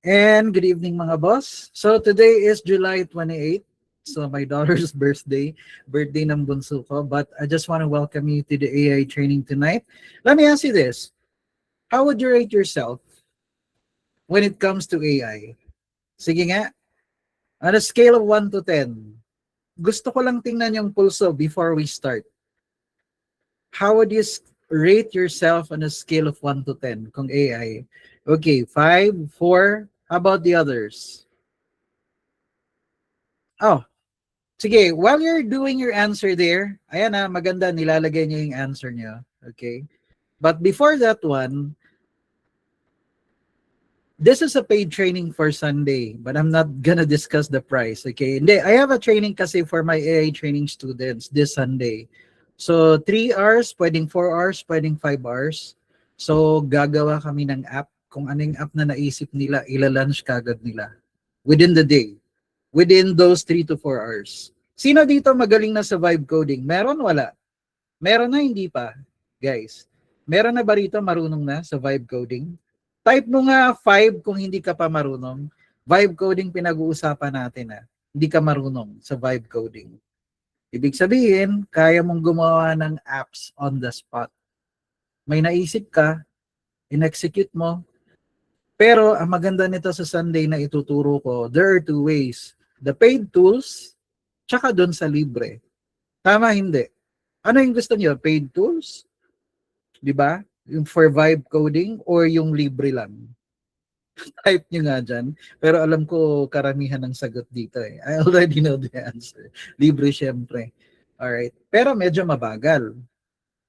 And good evening mga boss. So today is July 28th. So my daughter's birthday ng bunso ko. But I just want to welcome you to the AI training tonight. Let me ask you this. How would you rate yourself when it comes to AI? Sige nga, on a scale of 1 to 10. Gusto ko lang tingnan yung pulso before we start. How would you rate yourself on a scale of 1 to 10 kung AI? Okay, 5, 4. How about the others? Oh, sige, while you're doing your answer there, ayan na, maganda, nilalagay niyo yung answer niyo. Okay? But before that one, this is a paid training for Sunday, but I'm not gonna discuss the price, okay? Hindi, I have a training kasi for my AI training students this Sunday. So, 3 hours, pwedeng 4 hours, pwedeng 5 hours. So, gagawa kami ng app. Kung anong app na naisip nila, ilalunch kagad nila. Within the day. Within those 3 to 4 hours. Sino dito magaling na sa vibe coding? Meron, wala? Meron na, hindi pa. Guys, meron na ba rito marunong na sa vibe coding? Type mo nga 5 kung hindi ka pa marunong. Vibe coding pinag-uusapan natin na. Hindi ka marunong sa vibe coding. Ibig sabihin, kaya mong gumawa ng apps on the spot. May naisip ka, in-execute mo. Pero ang maganda nito sa Sunday na ituturo ko, there are 2 ways. The paid tools, tsaka doon sa libre. Tama, hindi. Ano yung gusto niyo? Paid tools? Di ba? Yung for vibe coding or yung libre lang? Type nyo nga dyan. Pero alam ko karamihan ng sagot dito eh. I already know the answer. Libre syempre. Alright. Pero medyo mabagal.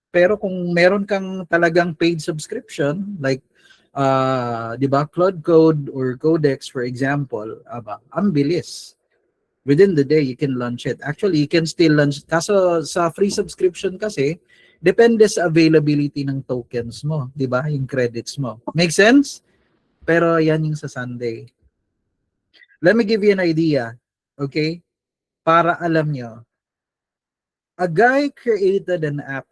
Pero kung meron kang talagang paid subscription, like, di ba, Claude Code or Codex, for example, ang bilis. Within the day, you can launch it. Actually, you can still launch. Kaso sa free subscription kasi, depende sa availability ng tokens mo, di ba? Yung credits mo. Make sense? Pero yan yung sa Sunday. Let me give you an idea. Okay? Para alam nyo. A guy created an app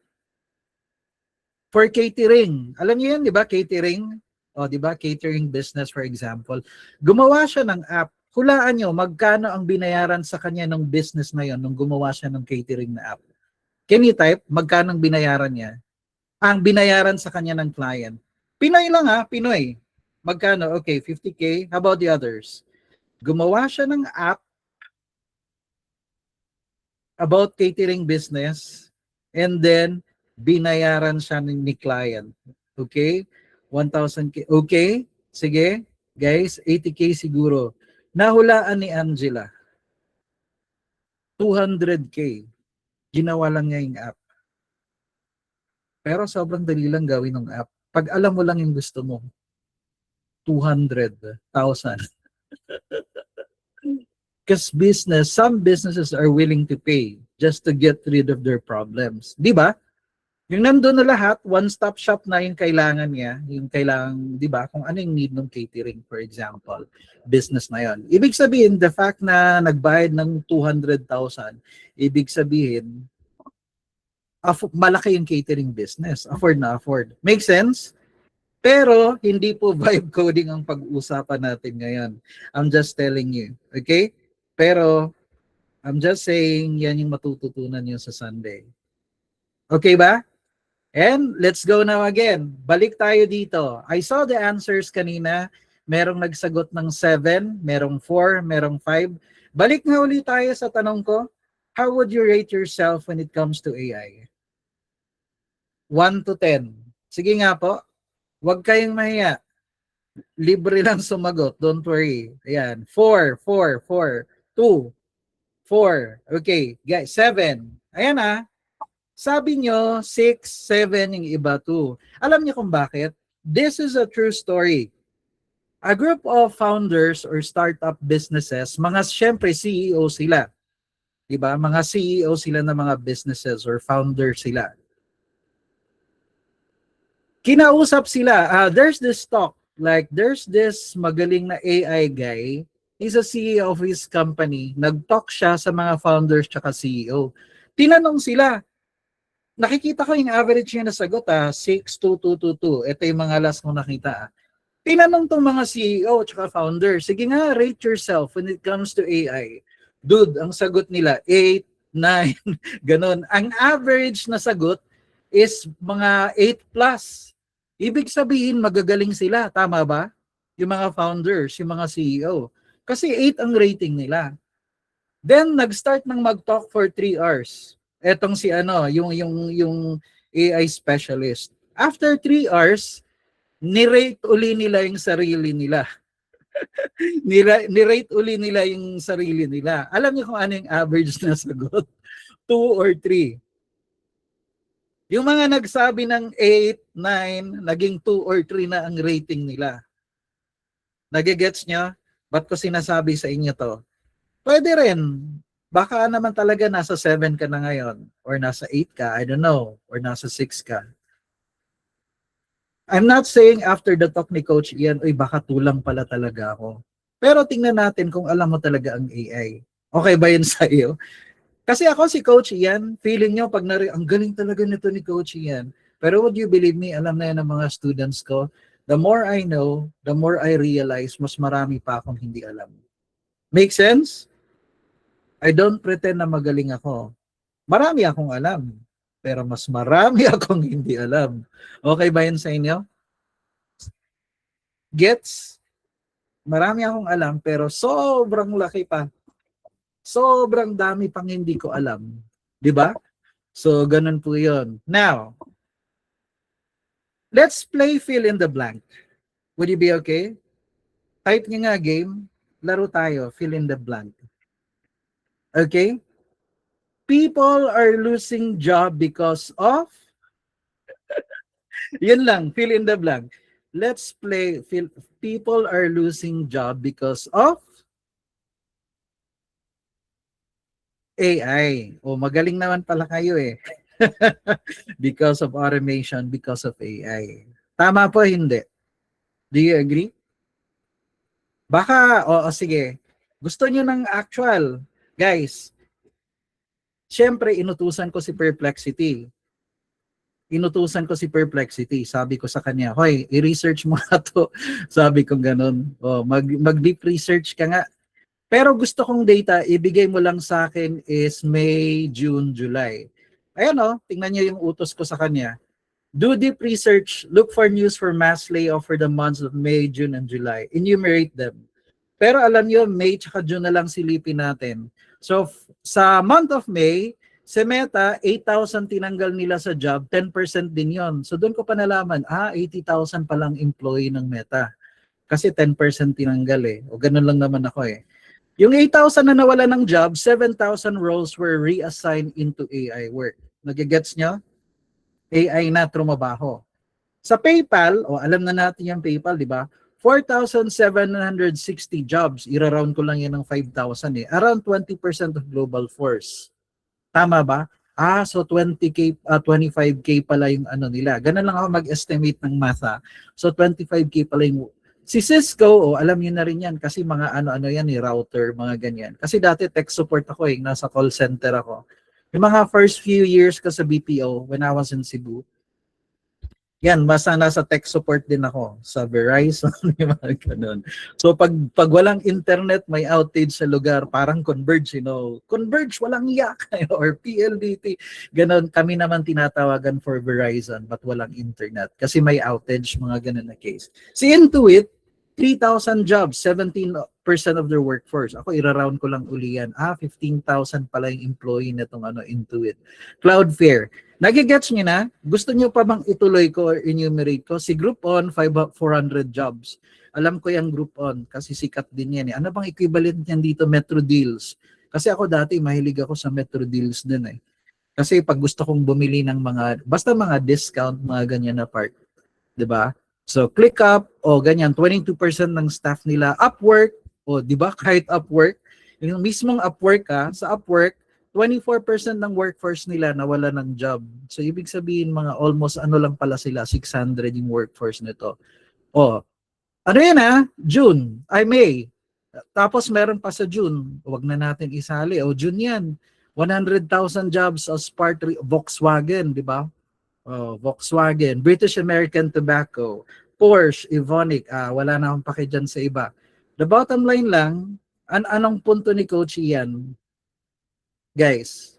for catering. Alam niyo yan, di ba? Catering. O, di ba? Catering business, for example. Gumawa siya ng app. Hulaan nyo, magkano ang binayaran sa kanya ng business na yon nung gumawa siya ng catering na app? Can you type? Magkano ang binayaran niya? Ang binayaran sa kanya ng client. Pinoy lang ha, Pinoy. Magkano? Okay, 50K. How about the others? Gumawa siya ng app about catering business and then binayaran siya ni client. Okay? 1,000K. Okay? Sige. Guys, 80K siguro. Nahulaan ni Angela. 200K. Ginawa lang niya yung app. Pero sobrang dali lang gawin ng app. Pag alam mo lang yung gusto mo, 200,000. Because some businesses are willing to pay just to get rid of their problems. Di ba? Yung nandun na lahat, one-stop shop na yung kailangan niya, yung kailangan, di ba, kung ano yung need ng catering, for example, business na yon. Ibig sabihin, the fact na nagbayad ng 200,000, ibig sabihin, malaki yung catering business. Afford na afford. Make sense? Pero, hindi po vibe coding ang pag-uusapan natin ngayon. I'm just telling you. Okay? Pero, I'm just saying, yan yung matututunan nyo sa Sunday. Okay ba? And let's go now again. Balik tayo dito. I saw the answers kanina. Merong nagsagot ng 7, merong 4, merong 5. Balik nga ulit tayo sa tanong ko. How would you rate yourself when it comes to AI? 1 to 10. Sige nga po. Huwag kayong mahiya. Libre lang sumagot. Don't worry. Ayan. 4, 4, 4, 2, 4. Okay. Guys, 7. Ayan ah. Sabi nyo, 6, 7 yung iba 2. Alam niyo kung bakit? This is a true story. A group of founders or startup businesses, mga syempre CEO sila. Diba? Mga CEO sila ng mga businesses or founder sila. Kinausap sila. There's this talk. Like, there's this magaling na AI guy. He's a CEO of his company. Nag-talk siya sa mga founders tsaka CEO. Tinanong sila, nakikita ko yung average niya na sagot 6, 2, 2, 2, 2. Ito yung mga last kong nakita. Tinanong tong mga CEO at founder, sige nga, rate yourself when it comes to AI. Dude, ang sagot nila, 8, 9, ganun. Ang average na sagot is mga 8 plus. Ibig sabihin, magagaling sila. Tama ba? Yung mga founders, yung mga CEO. Kasi 8 ang rating nila. Then, nag-start ng mag-talk for 3 hours. Etong si ano, yung AI specialist. After 3 hours, nirate uli nila yung sarili nila. Nirate uli nila yung sarili nila. Alam niyo kung ano yung average na sagot? 2 or 3. Yung mga nagsabi ng 8, 9, naging 2 or 3 na ang rating nila. Nagigets nyo? Ba't ko sinasabi sa inyo to? Pwede rin. Baka naman talaga nasa 7 ka na ngayon. Or nasa 8 ka, I don't know. Or nasa 6 ka. I'm not saying after the talk ni Coach Ian, uy, baka tulang pala talaga ako. Pero tingnan natin kung alam mo talaga ang AI. Okay ba yun sa iyo? Kasi ako si Coach Ian, feeling nyo pag ang galing talaga nito ni Coach Ian. Pero would you believe me, alam na yan ng mga students ko, the more I know, the more I realize, mas marami pa akong hindi alam. Make sense? I don't pretend na magaling ako. Marami akong alam. Pero mas marami akong hindi alam. Okay ba yun sa inyo? Gets? Marami akong alam pero sobrang laki pa. Sobrang dami pang hindi ko alam. 'Di ba? So, ganun po yun. Now, let's play fill in the blank. Would you be okay? Type nyo nga game. Laro tayo. Fill in the blank. Okay? People are losing job because of... Yun lang. Fill in the blank. Let's play. People are losing job because of AI. O, magaling naman pala kayo eh. Because of automation, because of AI. Tama po, hindi? Do you agree? Baka, sige. Gusto nyo ng actual. Guys, syempre, inutusan ko si Perplexity. Sabi ko sa kanya, hoy, i-research mo na to. Sabi ko ganun. Mag-deep research ka nga. Pero gusto kong data, ibigay mo lang sa akin is May, June, July. Ayan tingnan niyo yung utos ko sa kanya. Do deep research, look for news for mass layoff for the months of May, June, and July. Enumerate them. Pero alam niyo, May tsaka June na lang silipin natin. So, sa month of May, si Meta, 8,000 tinanggal nila sa job, 10% din yon. So, doon ko pa nalaman, 80,000 palang employee ng Meta. Kasi 10% tinanggal eh. O ganun lang naman ako eh. Yung 8,000 na nawala ng job, 7,000 roles were reassigned into AI work. Nagigets nyo? AI na trumabaho. Sa PayPal, alam na natin yung PayPal, di ba? 4,760 jobs. Ira-round ko lang yan ng 5,000 eh. Around 20% of global force. Tama ba? So 20K, 25K pala yung ano nila. Ganun lang ako mag-estimate ng math. So 25K pala yung... Si Cisco, alam niyo na rin yan kasi mga ano-ano yan, router, mga ganyan. Kasi dati tech support ako nasa call center ako. Yung mga first few years ko sa BPO when I was in Cebu, yan, basta nasa tech support din ako sa Verizon, yung mga ganun. So pag walang internet, may outage sa lugar, parang Converge, Converge, walang yak, or PLDT. Ganun, kami naman tinatawagan for Verizon, but walang internet. Kasi may outage, mga ganun na case. Si Intuit, 3,000 jobs, 17% of their workforce. Ako, ira-round ko lang uli yan. 15,000 pala yung employee na itong Intuit. Cloudflare. Nagigets nyo na? Gusto nyo pa bang ituloy ko or enumerate ko? Si Groupon, 400 jobs. Alam ko yung Groupon kasi sikat din yan. Ano bang equivalent niyan dito? Metro Deals. Kasi ako dati, mahilig ako sa Metro Deals din eh. Kasi pag gusto kong bumili ng basta mga discount, mga ganyan na part. 'Di ba? So, ClickUp, ganyan, 22% ng staff nila. Upwork, 'di ba? Kahit Upwork, yung mismong Upwork sa Upwork, 24% ng workforce nila nawala ng job. So, ibig sabihin mga almost lang pala sila, 600 yung workforce nito. Ano yan June, May. Tapos meron pa sa June, wag na natin isali. June yan. 100,000 jobs as part Volkswagen, di ba? Volkswagen, British American Tobacco, Porsche, Evonik, wala na akong pake dyan sa iba. The bottom line lang, anong punto ni Coach Ian? Guys,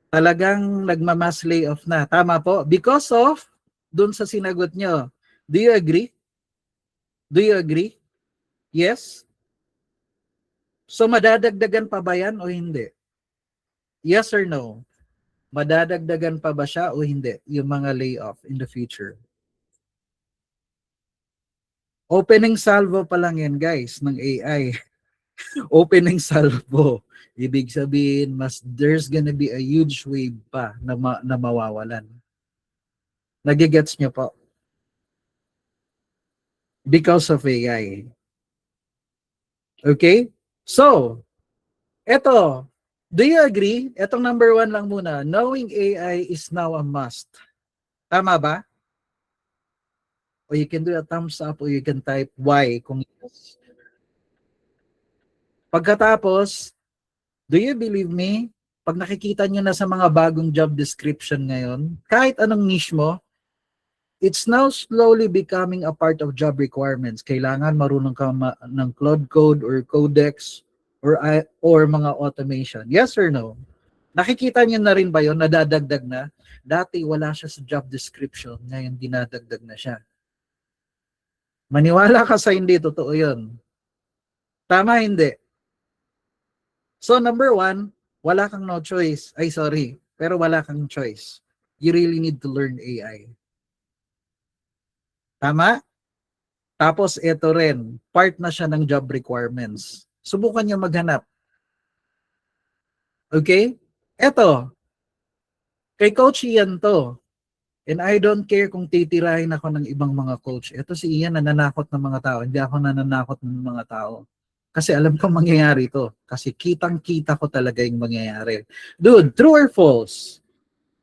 talagang nagmamass layoff na. Tama po? Because of dun sa sinagot nyo. Do you agree? Do you agree? Yes? So madadagdagan pa ba yan o hindi? Yes or no? Madadagdagan pa ba siya o hindi? Yung mga layoff in the future. Opening salvo pa lang yan guys ng AI. Opening salvo. Ibig sabihin, there's gonna be a huge wave pa na mawawalan. Nagigets nyo po? Because of AI. Okay? So, eto, do you agree? Etong number 1 lang muna. Knowing AI is now a must. Tama ba? Or you can do a thumbs up or you can type Y kung yes. Pagkatapos, do you believe me? Pag nakikita nyo na sa mga bagong job description ngayon, kahit anong niche mo, it's now slowly becoming a part of job requirements. Kailangan marunong ka ng Cloud Code or Codex or mga automation. Yes or no? Nakikita niyo na rin ba yon? Nadadagdag na? Dati wala siya sa job description, ngayon dinadagdag na siya. Maniwala ka sa hindi, totoo yun. Tama, hindi? So number 1, wala kang no choice. Ay sorry, pero wala kang choice. You really need to learn AI. Tama? Tapos ito rin, part na siya ng job requirements. Subukan niyo maghanap. Okay? Ito, kay Coach Ian to. And I don't care kung titirahin ako ng ibang mga coach. Ito si Ian nananakot ng mga tao. Hindi ako nananakot ng mga tao. Kasi alam ko mangyayari to. Kasi kitang-kita ko talaga yung mangyayari. Dude, true or false?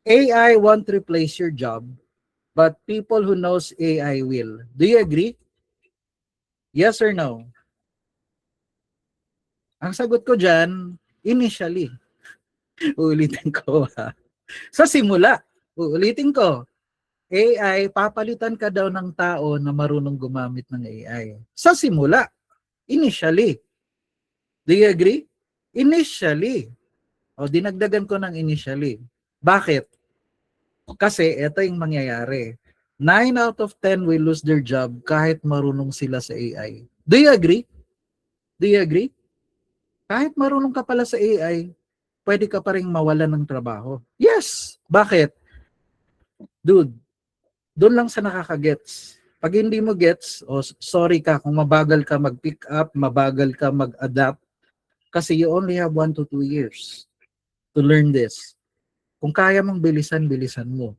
AI won't replace your job, but people who knows AI will. Do you agree? Yes or no? Ang sagot ko dyan, initially. Uulitin ko ha. Sa simula, uulitin ko. AI, papalitan ka daw ng tao na marunong gumamit ng AI. Sa simula, initially. Do you agree? Initially. O, dinagdagan ko ng initially. Bakit? Kasi ito yung mangyayari. 9 out of 10 will lose their job kahit marunong sila sa AI. Do you agree? Do you agree? Kahit marunong ka pala sa AI, pwede ka pa rin mawalan ng trabaho. Yes! Bakit? Dude, doon lang sa nakakagets. Pag hindi mo gets, sorry ka kung mabagal ka mag-pick up, mabagal ka mag-adapt, kasi you only have 1 to 2 years to learn this. Kung kaya mong bilisan, bilisan mo.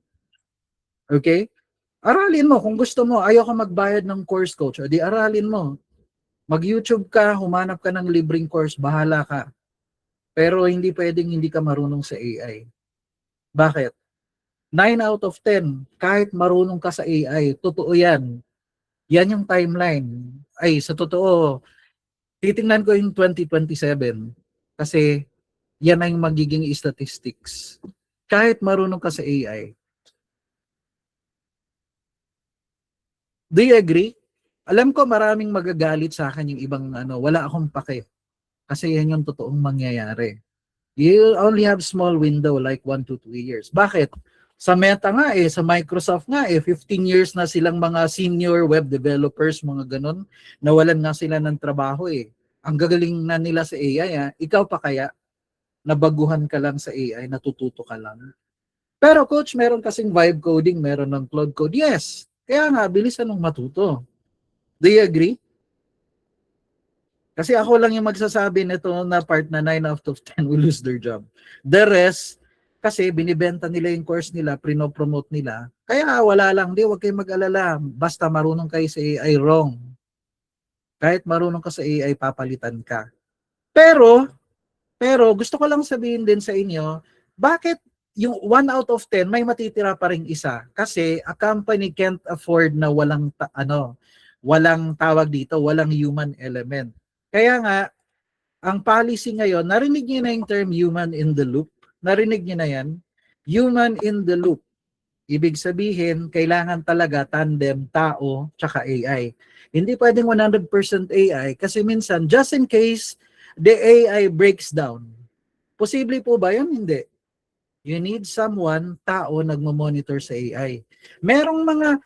Okay? Aralin mo. Kung gusto mo, ayoko magbayad ng course coach, o di aralin mo. Mag-YouTube ka, humanap ka ng libreng course, bahala ka. Pero hindi pwedeng hindi ka marunong sa AI. Bakit? 9 out of 10, kahit marunong ka sa AI, totoo yan. Yan yung timeline. Ay, sa totoo, titingnan ko yung 2027 kasi yan ang magiging statistics. Kahit marunong ka sa AI. Do you agree? Alam ko maraming magagalit sa akin yung ibang wala akong pake. Kasi yan yung totoong mangyayari. You only have small window like 1 to 2 years. Bakit? Sa Meta nga sa Microsoft nga 15 years na silang mga senior web developers, mga ganun, nawalan nga sila ng trabaho Ang gagaling na nila sa AI ikaw pa kaya? Nabaguhan ka lang sa AI, natututo ka lang. Pero coach, meron kasing vibe coding, meron ng cloud code. Yes, kaya nga, bilisan mong matuto. Do you agree? Kasi ako lang yung magsasabi nito na part na 9 out of 10 will lose their job. The rest, kasi binibenta nila yung course nila, prino-promote nila. Kaya wala lang, huwag kayong mag-alala. Basta marunong kayo sa AI, wrong. Kahit marunong ka sa AI, papalitan ka. Pero gusto ko lang sabihin din sa inyo, bakit yung 1 out of 10 may matitira pa ring isa? Kasi a company can't afford na walang tawag dito, walang human element. Kaya nga, ang policy ngayon, narinig niyo na yung term human in the loop? Narinig niyo na yan? Human in the loop. Ibig sabihin, kailangan talaga tandem tao tsaka AI. Hindi pwedeng 100% AI kasi minsan, just in case the AI breaks down. Posible po ba yun? Hindi. You need someone, tao, nagmo-monitor sa AI. Merong mga,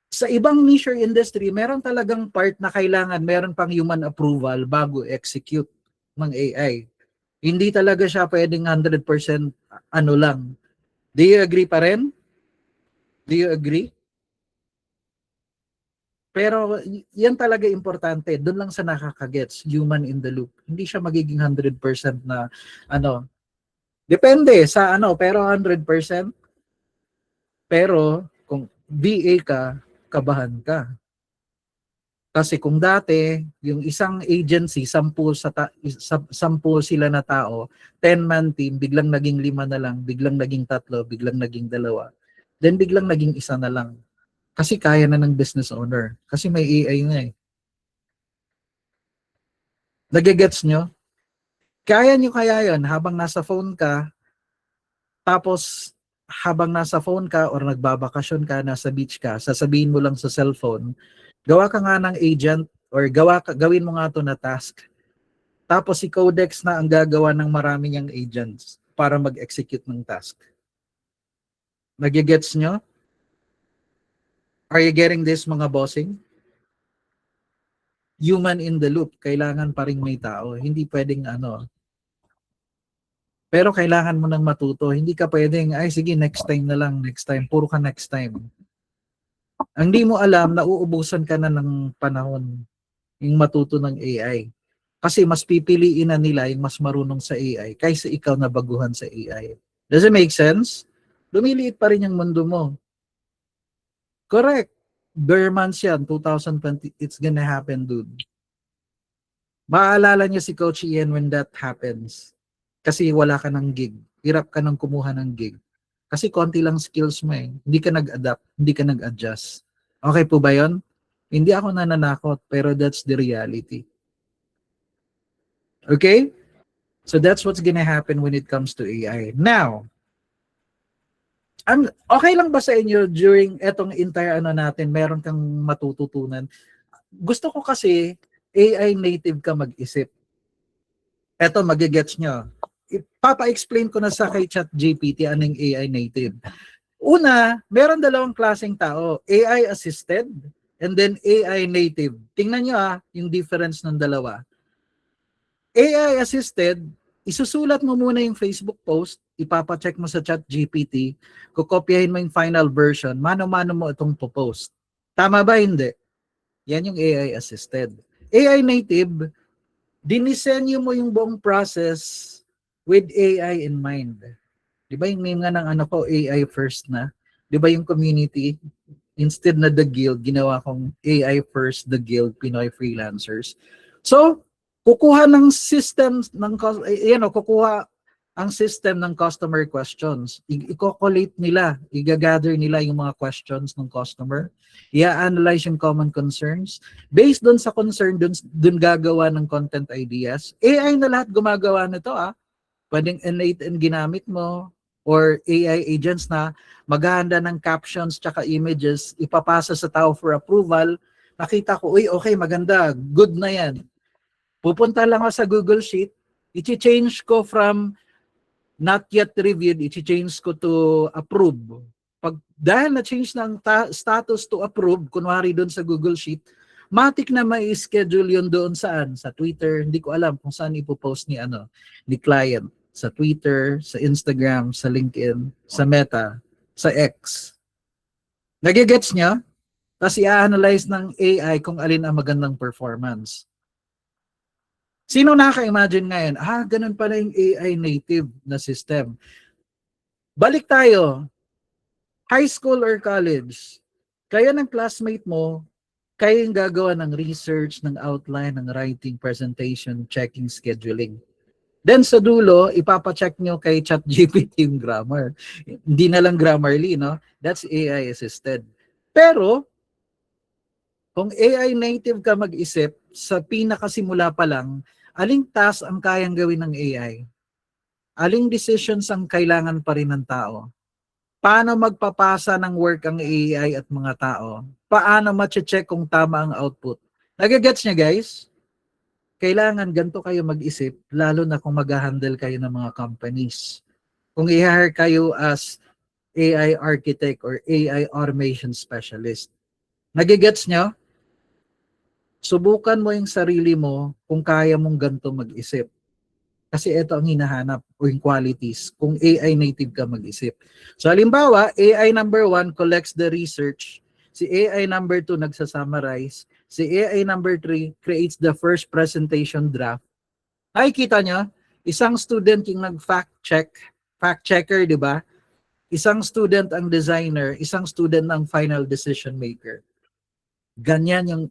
sa ibang niche industry, meron talagang part na kailangan, meron pang human approval bago execute ng AI. Hindi talaga siya pwedeng 100% ano lang. Do you agree pa rin? Do you agree? Pero yan talaga importante. Doon lang sa nakakagets, human in the loop. Hindi siya magiging 100% na ano. Depende sa ano, pero 100%. Pero kung VA ka, kabahan ka. Kasi kung dati, yung isang agency, 10 sila na tao, 10-man team, biglang naging 5 na lang, biglang naging 3, biglang naging 2, then biglang naging 1 na lang. Kasi kaya na ng business owner. Kasi may AI na eh. Nagigets nyo? Kaya nyo kaya yon habang nasa phone ka, tapos habang nasa phone ka or nagbabakasyon ka, nasa beach ka, sasabihin mo lang sa cellphone, gawa ka nga ng agent or gawin mo nga to na task. Tapos si Codex na ang gagawa ng marami niyang agents para mag-execute ng task. Nagigets nyo? Are you getting this, mga bossing? Human in the loop. Kailangan pa rin may tao. Hindi pwedeng ano. Pero kailangan mo nang matuto. Hindi ka pwedeng, ay sige, next time na lang, next time. Puro ka next time. Ang di mo alam, nauubusan ka na ng panahon yung matuto ng AI. Kasi mas pipiliin na nila yung mas marunong sa AI kaysa ikaw na baguhan sa AI. Does it make sense? Lumiliit pa rin yung mundo mo. Correct. Bare months yan, 2020, it's gonna happen, dude. Maaalala niyo si Coach Ian when that happens. Kasi wala ka ng gig. Hirap ka ng kumuha ng gig. Kasi konti lang skills mo eh. Hindi ka nag-adapt, hindi ka nag-adjust. Okay po ba yon? Hindi ako nananakot, pero that's the reality. Okay? So that's what's gonna happen when it comes to AI. Now, okay lang ba sa inyo during etong entire ano natin, meron kang matututunan? Gusto ko kasi AI native ka mag-isip. Eto, magigets nyo. Ipapa-explain ko na sa kay ChatGPT anong AI native. Una, meron dalawang klaseng tao. AI assisted and then AI native. Tingnan nyo yung difference ng dalawa. AI assisted, isusulat mo muna yung Facebook post, ipapacheck mo sa ChatGPT, kukopyahin mo yung final version, mano-mano mo itong post. Tama ba? Hindi. Yan yung AI assisted. AI native, dinisenyo mo yung buong process with AI in mind. Di ba yung name nga ng ano ko, AI first na? Di ba yung community, instead na The Guild, ginawa kong AI first, The Guild, Pinoy Freelancers. So, kukuha ng system ng kukuha ang system ng customer questions. I-collate nila, i-gather nila yung mga questions ng customer, i-analyze yung common concerns. Based doon sa concern, doon gagawa ng content ideas. AI na lahat gumagawa nito Pwedeng innate and ginamit mo or AI agents na maghahanda ng captions tsaka images, ipapasa sa tao for approval. Nakita ko, uy, okay, maganda, good na yan. Pupunta lang ako sa Google Sheet, i-change ko from not yet reviewed, i-change ko to approve. Dahil na-change ng status to approve, kunwari doon sa Google Sheet, matik na may schedule yun doon saan? Sa Twitter, hindi ko alam kung saan ipopost ni client. Sa Twitter, sa Instagram, sa LinkedIn, sa Meta, sa X. Nagigets niya? Tapos i-analyze ng AI kung alin ang magandang performance. Sino naka-imagine ngayon? Ganun pala yung AI native na system. Balik tayo. High school or college, kaya ng classmate mo, kaya yung gagawa ng research, ng outline, ng writing, presentation, checking, scheduling. Then sa dulo, ipapacheck nyo kay ChatGPT yung grammar. Hindi na lang Grammarly, no? That's AI assisted. Pero, kung AI native ka mag-isip, sa pinakasimula pa lang, aling task ang kayang gawin ng AI? Aling decisions ang kailangan pa rin ng tao? Paano magpapasa ng work ang AI at mga tao? Paano ma-check kung tama ang output? Nagagets niya guys? Kailangan ganito kayo mag-isip, lalo na kung mag-handle kayo ng mga companies. Kung i-hire kayo as AI architect or AI automation specialist. Nagigets nyo? Subukan mo yung sarili mo kung kaya mong ganito mag-isip. Kasi ito ang hinahanap o yung qualities kung AI native ka mag-isip. So halimbawa, AI number 1 collects the research. Si AI number 2 nagsa-summarize. Si AI number 3 creates the first presentation draft. Nakikita nyo, isang student yung nag-fact check, fact checker, di ba? Isang student ang designer, isang student ang final decision maker. Ganyan yung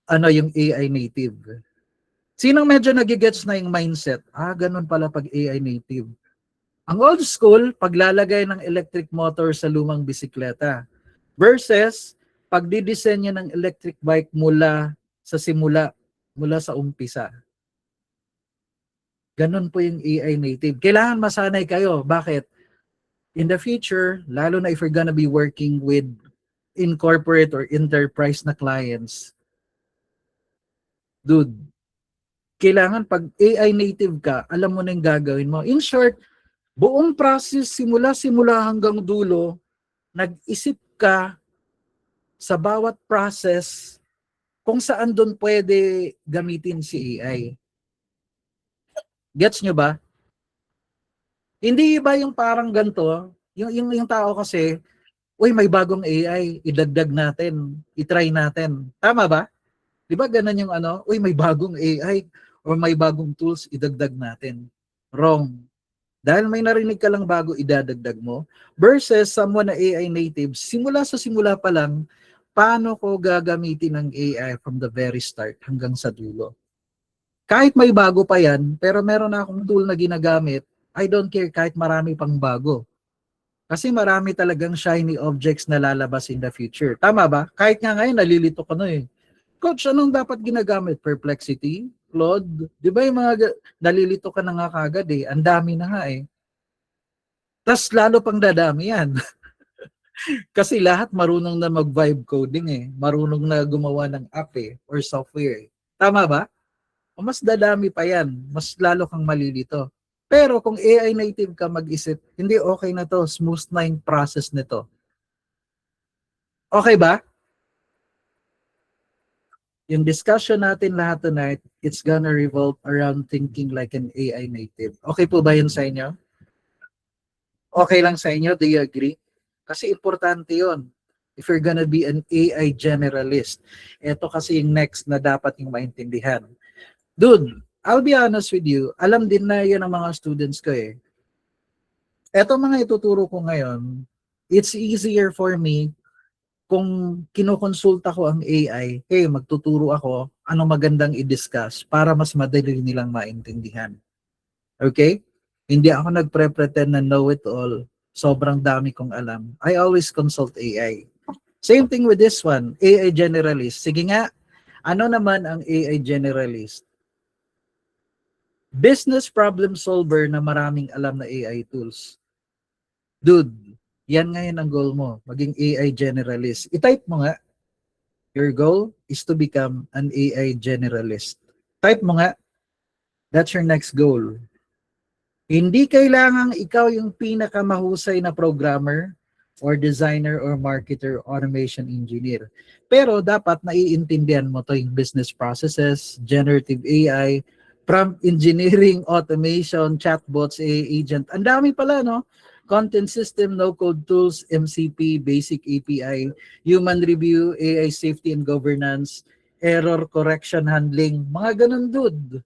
yung AI native. Sinong medyo nagigets na yung mindset? Ganun pala pag AI native. Ang old school, paglalagay ng electric motor sa lumang bisikleta versus pagdidisenyo ng electric bike mula sa simula, mula sa umpisa. Ganun po yung AI native. Kailangan masanay kayo. Bakit? In the future, lalo na if you're gonna be working with in corporate or enterprise na clients, dude, kailangan pag AI native ka, alam mo na yung gagawin mo. In short, buong process, simula hanggang dulo, nag-isip ka sa bawat process kung saan doon pwede gamitin si AI. Gets nyo ba? Hindi ba yung parang ganito, yung tao kasi, uy, may bagong AI, idagdag natin, itry natin. Tama ba? Di ba ganun yung uy, may bagong AI or may bagong tools, idagdag natin. Wrong. Dahil may narinig ka lang bago, idadagdag mo. Versus someone na AI native, simula sa simula pa lang, paano ko gagamitin ng AI from the very start hanggang sa dulo. Kahit may bago pa yan, pero meron na akong tool na ginagamit, I don't care kahit marami pang bago. Kasi marami talagang shiny objects na lalabas in the future. Tama ba? Kahit nga ngayon, nalilito ko na eh. Coach, anong dapat ginagamit? Perplexity? Claude? Di ba yung mga nalilito ka na nga kagad eh. Ang dami na nga eh. Tas lalo pang dadami yan. Kasi lahat marunong na mag-vibe coding eh. Marunong na gumawa ng app eh, or software eh. Tama ba? O mas dadami pa yan. Mas lalo kang malilito. Pero kung AI native ka mag-isip, hindi okay na to. Smooth na yung process nito. Okay ba? Yung discussion natin lahat tonight, it's gonna revolve around thinking like an AI native. Okay po ba yun sa inyo? Okay lang sa inyo? Do you agree? Kasi importante yun. If you're gonna be an AI generalist, ito kasi yung next na dapat yung maintindihan. Dude, I'll be honest with you, alam din na yan ng mga students ko eh. Ito mga ituturo ko ngayon, it's easier for me kung kinukonsulta ko ang AI, hey, magtuturo ako, ano magandang i-discuss para mas madali nilang maintindihan. Okay? Hindi ako nagpre-pretend na know it all. Sobrang dami kong alam. I always consult AI. Same thing with this one, AI generalist. Sige nga, ano naman ang AI generalist? Business problem solver na maraming alam na AI tools. Dude, yan ngayon ang goal mo, maging AI generalist. I-type mo nga, your goal is to become an AI generalist. Type mo nga, that's your next goal. Hindi kailangang ikaw yung pinakamahusay na programmer or designer or marketer, automation engineer. Pero dapat naiintindihan mo to yung business processes, generative AI, prompt engineering, automation, chatbots, AI agent. Ang dami pala, no? Content system, no-code tools, MCP, basic API, human review, AI safety and governance, error correction handling, mga ganun, dude.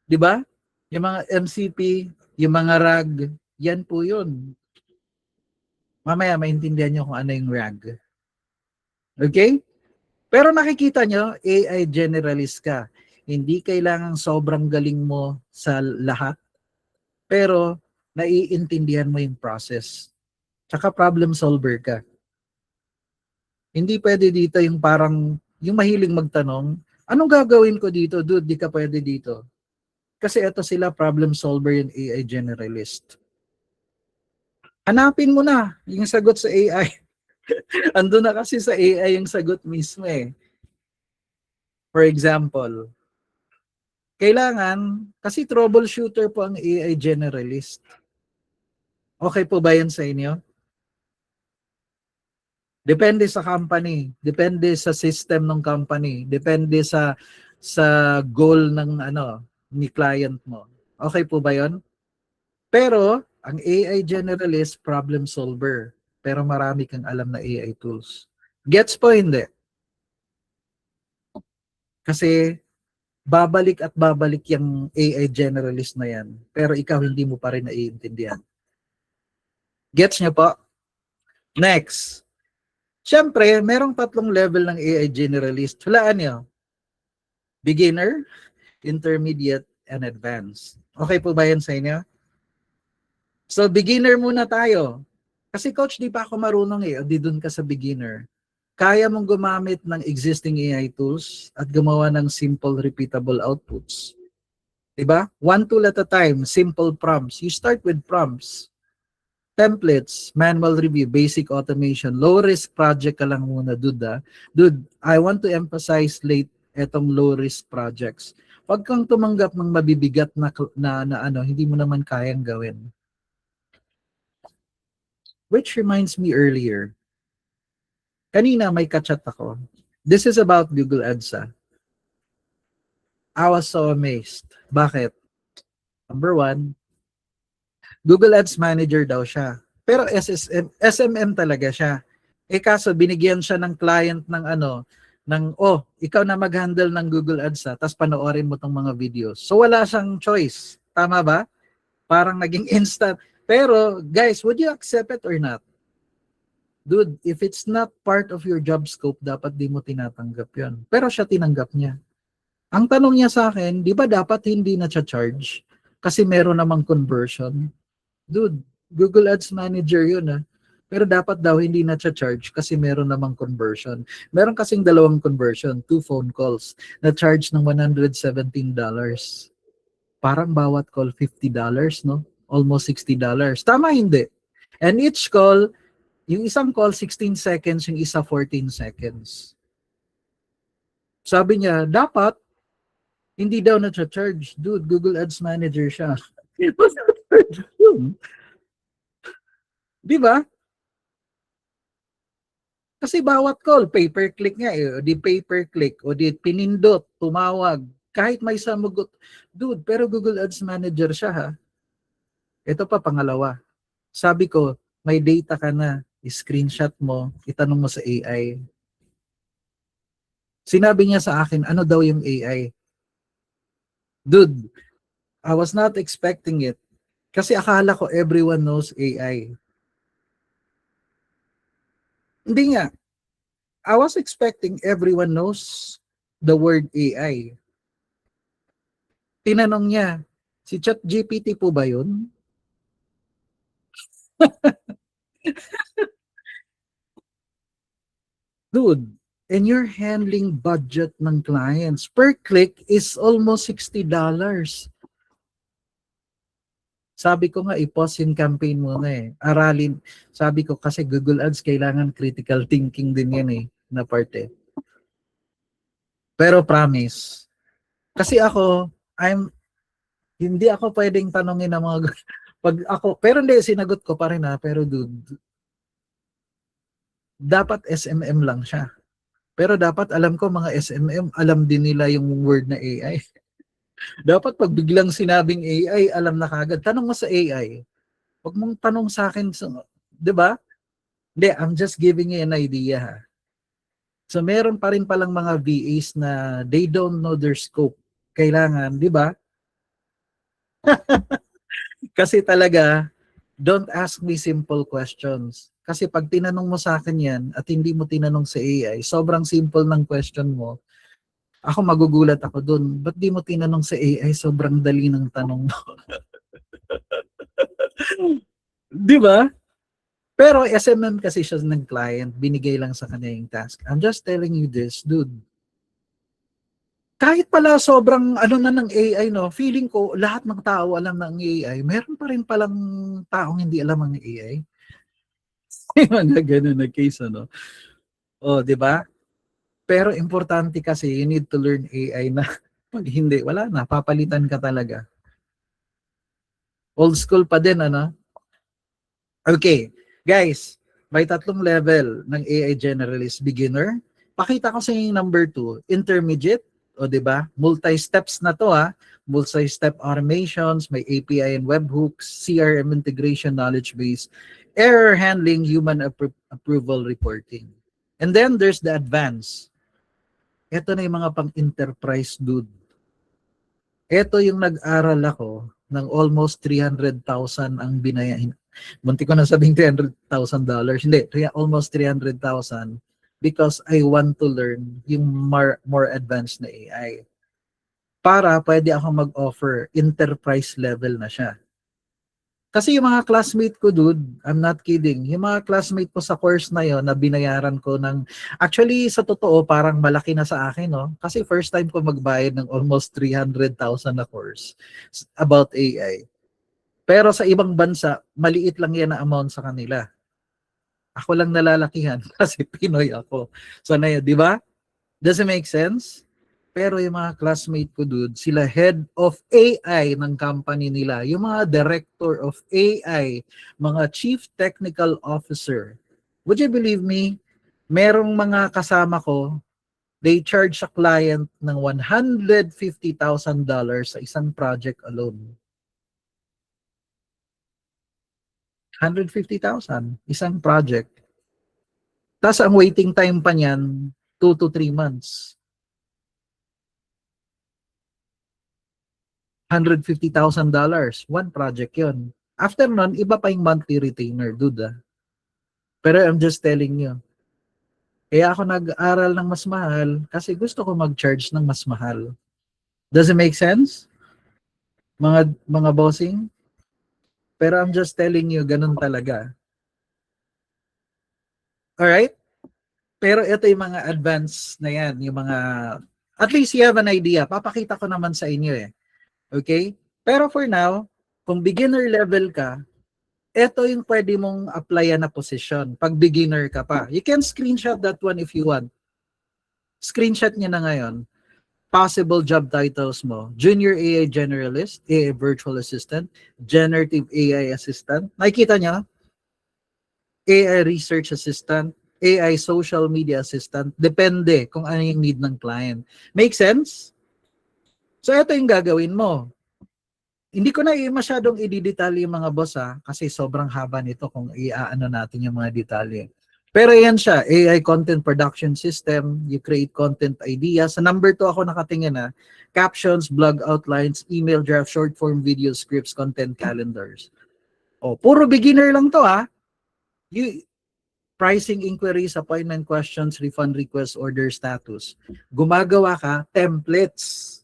Di ba? Yung mga MCP, yung mga RAG, yan po yun. Mamaya maintindihan nyo kung ano yung RAG. Okay? Pero nakikita nyo, AI generalist ka. Hindi kailangang sobrang galing mo sa lahat, pero naiintindihan mo yung process. Tsaka problem solver ka. Hindi pwede dito yung parang, yung mahiling magtanong, anong gagawin ko dito? Dude, di ka pwede dito. Kasi ito sila problem solver yung AI generalist. Hanapin mo na yung sagot sa AI. Ando na kasi sa AI yung sagot mismo eh. For example, kailangan, kasi troubleshooter po ang AI generalist. Okay po ba yan sa inyo? Depende sa company, depende sa system ng company, depende sa goal ng ano ni client mo. Okay po ba 'yon? Pero ang AI generalist problem solver, pero marami kang alam na AI tools. Gets po hindi? Kasi babalik at babalik yung AI generalist na yan, pero ikaw hindi mo pa rin naiintindihan. Gets niyo po? Next. Siyempre, merong tatlong level ng AI generalist. Hulaan niyo. Beginner, intermediate, and advanced. Okay po ba yan sa inyo? So, beginner muna tayo. Kasi coach, di pa ako marunong eh. O di dun ka sa beginner. Kaya mong gumamit ng existing AI tools at gumawa ng simple, repeatable outputs. Diba? One tool at a time, simple prompts. You start with prompts. Templates, manual review, basic automation, low-risk project ka lang muna, dude. Dude, I want to emphasize etong low-risk projects. Pag kang tumanggap ng mabibigat na ano, hindi mo naman kayang gawin. Which reminds me earlier, kanina may kachat ako. This is about Google Ads. I was so amazed. Bakit? Number one, Google Ads Manager daw siya. Pero SMM talaga siya. Eh kaso binigyan siya ng client ng ano, ikaw na mag-handle ng Google Ads tapos panoorin mo tong mga videos. So wala siyang choice. Tama ba? Parang naging instant. Pero guys, would you accept it or not? Dude, if it's not part of your job scope, dapat di mo tinatanggap yon. Pero siya tinanggap niya. Ang tanong niya sa akin, di ba dapat hindi na charge? Kasi meron namang conversion. Dude, Google Ads Manager yun Pero dapat daw hindi na charge kasi meron namang conversion. Meron kasing dalawang conversion, 2 phone calls na charge ng $117. Parang bawat call $50, no? Almost $60. Tama hindi? And each call, yung isang call 16 seconds, yung isa 14 seconds. Sabi niya, dapat hindi daw na charge. Dude, Google Ads Manager siya. Di ba? Kasi bawat call, pay-per-click nga eh. O di pay-per-click, o di pinindot, tumawag, kahit may samugot. Dude, pero Google Ads Manager siya ha. Ito pa pangalawa. Sabi ko, may data ka na, screenshot mo, itanong mo sa AI. Sinabi niya sa akin, ano daw yung AI? Dude, I was not expecting it. Kasi akala ko everyone knows AI. Hindi nga. I was expecting everyone knows the word AI. Tinanong niya, si ChatGPT po ba yun? Dude, and you're handling budget ng clients. Per click is almost $60. Sabi ko nga, i-pause yung campaign muna eh. Aralin. Sabi ko kasi Google Ads, kailangan critical thinking din yan eh, na part eh. Pero promise. Kasi ako, hindi ako pwedeng tanongin ng mga, pero hindi, sinagot ko pa rin pero dude, dapat SMM lang siya. Pero dapat alam ko mga SMM, alam din nila yung word na AI. Dapat pag biglang sinabing AI, alam na kagad. Tanong mo sa AI. Huwag mong tanong sa akin, di ba? Hindi, I'm just giving you an idea ha. So meron pa rin palang mga VAs na they don't know their scope. Kailangan, di ba? Kasi talaga, don't ask me simple questions. Kasi pag tinanong mo sa akin yan at hindi mo tinanong sa AI, sobrang simple ng question mo, ako magugulat ako dun. Ba't di mo tinanong sa AI? Sobrang dali ng tanong mo. Di ba? Pero SMM kasi siya ng client, binigay lang sa kanya yung task. I'm just telling you this, dude. Kahit pala sobrang ano na ng AI, no, feeling ko lahat ng tao alam ng AI, meron pa rin palang taong hindi alam ang AI. Mga ganun na case, ano? O, di ba? Pero importante kasi, you need to learn AI na pag hindi, wala na, papalitan ka talaga. Old school pa din, ano? Okay, guys, may tatlong level ng AI generalist: beginner. Pakita ko sa inyo yung number 2, intermediate, o di ba? Multi-steps na to, ha. Multi-step automations, may API and webhooks, CRM integration, knowledge base, error handling, human approval reporting. And then there's the advanced. Ito na yung mga pang-enterprise, dude. Ito yung nag-aral ako ng almost 300,000 ang binayahin. Munti ko na sabing $300,000. Hindi, almost 300,000 because I want to learn yung more advanced na AI. Para pwede ako mag-offer, enterprise level na siya. Kasi yung mga classmate ko, dude, I'm not kidding, yung mga classmate ko sa course na yon na binayaran ko ng, actually sa totoo parang malaki na sa akin, no? Kasi first time ko magbayad ng almost 300,000 na course about AI. Pero sa ibang bansa, maliit lang yan na amount sa kanila. Ako lang nalalakihan kasi Pinoy ako. So na yun, di ba? Does it make sense? Pero yung mga classmate ko, dude, sila head of AI ng company nila, yung mga director of AI, mga chief technical officer. Would you believe me? Merong mga kasama ko, they charge sa client ng $150,000 sa isang project alone. 150,000, isang project. Tapos ang waiting time pa niyan, 2 to 3 months. $150,000, one project yon. After nun, iba pa yung monthly retainer, dude. Pero I'm just telling you. Kaya ako nag-aral ng mas mahal kasi gusto ko mag-charge ng mas mahal. Does it make sense? Mga bossing? Pero I'm just telling you, ganun talaga. Alright? Pero ito yung mga advanced na yan, yung mga, at least you have an idea. Papakita ko naman sa inyo eh. Okay? Pero for now, kung beginner level ka, ito yung pwede mong applyan na position pag beginner ka pa. You can screenshot that one if you want. Screenshot niya na ngayon. Possible job titles mo: Junior AI Generalist, AI Virtual Assistant, Generative AI Assistant. Nakikita niya? AI Research Assistant, AI Social Media Assistant. Depende kung ano yung need ng client. Make sense? So ito yung gagawin mo. Hindi ko na masyadong i-detalye yung mga boss, kasi sobrang haba nito kung i-ano natin yung mga detalye. Pero yan siya, AI Content Production System, you create content ideas. Sa number 2 ako nakatingin, captions, blog outlines, email draft, short form video scripts, content calendars. Puro beginner lang to, pricing inquiries, appointment questions, refund request, order status. Gumagawa ka templates.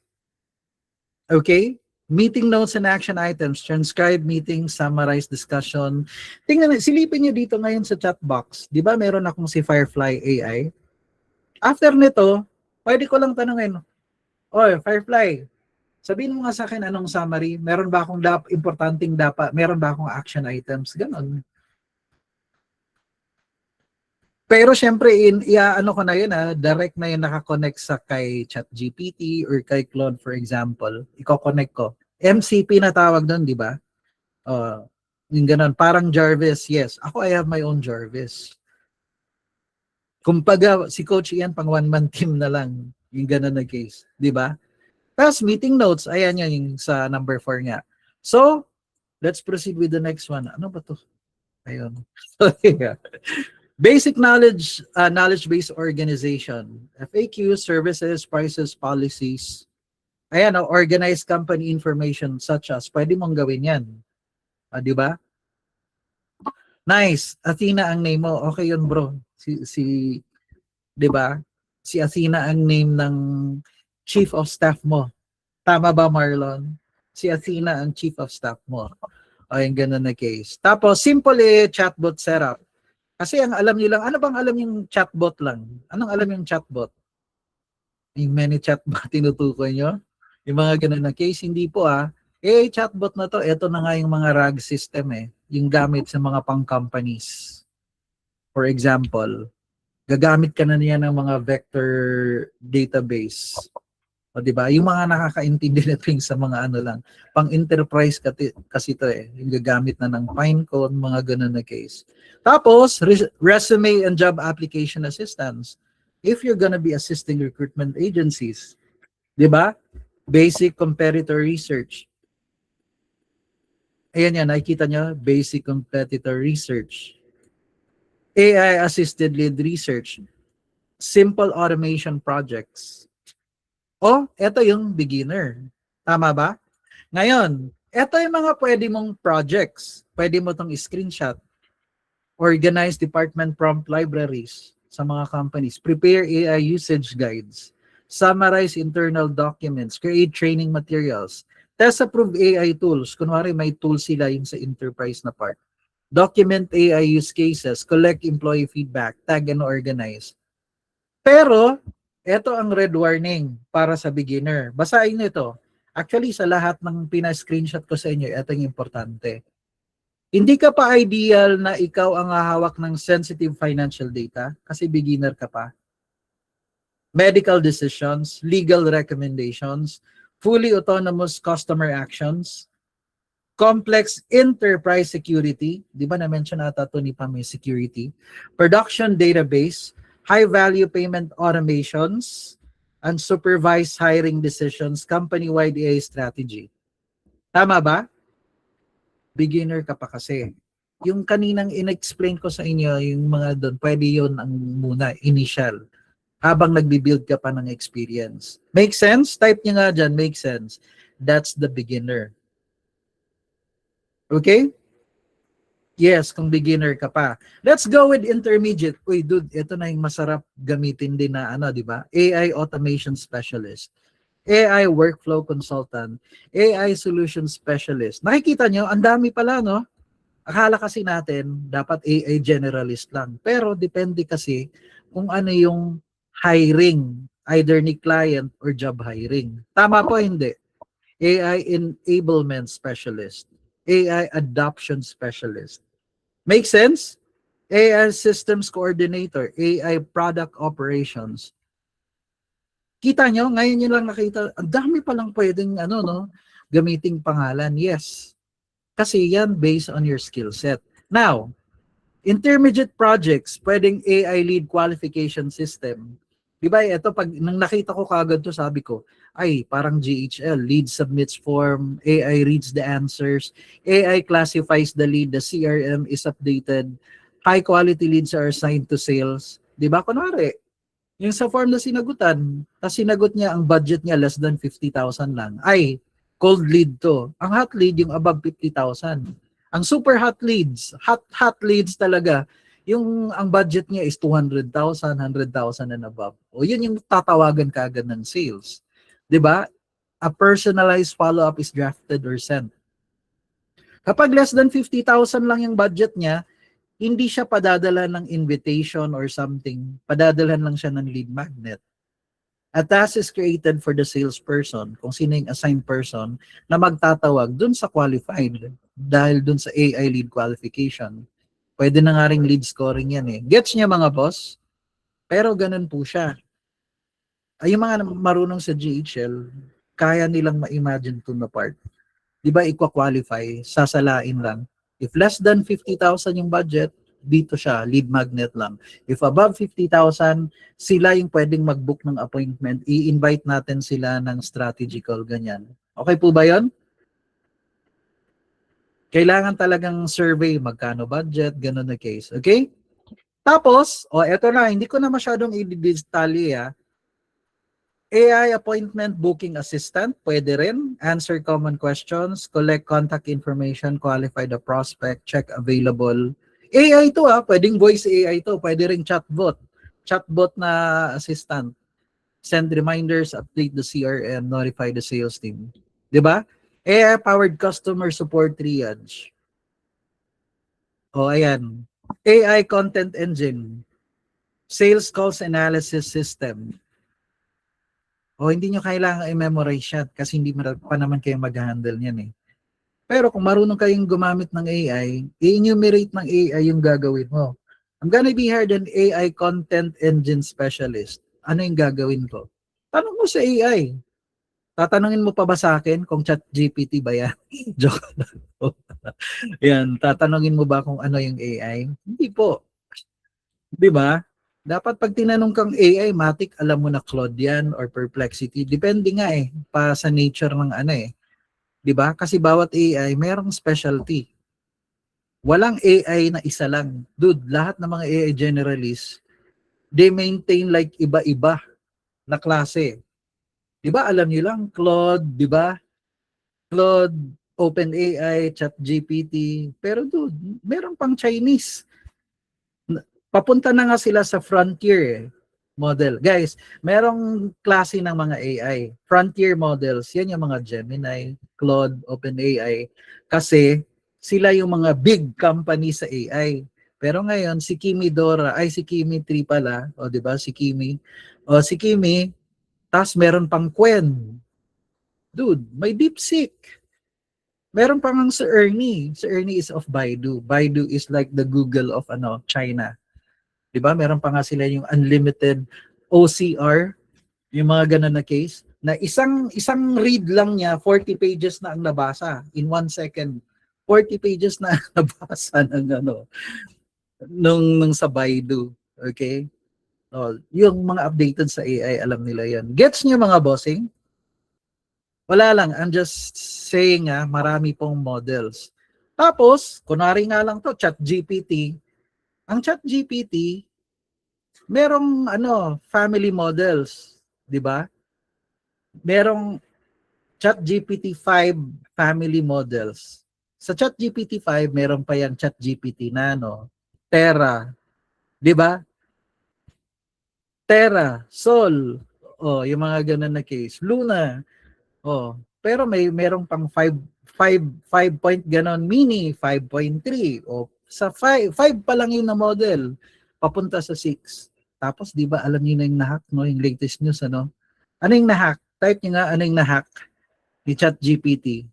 Okay? Meeting notes and action items, transcribe meeting, summarize discussion. Tingnan, silipin niyo dito ngayon sa chat box. Di ba meron akong si Firefly AI? After nito, pwede ko lang tanungin, Firefly, sabihin mo nga sa akin anong summary, meron ba akong importanteng dapat, meron ba akong action items, ganon. Pero syempre, ano ko na yun, direct na yun nakakonect sa kay ChatGPT or kay Claude, for example. Iko-connect ko. MCP na tawag doon, di ba? Yung ganun. Parang Jarvis, yes. Ako, I have my own Jarvis. Kumbaga, si Coach Ian, pang one-man team na lang. Yung ganun na case. Di ba? Tapos, meeting notes. Ayan yan, yung sa number 4 nga. So, let's proceed with the next one. Ano ba to? Ayun. Basic knowledge, knowledge-based organization. FAQ, services, prices, policies. Ayan, organized company information such as, pwede mong gawin yan. Di ba? Nice. Athena ang name mo. Okay yun, bro. Di ba? Si Athena ang name ng chief of staff mo. Tama ba, Marlon? Si Athena ang chief of staff mo. Yung ganun na case. Tapos, simple chatbot setup. Kasi ang alam niyo lang, ano bang alam yung chatbot lang? Anong alam yung chatbot? Yung many chatbot tinutukoy nyo? Yung mga ganun na case, hindi po chatbot na to, ito na nga yung mga RAG system yung gamit sa mga pang companies. For example, gagamit ka na niya ng mga vector database. O, di ba? Yung mga nakakaintindi nito yung sa mga ano lang. Pang-enterprise kasi ito eh. Yung gagamit na ng Pinecone, mga ganun na case. Tapos, resume and job application assistance. If you're gonna be assisting recruitment agencies, di ba? Basic competitor research. Ayan yan, nakikita nyo, basic competitor research. AI-assisted lead research. Simple automation projects. O, eto yung beginner. Tama ba? Ngayon, eto yung mga pwede mong projects. Pwede mo itong screenshot. Organize department prompt libraries sa mga companies. Prepare AI usage guides. Summarize internal documents. Create training materials. Test approved AI tools. Kunwari may tools sila yung sa enterprise na part. Document AI use cases. Collect employee feedback. Tag and organize. Pero, ito ang red warning para sa beginner. Basahin nyo ito. Actually, sa lahat ng pina-screenshot ko sa inyo, ito yung importante. Hindi ka pa ideal na ikaw ang hahawak ng sensitive financial data kasi beginner ka pa. Medical decisions, legal recommendations, fully autonomous customer actions, complex enterprise security, di ba na-mention ata ito ni Pam security, production database, high-value payment automations, unsupervised hiring decisions, company-wide AI strategy. Tama ba? Beginner ka pa kasi. Yung kaninang in-explain ko sa inyo, yung mga doon, pwede yun ang muna, initial. Habang nagbi-build ka pa ng experience. Make sense? Type nyo nga dyan, make sense. That's the beginner. Okay? Yes, kung beginner ka pa. Let's go with intermediate. Uy, dude, ito na yung masarap gamitin din na ano, di ba? AI automation specialist, AI workflow consultant, AI solution specialist. Nakikita nyo, ang dami pala, no? Akala kasi natin, dapat AI generalist lang. Pero depende kasi kung ano yung hiring, either ni client or job hiring. Tama po, hindi? AI enablement specialist, AI adoption specialist. Make sense? AI systems coordinator, AI product operations. Kita nyo, ngayon nyo lang nakita, ang dami palang pwedeng gamiting pangalan. Yes. Kasi yan based on your skill set. Now, intermediate projects, pwedeng AI lead qualification system. Diba, ito pag nang nakita ko kagad to, sabi ko, ay, parang GHL, lead submits form, AI reads the answers, AI classifies the lead, the CRM is updated, high quality leads are assigned to sales. Diba, kunwari, yung sa form na sinagutan, tapos sinagot niya ang budget niya less than 50,000 lang, ay, cold lead to. Ang hot lead yung above 50,000. Ang super hot leads, hot leads talaga, yung ang budget niya is 200,000, 100,000 and above. O yun yung tatawagan kaagad ng sales. 'Di ba? A personalized follow-up is drafted or sent. Kapag less than 50,000 lang yung budget niya, hindi siya padadala ng invitation or something. Padadalhan lang siya ng lead magnet. A task is created for the salesperson, kung sino yung assigned person, na magtatawag dun sa qualified dahil dun sa AI lead qualification. Pwede na nga ring lead scoring yan eh. Gets niya mga boss? Pero ganun po siya. Ay, yung mga marunong sa GHL, kaya nilang ma-imagine to na part. Di ba, i-qualify, sasalain lang. If less than 50,000 yung budget, dito siya, lead magnet lang. If above 50,000, sila yung pwedeng mag-book ng appointment. I-invite natin sila ng strategy call, ganyan. Okay po ba yon? Kailangan talagang survey, magkano budget, ganun na case. Okay? Tapos, eto na, hindi ko na masyadong i-detalye. AI appointment booking assistant, pwede rin. Answer common questions, collect contact information, qualify the prospect, check available. AI to pwedeng voice AI to, pwede rin chatbot. Chatbot na assistant. Send reminders, update the CRM, notify the sales team. 'Di ba? AI-powered customer support triage. Ayan. AI content engine. Sales calls analysis system. Hindi nyo kailangan i-memorize yan kasi hindi pa naman kayo mag-handle yan eh. Pero kung marunong kayong gumamit ng AI, i-enumerate ng AI yung gagawin mo. I'm gonna be hired an AI content engine specialist. Ano yung gagawin ko? Tanong mo sa AI. Tatanungin mo pa ba sa akin kung chat GPT ba yan? Joke lang po. Yan, tatanungin mo ba kung ano yung AI? Hindi po. Di ba? Dapat pag tinanong kang AI, matik alam mo na Claude yan or Perplexity. Depende nga eh, pa sa nature ng ano eh. Di ba? Kasi bawat AI, mayroong specialty. Walang AI na isa lang. Dude, lahat ng mga AI generalists, they maintain like iba-iba na klase. Di ba? Alam niyo lang, Claude, di ba? Claude, OpenAI, ChatGPT. Pero dude, meron pang Chinese. Papunta na nga sila sa frontier model. Guys, merong klase ng mga AI. Frontier models, yan yung mga Gemini, Claude, OpenAI. Kasi sila yung mga big company sa AI. Pero ngayon, si Kimi Dora, ay si Kimi 3 pala, o di ba si Kimi. O si Kimi, tas meron pang Quen. Dude, may DeepSeek. Meron pa nga si Ernie. Si Ernie is of Baidu. Baidu is like the Google of China. 'Di ba? Meron pa nga sila yung unlimited OCR, yung mga ganun na case na isang read lang niya 40 pages na ang nabasa in 1 second. 40 pages na ang nabasa ng nung sa Baidu. Okay? Oh, yung mga updated sa AI, alam nila 'yan. Gets niyo mga bossing? Wala lang, I'm just saying marami pong models. Tapos, kunwari nga lang to, ChatGPT. Ang ChatGPT, merong family models, 'di ba? Merong ChatGPT 5 family models. Sa ChatGPT 5, meron pa yang ChatGPT Nano, Terra, 'di ba? Terra, Sol, yung mga ganun na case. Luna, pero merong pang 5 point ganon, mini 5.3 sa 5 pa lang yun na model papunta sa 6. Tapos 'di ba alam niyo na yung nahack yung latest news Ano yung nahack? Type niyo nga ano yung nahack ni ChatGPT.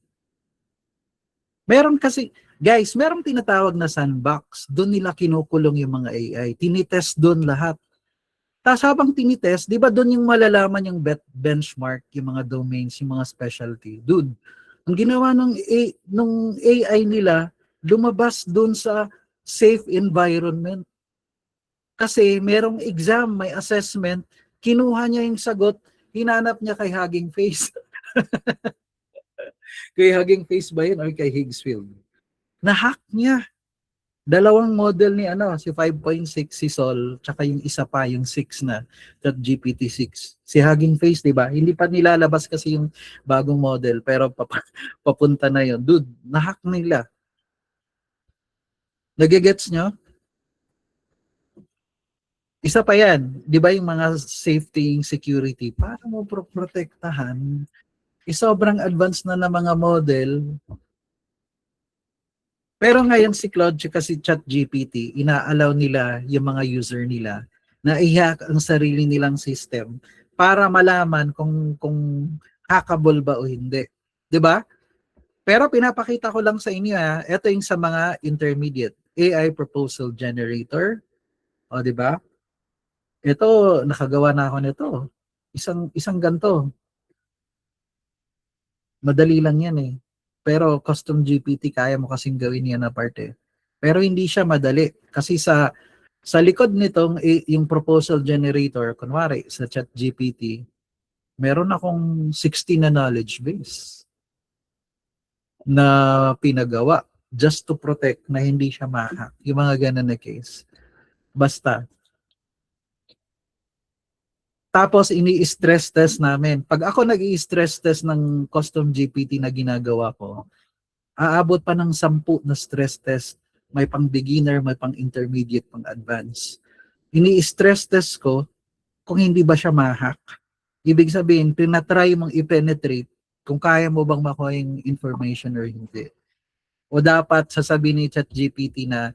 Meron kasi guys, merong tinatawag na sandbox. Doon nila kinukulong yung mga AI. Tinitest doon lahat. Tapos habang tinitest, di ba doon yung malalaman yung benchmark, yung mga domains, yung mga specialty. Dude, ang ginawa nung AI nila, lumabas doon sa safe environment. Kasi merong exam, may assessment, kinuha niya yung sagot, hinanap niya kay Hugging Face. Kay Hugging Face ba yun or kay Higgsfield? Na-hack niya. Dalawang model ni si 5.6 si Sol, tsaka yung isa pa yung 6 na GPT-6. Si Hugging Face, 'di ba? Hindi pa nilalabas kasi yung bagong model pero papunta na 'yon. Dude, na-hack nila. Nagigets nyo? Isa pa 'yan, 'di ba yung mga safety, security para mo protektahan. Sobrang advanced na ng mga model. Pero ngayon si Claude kasi ChatGPT, inaalaw nila yung mga user nila na i-hack ang sarili nilang system para malaman kung hackable ba o hindi. 'Di ba? Pero pinapakita ko lang sa inyo ito yung sa mga intermediate AI proposal generator. O 'di ba? Ito nakagawa na ako nito. Isang ganto. Madali lang 'yan eh. Pero custom GPT kaya mo kasing gawin 'yan na parte. Pero hindi siya madali kasi sa likod nitong yung proposal generator, kunwari sa ChatGPT, meron akong 16 na knowledge base na pinagawa just to protect na hindi siya ma-hack. Yung mga ganun na case. Basta. Tapos ini-stress test namin. Pag ako nag-i-stress test ng custom GPT na ginagawa ko, aabot pa ng 10 na stress test. May pang beginner, may pang intermediate, pang advanced. Ini-stress test ko kung hindi ba siya ma-hack. Ibig sabihin, tinatry mong i-penetrate kung kaya mo bang makuha yung information or hindi. O dapat sasabihin ni ChatGPT na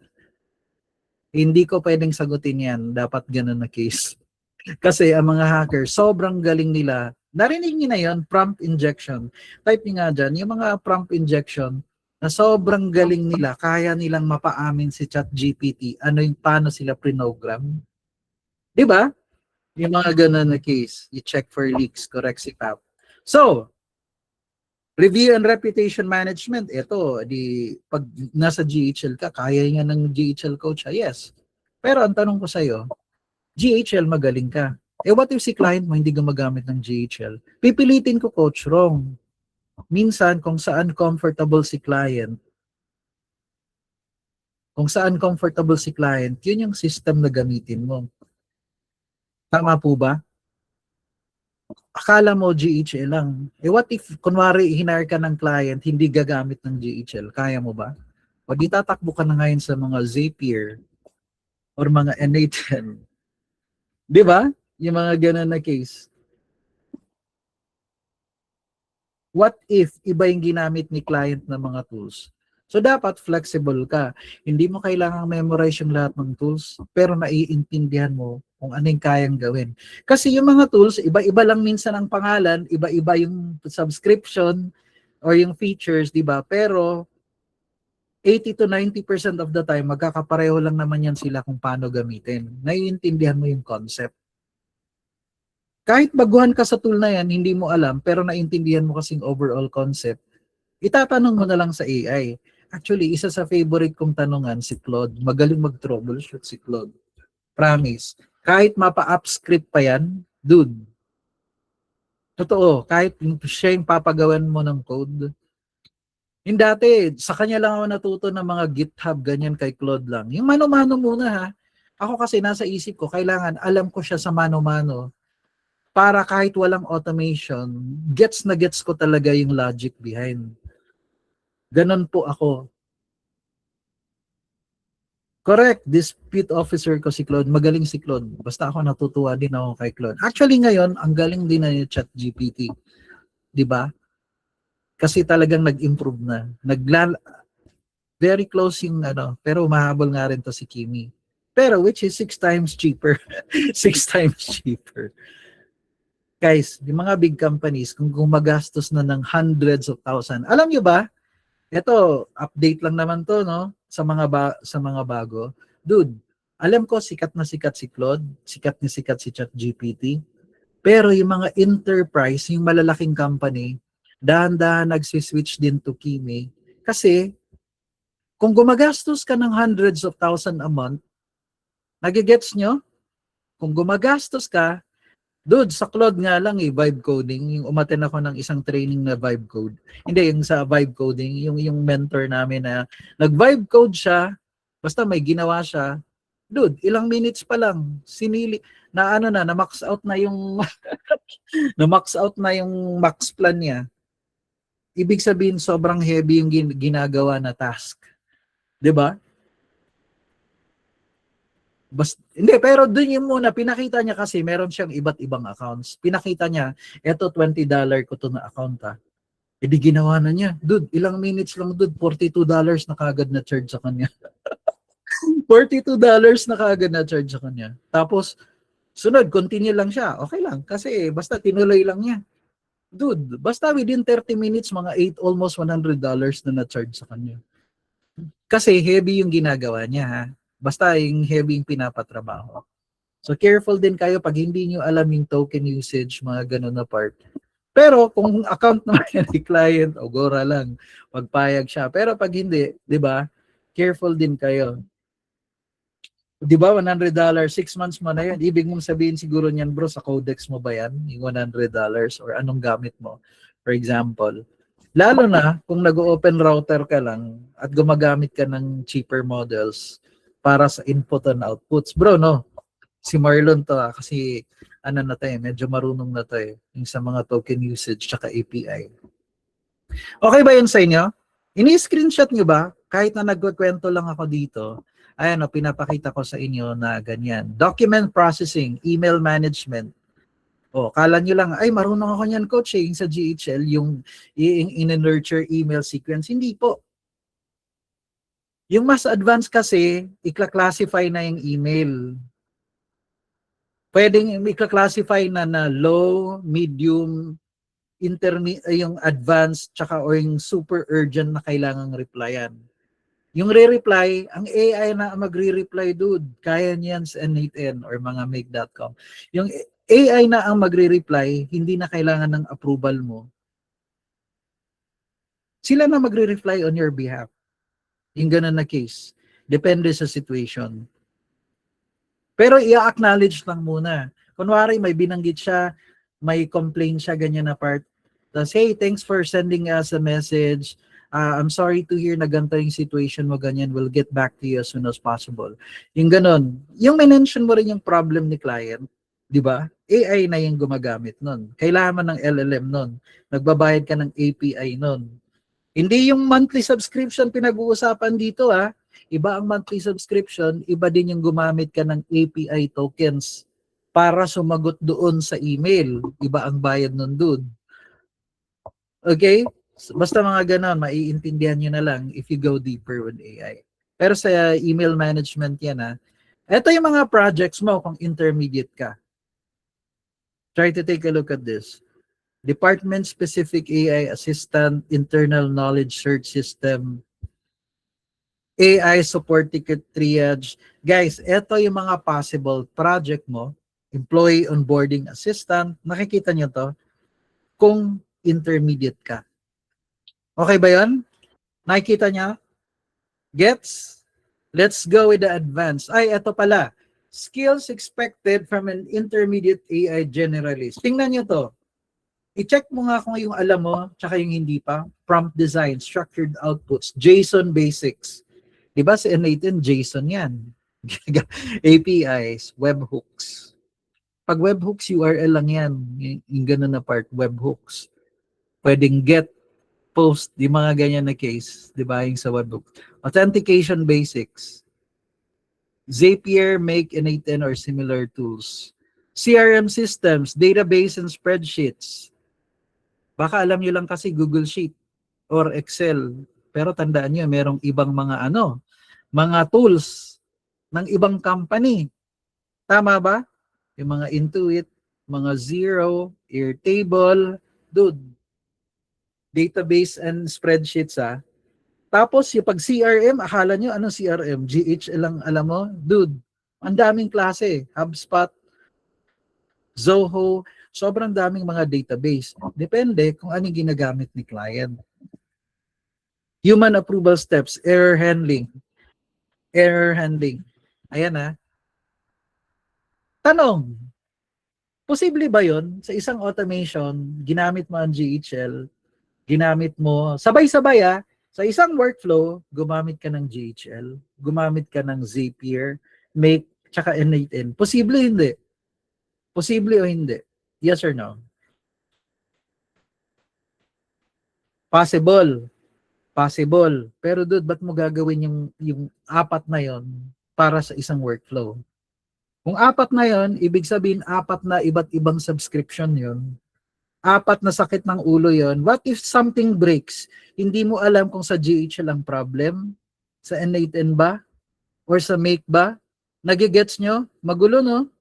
hindi ko pwedeng sagutin yan. Dapat ganun na case. Kasi ang mga hacker, sobrang galing nila. Narinig niyo na yon, prompt injection. Type niyo nga dyan, yung mga prompt injection, na sobrang galing nila, kaya nilang mapaamin si ChatGPT ano yung paano sila prinogram. Di ba? Yung mga ganun na case, you check for leaks, correct si Pap. So, review and reputation management, ito, pag nasa GHL ka, kaya nga ng GHL coach, yes. Pero ang tanong ko sa'yo, GHL magaling ka. What if si client mo hindi gumagamit ng GHL? Pipilitin ko coach, wrong. Minsan, kung saan comfortable si client, yun yung system na gamitin mo. Tama po ba? Akala mo GHL lang. What if, kunwari, hinire ka ng client, hindi gagamit ng GHL? Kaya mo ba? Pag itatakbo ka na ngayon sa mga Zapier or mga N8N, di ba? Yung mga ganun na case. What if iba yung ginamit ni client na mga tools? So, dapat flexible ka. Hindi mo kailangang memorize yung lahat ng tools, pero naiintindihan mo kung ano yung kayang gawin. Kasi yung mga tools, iba-iba lang minsan ang pangalan, iba-iba yung subscription or yung features, di ba? Pero 80 to 90% of the time, magkakapareho lang naman yan sila kung paano gamitin. Naiintindihan mo yung concept. Kahit baguhan ka sa tool na yan, hindi mo alam, pero naiintindihan mo kasing overall concept, itatanong mo na lang sa AI. Actually, isa sa favorite kong tanungan, si Claude. Magaling mag-troubleshoot si Claude. Promise. Kahit mapa-app script pa yan, dude. Totoo, kahit siya yung papagawan mo ng code. Yung dati, sa kanya lang ako natuto ng mga GitHub, ganyan kay Claude lang. Yung mano-mano muna ha. Ako kasi nasa isip ko, kailangan alam ko siya sa mano-mano para kahit walang automation, gets na gets ko talaga yung logic behind. Ganon po ako. Correct, dispute officer ko si Claude. Magaling si Claude. Basta ako natutuwa din ako kay Claude. Actually ngayon, ang galing din na yung ChatGPT. 'Di ba? Kasi talagang nag-improve na. Very close yung ano, pero mahabol nga rin to si Kimi. Pero which is 6 times cheaper. 6 times cheaper. Guys, yung mga big companies, kung gumagastos na ng hundreds of thousands, alam nyo ba, ito, update lang naman to, no? Sa mga bago. Dude, alam ko sikat na sikat si Claude, sikat na sikat si ChatGPT. Pero yung mga enterprise, yung malalaking company, dahan-dahan nagsiswitch din to Kimi. Kasi, kung gumagastos ka ng hundreds of thousand a month, nagigets nyo? Kung gumagastos ka, dude, sa Claude nga lang vibe coding. Yung umaten ako ng isang training na vibe code. Hindi, yung sa vibe coding, yung mentor namin na nag-vibe code siya, basta may ginawa siya, dude, ilang minutes pa lang, na max out na yung, na max out na yung max plan niya. Ibig sabihin, sobrang heavy yung ginagawa na task. 'Di ba? Hindi, pero dun yung muna, pinakita niya kasi meron siyang iba't ibang accounts. Pinakita niya, eto $20 ko to na account ha. E di ginawa na niya. Dude, ilang minutes lang dude, $42 na kagad na charge sa kanya. $42 na kagad na charge sa kanya. Tapos, sunod, continue lang siya. Okay lang, kasi basta tinuloy lang niya. Dude, basta within 30 minutes, mga 8, almost $100 na na-charge sa kanya. Kasi heavy yung ginagawa niya ha. Basta yung heavy yung pinapatrabaho. So careful din kayo pag hindi nyo alam yung token usage, mga ganun na part. Pero kung account naman ni client, o gora lang, pagpayag siya. Pero pag hindi, di ba, careful din kayo. Di ba, $100, 6 months mo na yun. Ibig mong sabihin siguro niyan, bro, sa codex mo ba yan? Yung $100 or anong gamit mo? For example. Lalo na kung nag-open router ka lang at gumagamit ka ng cheaper models para sa input and outputs. Bro, no? Si Marlon to kasi ano na to medyo marunong na to yung sa mga token usage tsaka API. Okay ba yun sa inyo? Ini-screenshot nyo ba? Kahit na nagkukwento lang ako dito, ayan pinapakita ko sa inyo na ganyan. Document processing, email management. Kala nyo lang, ay marunong ako niyan coach yung sa GHL, yung in-nurture email sequence. Hindi po. Yung mas advanced kasi, ikla-classify na yung email. Pwedeng i-classify na low, medium, yung advanced tsaka o yung super urgent na kailangang replyan. Yung re-reply, ang AI na magre-reply, dude. Kaya niyan sa N8N or mga make.com. Yung AI na ang magre-reply, hindi na kailangan ng approval mo. Sila na magre-reply on your behalf. Yung ganun na case. Depende sa situation. Pero i-acknowledge lang muna. Kunwari, may binanggit siya, may complaint siya, ganyan na part. Tapos, hey, thanks for sending us a message. I'm sorry to hear na ganito yung situation mo, ganyan. We'll get back to you as soon as possible. Yung ganun. Yung mention mo rin yung problem ni client, di ba? AI na yung gumagamit nun. Kailangan mo ng LLM nun. Nagbabayad ka ng API nun. Hindi yung monthly subscription pinag-uusapan dito Iba ang monthly subscription, iba din yung gumamit ka ng API tokens para sumagot doon sa email. Iba ang bayad nun doon. Okay? Basta mga ganon, maiintindihan nyo na lang if you go deeper with AI. Pero sa email management yan Ito yung mga projects mo kung intermediate ka. Try to take a look at this. Department-specific AI assistant, internal knowledge search system, AI support ticket triage. Guys, ito yung mga possible project mo. Employee onboarding assistant. Nakikita nyo to kung intermediate ka. Okay ba yun? Nakikita nyo? Gets? Let's go with the advanced. Ay, ito pala. Skills expected from an intermediate AI generalist. Tingnan nyo to. I-check mo nga kung yung alam mo, tsaka yung hindi pa. Prompt design, structured outputs, JSON basics. Diba sa N8N, JSON yan. APIs, webhooks. Pag webhooks, URL lang yan. Yung ganun na part, webhooks. Pwedeng get, post, di mga ganyan na case. Diba yung sa webhook. Authentication basics. Zapier, Make, N8N, or similar tools. CRM systems, database and spreadsheets. Baka alam nyo lang kasi Google Sheet or Excel. Pero tandaan nyo, merong ibang mga tools ng ibang company. Tama ba? Yung mga Intuit, mga Zero, Airtable, dude. Database and spreadsheets Tapos yung pag CRM, akala nyo anong CRM? GHL lang alam mo? Dude, ang daming klase. HubSpot, Zoho, sobrang daming mga database. Depende kung anong ginagamit ni client. Human approval steps, error handling. Ayan Tanong, posible ba yon sa isang automation, ginamit mo ang GHL, ginamit mo, sabay-sabay sa isang workflow, gumamit ka ng GHL, gumamit ka ng Zapier, Make, tsaka N8N. Posible hindi? Posible o hindi? Yes or no? Possible. Possible. Pero dude, ba't mo gagawin yung apat na yon para sa isang workflow? Kung apat na yon, ibig sabihin apat na iba't ibang subscription yon. Apat na sakit ng ulo yon. What if something breaks? Hindi mo alam kung sa GHL ang problem? Sa N8N ba? Or sa Make ba? Nagigets nyo? Magulo, no?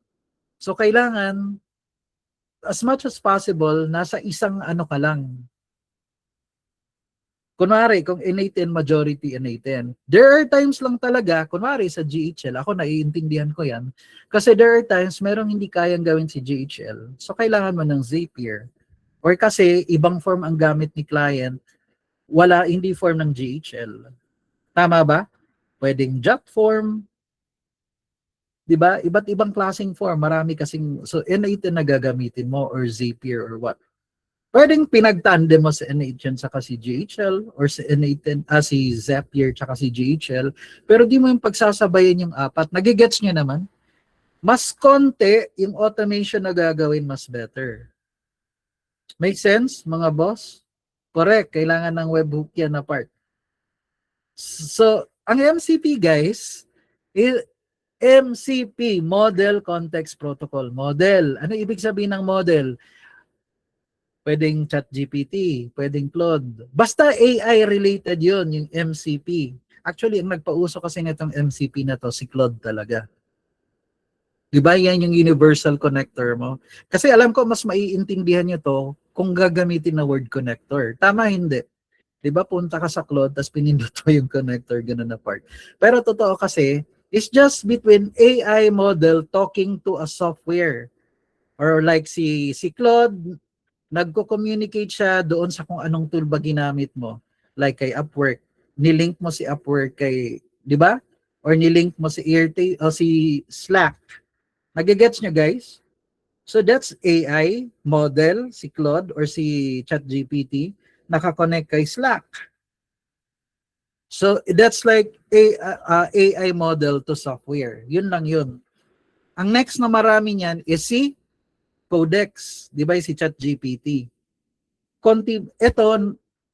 So, kailangan, as much as possible, nasa isang ka lang. Kunwari, kung N8N, majority N8N. There are times lang talaga, kunwari sa GHL, ako naiintindihan ko yan, kasi there are times merong hindi kayang gawin si GHL. So, kailangan mo ng Zapier. Or kasi, ibang form ang gamit ni client, hindi form ng GHL. Tama ba? Pwedeng jot form, diba? Iba't ibang klaseng form, marami kasing, so N8N na gagamitin mo, or Zapier, or what? Pwedeng pinagtandem mo sa N8N saka si GHL or sa N8N, si Zapier saka si GHL, pero di mo yung pagsasabayan yung apat. Nagigets nyo naman? Mas konti yung automation na gagawin, mas better. Make sense, mga boss? Correct, kailangan ng webhook yan na part. So, ang MCP guys, MCP, Model Context Protocol. Model. Ano ibig sabihin ng model? Pwedeng ChatGPT, pwedeng Claude. Basta AI-related yon yung MCP. Actually, ang nagpauso kasi nitong MCP na to, si Claude talaga. Diba yan yung universal connector mo? Kasi alam ko, mas maiintindihan nyo to kung gagamitin na word connector. Tama, hindi. Di ba, punta ka sa Claude, tapos pinindot mo yung connector, ganun na part. Pero totoo kasi, it's just between AI model talking to a software. Or like si Claude, nagko-communicate siya doon sa kung anong tool ba ginamit mo. Like kay Upwork, nilink mo si Upwork kay, di ba? Or nilink mo si Airtable o si Slack. Nagigets nyo, guys? So that's AI model, si Claude or si ChatGPT, nakakonect kay Slack. So that's like AI model to software. Yun lang yun. Ang next na marami niyan is si Codex, di ba si ChatGPT. Ito,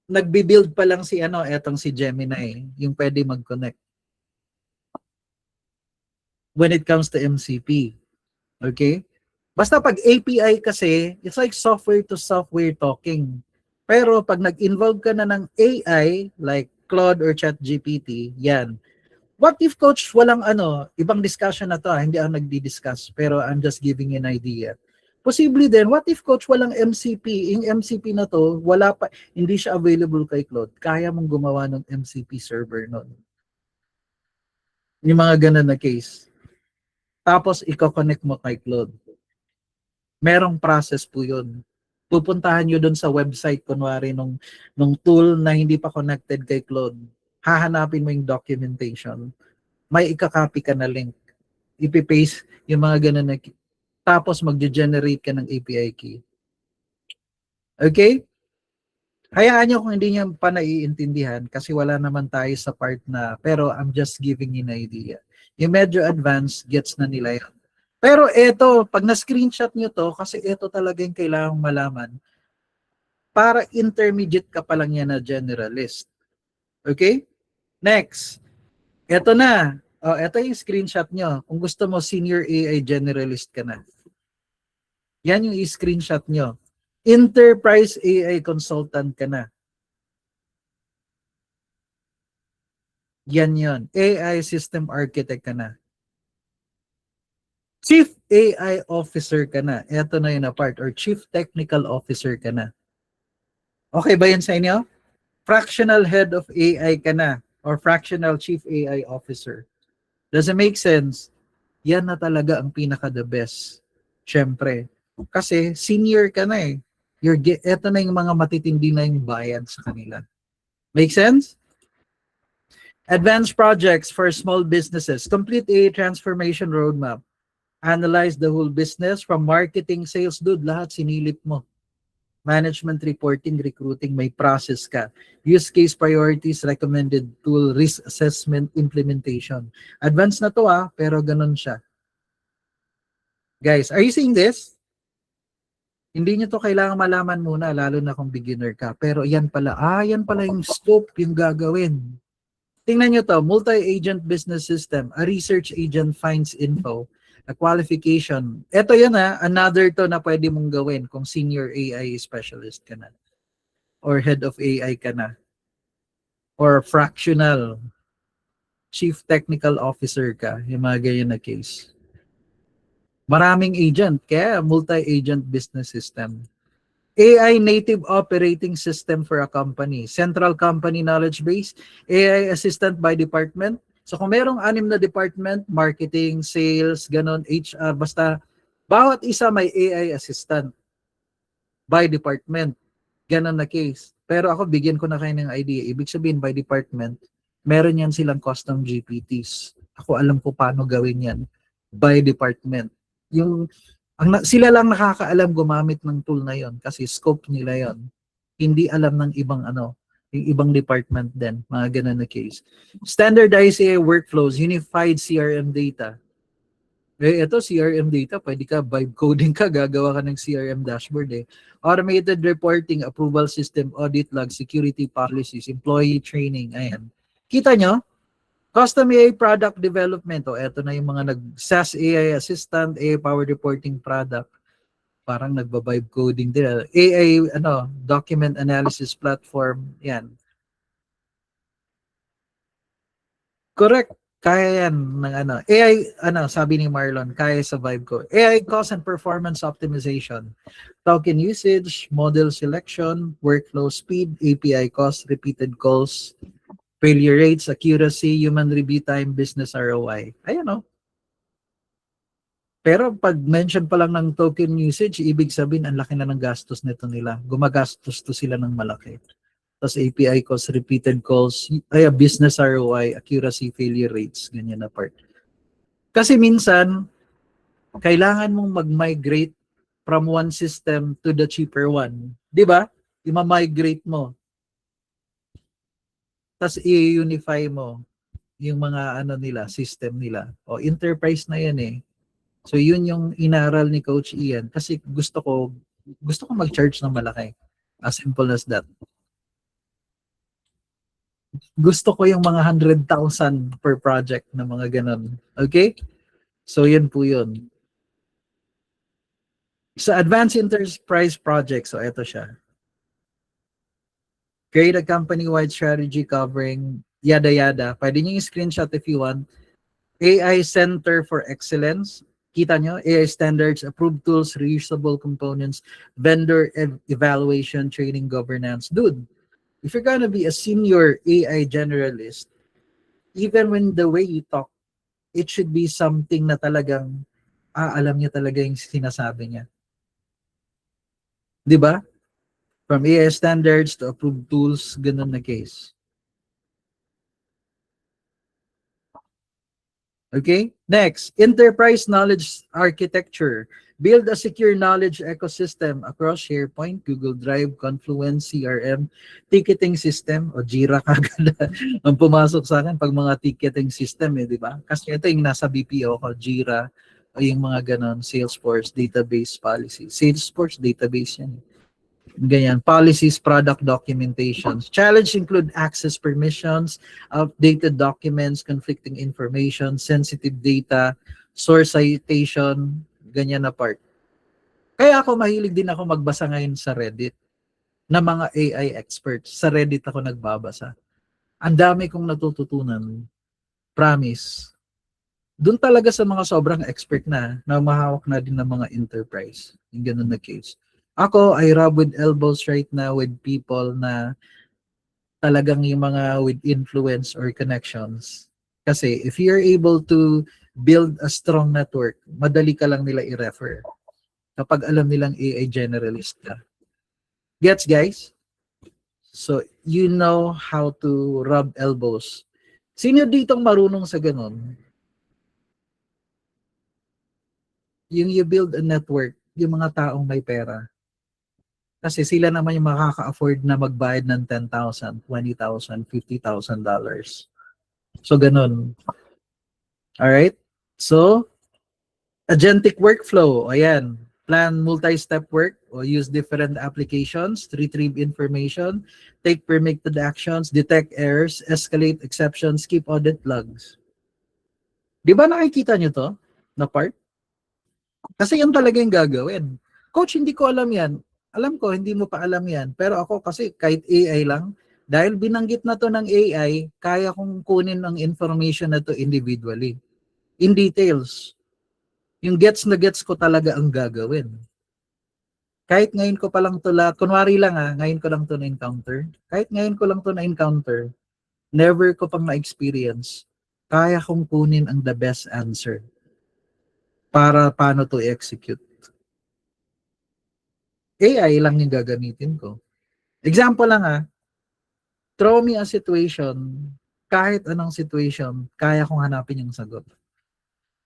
nagbi-build pa lang si etong si Gemini, yung pwede mag-connect. When it comes to MCP. Okay? Basta pag API kasi, it's like software to software talking. Pero pag nag-involve ka na ng AI, like Claude or ChatGPT, yan. What if, coach, walang ibang discussion na to, hindi ako nagdi-discuss, pero I'm just giving an idea. Posible din, what if, coach, walang MCP? Yung MCP na to, wala pa, hindi siya available kay Claude. Kaya mong gumawa ng MCP server nun. Yung mga ganun na case. Tapos, i-connect mo kay Claude. Merong process po yun. Pupuntahan nyo dun sa website, kunwari, nung tool na hindi pa connected kay Claude. Hahanapin mo yung documentation. May ikakopy ka na link. Ipipaste yung mga ganun na tapos magge-generate ka ng API key. Okay? Hayaan nyo kung hindi nyo pa naiintindihan kasi wala naman tayo sa part na, pero I'm just giving you an idea. Yung medyo advanced, gets na nila yun. Pero ito, pag na-screenshot nyo to, kasi ito talaga yung kailangang malaman, para intermediate ka pa lang yan na generalist. Okay? Next. Ito na. Ito yung screenshot nyo. Kung gusto mo, senior AI generalist ka na. Yan yung i-screenshot nyo. Enterprise AI consultant ka na. Yan yun. AI system architect ka na. Chief AI officer ka na. Ito na yun na part. Or chief technical officer ka na. Okay ba yun sa inyo? Fractional head of AI ka na. Or fractional chief AI officer. Does it make sense? Yan na talaga ang pinaka the best. Siyempre. Kasi senior ka na eh. Ito na yung mga matitindi na yung bayad sa kanila. Make sense? Advanced projects for small businesses. Complete a transformation roadmap. Analyze the whole business from marketing, sales, dude, lahat sinilip mo. Management reporting, recruiting, may process ka. Use case priorities, recommended tool, risk assessment, implementation. Advanced na to pero ganun siya. Guys, are you seeing this? Hindi nyo to kailangan malaman muna, lalo na kung beginner ka. Pero yan pala, yan pala yung scope yung gagawin. Tingnan nyo to, multi-agent business system. A research agent finds info. A qualification. Ito yan another to na pwede mong gawin kung senior AI specialist ka na. Or head of AI ka na. Or fractional chief technical officer ka. Yung mga ganyan na case. Maraming agent, kaya multi-agent business system. AI native operating system for a company. Central company knowledge base. AI assistant by department. So kung merong 6 na department, marketing, sales, ganon, HR, basta bawat isa may AI assistant by department. Ganon na case. Pero ako, bigyan ko na kayo ng idea. Ibig sabihin, by department, meron yan silang custom GPTs. Ako alam ko paano gawin yan. By department. Sila lang nakakaalam gumamit ng tool na yon kasi scope nila yon. Hindi alam ng ibang yung ibang department din, mga ganun na case. Standardized AI workflows, unified CRM data. Ito CRM data, pwede ka vibe coding ka, gagawa ka ng CRM dashboard Automated reporting, approval system, audit log, security policies, employee training, ayan. Kita nyo? Custom AI product development. Ito na yung mga SaaS AI assistant, AI powered reporting product. Parang nagba-vibe coding din. AI, document analysis platform. Yan. Correct. Kaya yan ng ano. AI, sabi ni Marlon, kaya sa vibe ko. AI cost and performance optimization. Token usage, model selection, workflow speed, API cost, repeated calls, failure rates, accuracy, human review time, business ROI. Ayan o. Pero pag mention pa lang ng token usage, ibig sabihin ang laki na ng gastos nito nila. Gumagastos to sila ng malaki. Tapos API calls, repeated calls, business ROI, accuracy, failure rates, ganyan na part. Kasi minsan, kailangan mong mag-migrate from one system to the cheaper one. Di ba? I-migrate mo. Tapos i-unify mo yung mga nila, system nila. O enterprise na yan eh. So yun yung inaral ni Coach Ian kasi gusto ko mag-charge ng malaki. As simple as that. Gusto ko yung mga 100,000 per project na mga ganun. Okay? So yun po yun. Sa Advanced Enterprise Project, so ito siya. Create a company-wide strategy covering yada yada. Pwede nyo yung screenshot if you want. AI Center for Excellence. Kita nyo? AI standards, approved tools, reusable components, vendor evaluation, training, governance. Dude, if you're gonna be a senior AI generalist, even when the way you talk, it should be something na talagang alam niya talaga yung sinasabi niya. Di ba? From AI standards to approved tools, ganun na case. Okay? Next, enterprise knowledge architecture. Build a secure knowledge ecosystem across SharePoint, Google Drive, Confluence, CRM, ticketing system, o Jira kagad ang pumasok sa akin pag mga ticketing system, di ba? Kasi ito yung nasa BPO ko, Jira, o yung mga ganon, Salesforce, database policy. Salesforce, database yan. Ganyan, policies, product documentations. Challenge include access permissions, outdated documents, conflicting information, sensitive data, source citation, ganyan na part. Kaya ako mahilig din ako magbasa ngayon sa Reddit na mga AI experts. Sa Reddit ako nagbabasa. Ang dami kong natututunan. Promise. Doon talaga sa mga sobrang expert na mahawak na din ng mga enterprise. Yung ganun na case. Ako, I rub with elbows right now with people na talagang yung mga with influence or connections. Kasi if you're able to build a strong network, madali ka lang nila i-refer. Kapag alam nilang AI generalist ka. Gets, guys? So, you know how to rub elbows. Sino ditong marunong sa ganun? Yung you build a network, yung mga taong may pera. Kasi sila naman yung makaka-afford na magbayad ng $10,000, $20,000, $50,000. So, ganun. Alright? So, agentic workflow. Ayan. Plan multi-step work or use different applications to retrieve information, take permitted actions, detect errors, escalate exceptions, keep audit logs. Di ba nakikita nyo to na part? Kasi yan talaga yung gagawin. Coach, hindi ko alam yan. Alam ko, hindi mo pa alam yan. Pero ako kasi kahit AI lang, dahil binanggit na to ng AI, kaya kong kunin ang information na to individually. In details. Yung gets na gets ko talaga ang gagawin. Kahit ngayon ko pa lang to kunwari lang ngayon ko lang to na-encounter. Kahit ngayon ko lang to na-encounter, never ko pang na-experience, kaya kong kunin ang the best answer para paano to execute. AI lang yung gagamitin ko. Example lang throw me a situation, kahit anong situation, kaya kong hanapin yung sagot.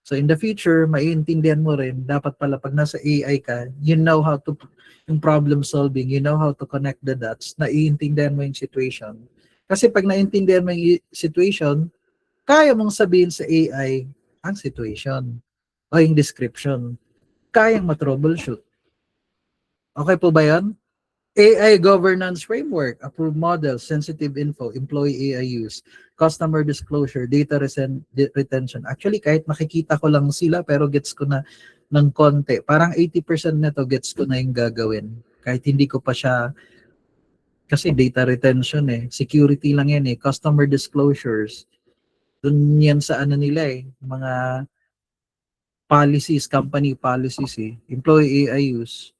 So in the future, maiintindihan mo rin, dapat pala pag nasa AI ka, you know how to, yung problem solving, you know how to connect the dots, naiintindihan mo yung situation. Kasi pag naiintindihan mo yung situation, kaya mong sabihin sa AI ang situation o yung description. Kayang matroubleshoot. Okay po ba yan? AI governance framework, approved models, sensitive info, employee AI use, customer disclosure, data retention. Actually, kahit makikita ko lang sila, pero gets ko na ng konti. Parang 80% nito gets ko na yung gagawin. Kahit hindi ko pa siya, kasi data retention security lang yan customer disclosures. Doon yan sa ano nila mga policies, company policies Employee AI use.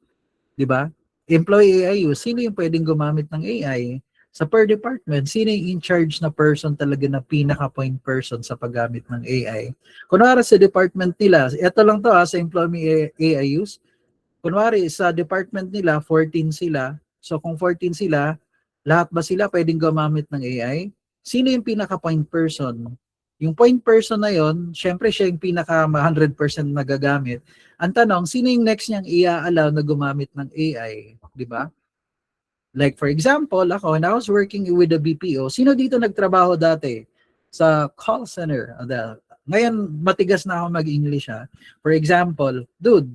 Di ba? Employee AI use, sino yung pwedeng gumamit ng AI? Sa per department, sino yung in charge na person talaga na pinaka-point person sa paggamit ng AI? Kunwari sa department nila, ito lang to sa employee AI use, kunwari sa department nila, 14 sila. So kung 14 sila, lahat ba sila pwedeng gumamit ng AI? Sino yung pinaka-point person? Yung point person na yon, syempre siya yung pinaka 100% nagagamit. Ang tanong, sino yung next niyang i-allow na gumamit ng AI? Di ba? Like for example, ako, when I was working with the BPO, sino dito nagtrabaho dati sa call center? Ngayon, matigas na ako mag-English ha. For example, dude,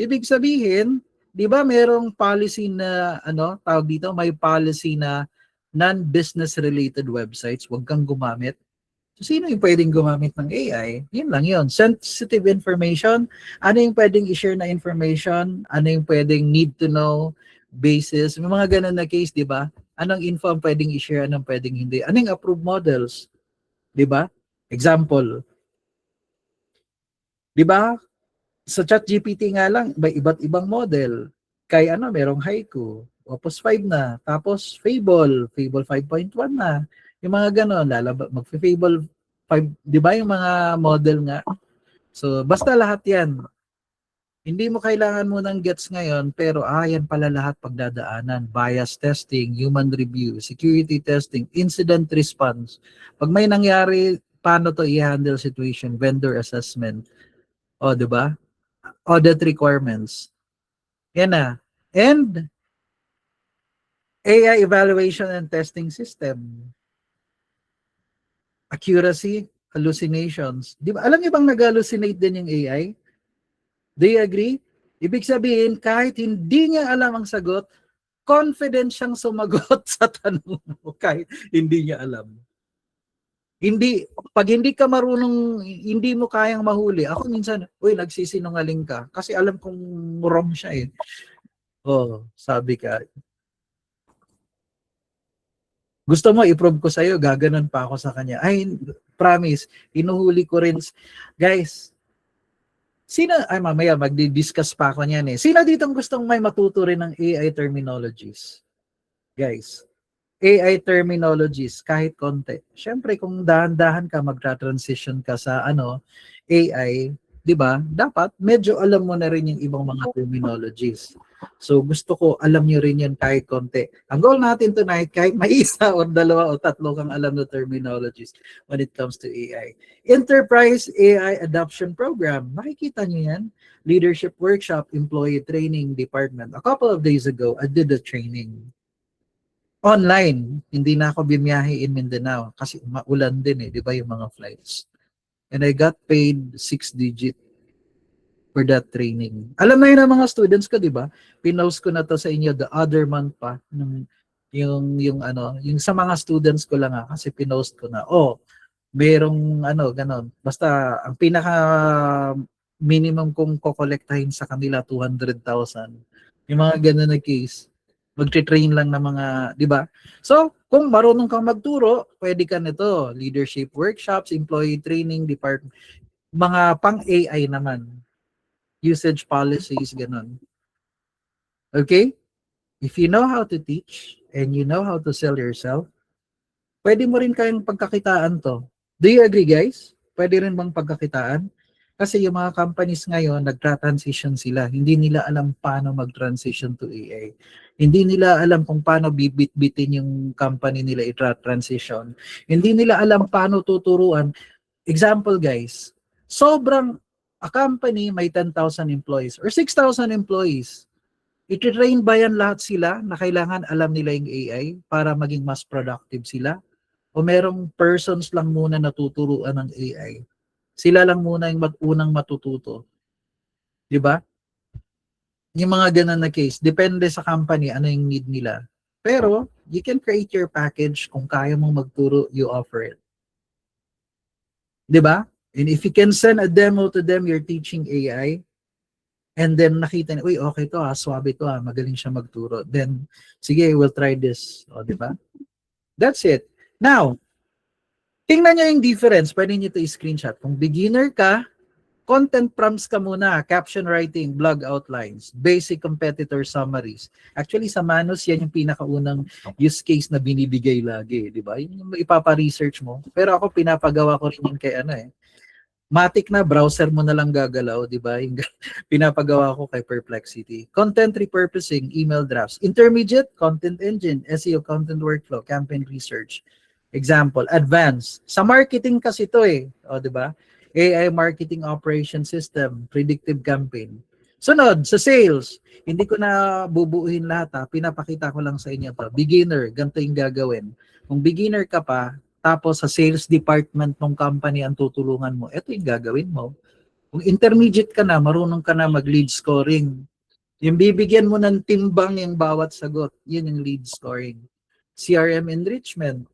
ibig sabihin, di ba merong policy na, tawag dito, may policy na non-business related websites, wag kang gumamit. So, sino yung pwedeng gumamit ng AI? Yun lang yun. Sensitive information, ano yung pwedeng i-share na information, ano yung pwedeng need to know basis, may mga ganun na case, di ba? Anong info ang pwedeng i-share, anong pwedeng hindi. Ano yung approved models, di ba? Example, di ba? Sa ChatGPT nga lang, may iba't ibang model. Kay merong Haiku, Opus 5 na, tapos Fable 5.1 na. Yung mga ganon, mag-Fable 5, di ba yung mga model nga? So, basta lahat yan. Hindi mo kailangan mo ng gets ngayon, pero yan pala lahat pagdadaanan. Bias testing, human review, security testing, incident response. Pag may nangyari, paano to i-handle situation, vendor assessment. O, di ba? Audit requirements. Yan na. And AI evaluation and testing system. Accuracy, hallucinations. Di ba? Alam niyo bang nag-hallucinate din yung AI? Do you agree? Ibig sabihin, kahit hindi niya alam ang sagot, confident siyang sumagot sa tanong mo kahit hindi niya alam. Pag hindi ka marunong, hindi mo kayang mahuli. Ako minsan, nagsisinungaling ka kasi alam kong wrong siya sabi ka. Gusto mo i-prove ko sa'yo, gaganon pa ako sa kanya. Ay, promise, inuhuli ko rin. Guys, mamaya magdi-discuss pa ako niyan Sino dito gustong may matuto rin ng AI terminologies? Guys, AI terminologies, kahit konti. Siyempre, kung dahan-dahan ka, magtra-transition ka sa AI, di ba? Dapat, medyo alam mo na rin yung ibang mga terminologies. So, gusto ko, alam nyo rin yan kahit konti. Ang goal natin tonight, kahit may isa o dalawa o tatlo kang alam na terminologies when it comes to AI. Enterprise AI Adoption Program. Nakikita nyo yan? Leadership Workshop, Employee Training Department. A couple of days ago, I did the training. Online, hindi na ako bimiyahe in Mindanao kasi maulan din di ba yung mga flights. And I got paid 6 digit for that training. Alam na yun ng mga students ko, di ba? Pinost ko na to sa inyo the other month pa yung sa mga students ko lang kasi pinost ko na. Merong ganon. Basta ang pinaka minimum kong kokolektahin sa kanila 200,000. Yung mga ganon na case. Magte-train lang ng mga, di ba? So, kung marunong kang magturo, pwede ka nito. Leadership workshops, employee training, department, mga pang-AI naman. Usage policies, ganun. Okay? If you know how to teach and you know how to sell yourself, pwede mo rin kayang pagkakitaan to. Do you agree, guys? Pwede rin bang pagkakitaan? Kasi yung mga companies ngayon, nagtra-transition sila. Hindi nila alam paano mag-transition to AI. Hindi nila alam kung paano bibit-bitin yung company nila i-transition. Hindi nila alam paano tuturuan. Example, guys, sobrang a company may 10,000 employees or 6,000 employees. I-train ba yan lahat sila na kailangan alam nila yung AI para maging mas productive sila? O merong persons lang muna natuturuan ng AI? Sila lang muna yung unang matututo. Di ba? Yung mga ganun na case, depende sa company, ano yung need nila. Pero, you can create your package kung kaya mong magturo, you offer it. Di ba? And if you can send a demo to them, you're teaching AI, and then nakita niya, okay to swabe to magaling siya magturo. Then, sige, we'll try this. Di ba? That's it. Now, Tingnan nyo yung difference. Pwede nyo ito i-screenshot. Kung beginner ka, content prompts ka muna, caption writing, blog outlines, basic competitor summaries. Actually, sa Manus, yan yung pinakaunang use case na binibigay lagi, di ba? Yung ipapa-research mo. Pero ako, pinapagawa ko rin yun kay ano eh. Matic na, browser mo na lang gagalaw, di ba? Yung pinapagawa ko kay Perplexity. Content repurposing, email drafts. Intermediate, content engine, SEO, content workflow, campaign research. Example, advanced. Sa marketing kasi ito eh. O, di ba? AI marketing operation system, predictive campaign. Sunod, sa sales. Hindi ko na bubuuhin lahat ha. Pinapakita ko lang sa inyo to. Beginner, ganito yung gagawin. Kung beginner ka pa, tapos sa sales department ng company ang tutulungan mo, ito yung gagawin mo. Kung intermediate ka na, marunong ka na mag-lead scoring. Yung bibigyan mo ng timbang yung bawat sagot, yun yung lead scoring. CRM enrichment,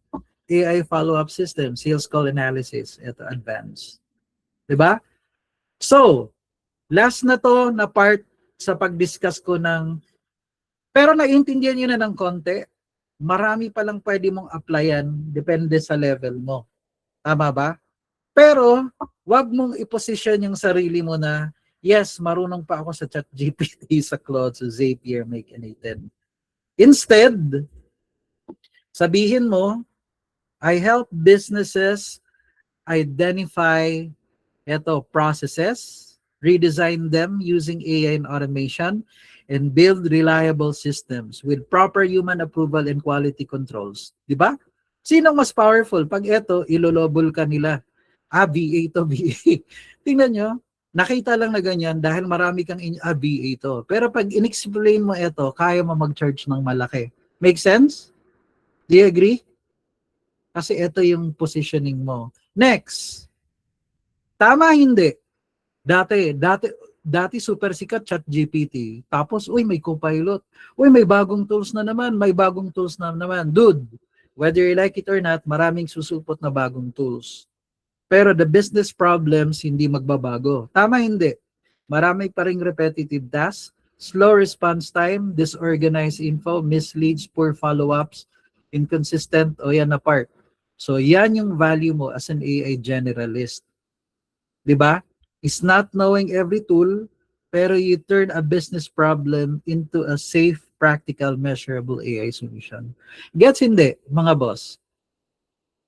AI follow-up system, sales call analysis, ito advanced. Diba? So, last na to na part sa pag-discuss ko ng, pero naiintindihan nyo na ng konti, marami palang pwede mong applyan, depende sa level mo. Tama ba? Pero, wag mong iposisyon yung sarili mo na, yes, marunong pa ako sa ChatGPT, sa Claude, sa Zapier, Make and Eaten. Instead, sabihin mo, I help businesses identify processes, redesign them using AI and automation, and build reliable systems with proper human approval and quality controls. Di ba? Sino mas powerful? Pag ito, ilolobol ka nila. VA to, VA. Tingnan nyo, nakita lang na ganyan dahil marami kang VA to. Pero pag in-explain mo ito, kaya mo mag-charge ng malaki. Make sense? Do you agree? Kasi ito yung positioning mo. Next. Tama hindi. Dati super sikat ChatGPT. Tapos, uy, may Copilot. Uy, may bagong tools na naman. May bagong tools na naman. Dude, whether you like it or not, maraming susupot na bagong tools. Pero the business problems hindi magbabago. Tama hindi. Marami pa ring repetitive tasks, slow response time, disorganized info, misleads, poor follow-ups, inconsistent, o yan na part. So yan yung value mo as an AI generalist. 'Di ba? It's not knowing every tool, pero you turn a business problem into a safe, practical, measurable AI solution. Gets hindi, mga boss?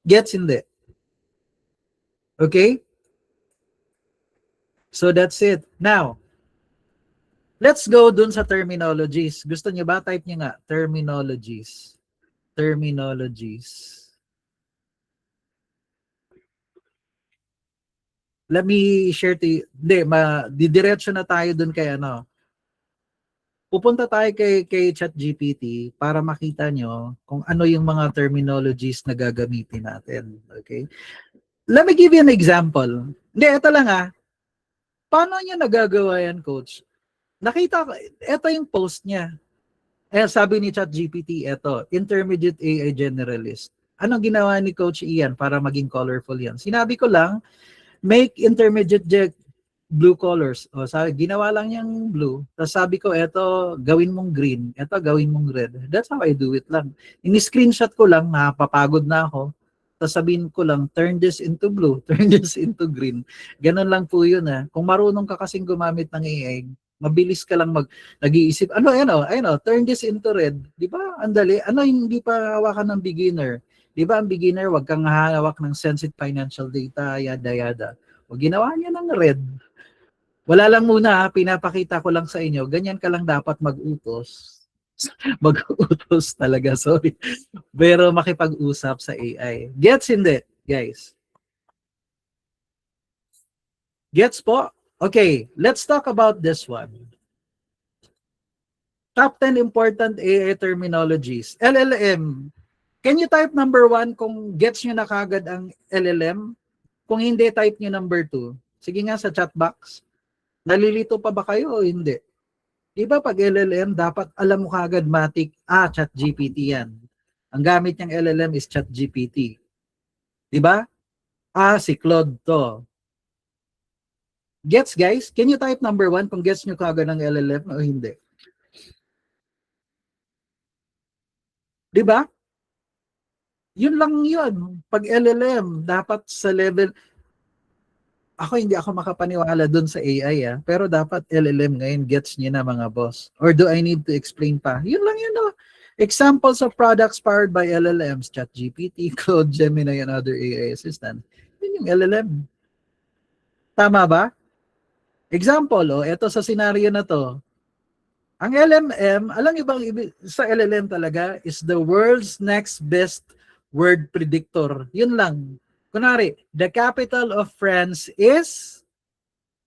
Gets hindi? Okay? So that's it. Now, let's go dun sa terminologies. Gusto niyo ba? Type niyo nga, terminologies. Terminologies. Let me share to you. Hindi, didiretso na tayo dun kay ano. Pupunta tayo kay ChatGPT para makita nyo kung ano yung mga terminologies na gagamitin natin. Okay? Let me give you an example. Hindi, ito lang Paano niya nagagawa yan, coach? Nakita ko, ito yung post niya. Sabi ni ChatGPT, ito, intermediate AI generalist. Anong ginawa ni Coach Ian para maging colorful yan? Sinabi ko lang, make intermediate blue colors. O, sabi, ginawa lang niyang blue. Tapos sabi ko, eto, gawin mong green. Eto, gawin mong red. That's how I do it lang. Ini-screenshot ko lang, napapagod na ako. Tapos sabihin ko lang, turn this into blue, turn this into green. Ganun lang po yun Kung marunong ka kasing gumamit ng AI, mabilis ka lang nag-iisip, turn this into red. Di ba? Andali. Ano yung hindi pa hawakan ng beginner? Di ba ang beginner, wag kang hawak ng sensitive financial data, yada yada. O ginawa niya ng red. Wala lang muna, pinapakita ko lang sa inyo, ganyan ka lang dapat mag-utos. Mag-utos talaga, sorry. Pero makipag-usap sa AI. Gets hindi, guys? Gets po? Okay, let's talk about this one. Top 10 important AI terminologies. LLM. Can you type number 1 kung gets nyo na kagad ang LLM? Kung hindi, type nyo number 2. Sige nga sa chat box. Nalilito pa ba kayo o hindi? Di ba pag LLM, dapat alam mo kagad matik, ChatGPT yan. Ang gamit niyang LLM is ChatGPT. Di ba? Si Claude to. Gets, guys? Can you type number 1 kung gets nyo kagad ng LLM o hindi? Di ba? Yun lang yun. Pag LLM, dapat sa level, hindi ako makapaniwala dun sa AI pero dapat LLM ngayon gets niya na mga boss. Or do I need to explain pa? Yun lang yun, no? Examples of products powered by LLMs, ChatGPT, Claude, Gemini, and other AI assistants. Yun yung LLM. Tama ba? Example, ito sa scenario na to. Ang LMM, alam niyo bang sa LLM talaga is the world's next best word predictor. Yun lang. Kunwari, the capital of France is,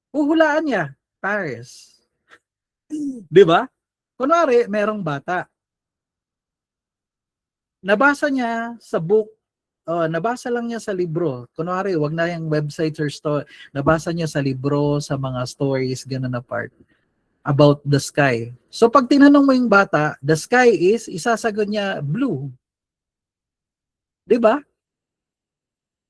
huhulaan niya, Paris. Di ba? Kunwari, merong bata. Nabasa niya sa book, nabasa lang niya sa libro. Kunwari, wag na yung websites or story. Nabasa niya sa libro, sa mga stories, ganun na part about the sky. So pag tinanong mo yung bata, the sky is, isasagot niya blue. 'Di ba?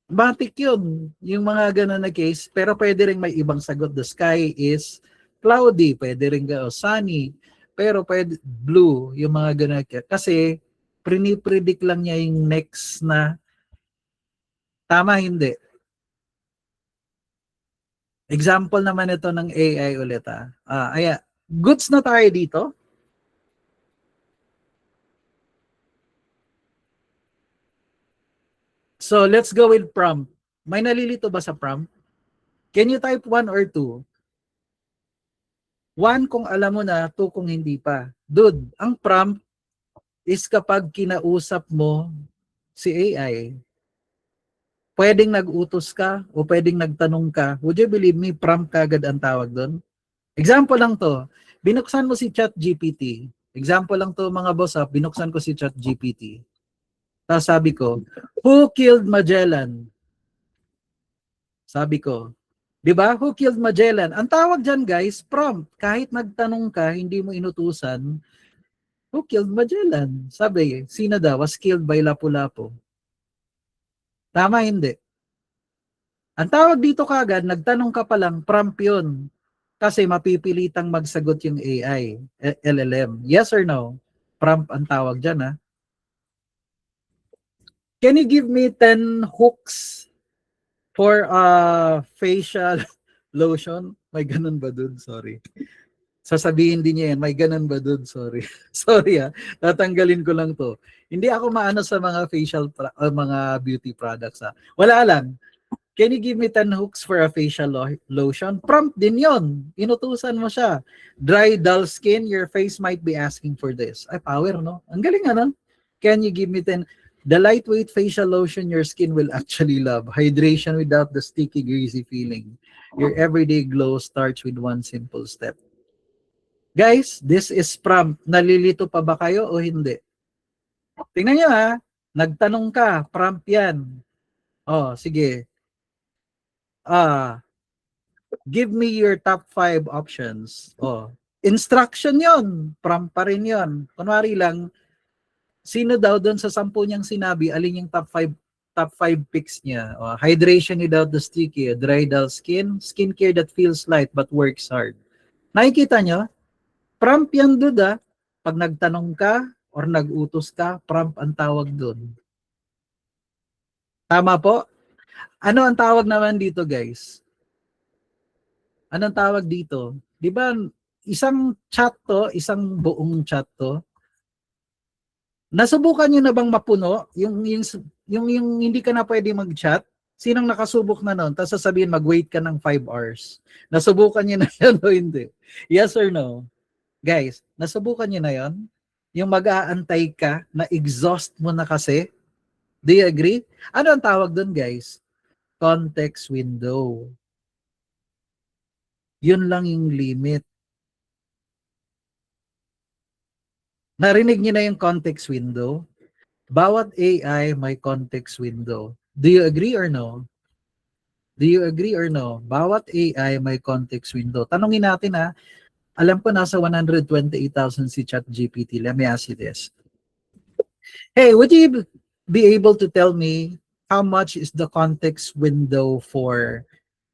Batik yun, yung mga ganun na case, pero pwede rin may ibang sagot. The sky is cloudy, pwede rin sunny, pero pwede blue, yung mga ganun. Kasi, predict lang niya yung next na, tama hindi. Example naman ito ng AI ulit goods na tayo dito. So, let's go with prompt. May nalilito ba sa prompt? Can you type 1 or 2? 1 kung alam mo na, 2 kung hindi pa. Dude, ang prompt is kapag kinausap mo si AI. Pwedeng nag-utos ka o pwedeng nagtanong ka. Would you believe me, prompt kagad ang tawag doon? Example lang to. Binuksan mo si ChatGPT. Example lang to mga boss, binuksan ko si ChatGPT. Tapos sabi ko, who killed Magellan? Sabi ko, 'di ba? Who killed Magellan? Ang tawag diyan, guys, prompt. Kahit nagtanong ka, hindi mo inutusan, who killed Magellan? Sabi, sino daw was killed by Lapu-Lapu? Tama hindi? Ang tawag dito kagad, nagtanong ka pa lang, prompt 'yun. Kasi mapipilitang magsagot yung AI, LLM. Yes or no? Prompt ang tawag diyan, ha? Can you give me 10 hooks for facial lotion? May ganun ba dun? Sorry. Sasabihin din niya yan, may ganun ba dun? Sorry. Sorry tatanggalin ko lang to. Hindi ako maano sa mga mga beauty products Wala lang. Can you give me 10 hooks for a facial lotion? Prompt din yon. Inutusan mo siya. Dry, dull skin, your face might be asking for this. Ay, power, no? Ang galing ano? Can you give me 10? The lightweight facial lotion your skin will actually love. Hydration without the sticky, greasy feeling. Your everyday glow starts with one simple step. Guys, this is prompt. Nalilito pa ba kayo o hindi? Tingnan nyo nagtanong ka, prompt yan. Sige. Give me your top 5 options. Instruction yon, prompt pa rin yon. Kunwari lang, sino daw doon sa 10 niyang sinabi, alin yung top 5 picks niya? Hydration without the sticky, dry dull skin, skincare that feels light but works hard. Nakikita nyo? Prompt yan doon Pag nagtanong ka or nag-utos ka, prompt ang tawag doon. Tama po? Ano ang tawag naman dito, guys? Anong tawag dito? 'Di ba isang chat to, isang buong chat to? Nasubukan niyo na bang mapuno yung hindi ka na pwede mag-chat? Sinong nakasubok na noon? Tapos sasabihin mag-wait ka ng 5 hours. Nasubukan niyo na yan o hindi? Yes or no? Guys, nasubukan niyo na yon? Yung mag-aantay ka na exhaust mo na kasi? Do you agree? Ano ang tawag doon, guys? Context window. Yun lang yung limit. Narinig niyo na yung context window? Bawat AI may context window. Do you agree or no? Do you agree or no? Bawat AI may context window. Tanungin natin alam ko nasa 128,000 si ChatGPT. Let me ask you this. Hey, would you be able to tell me how much is the context window for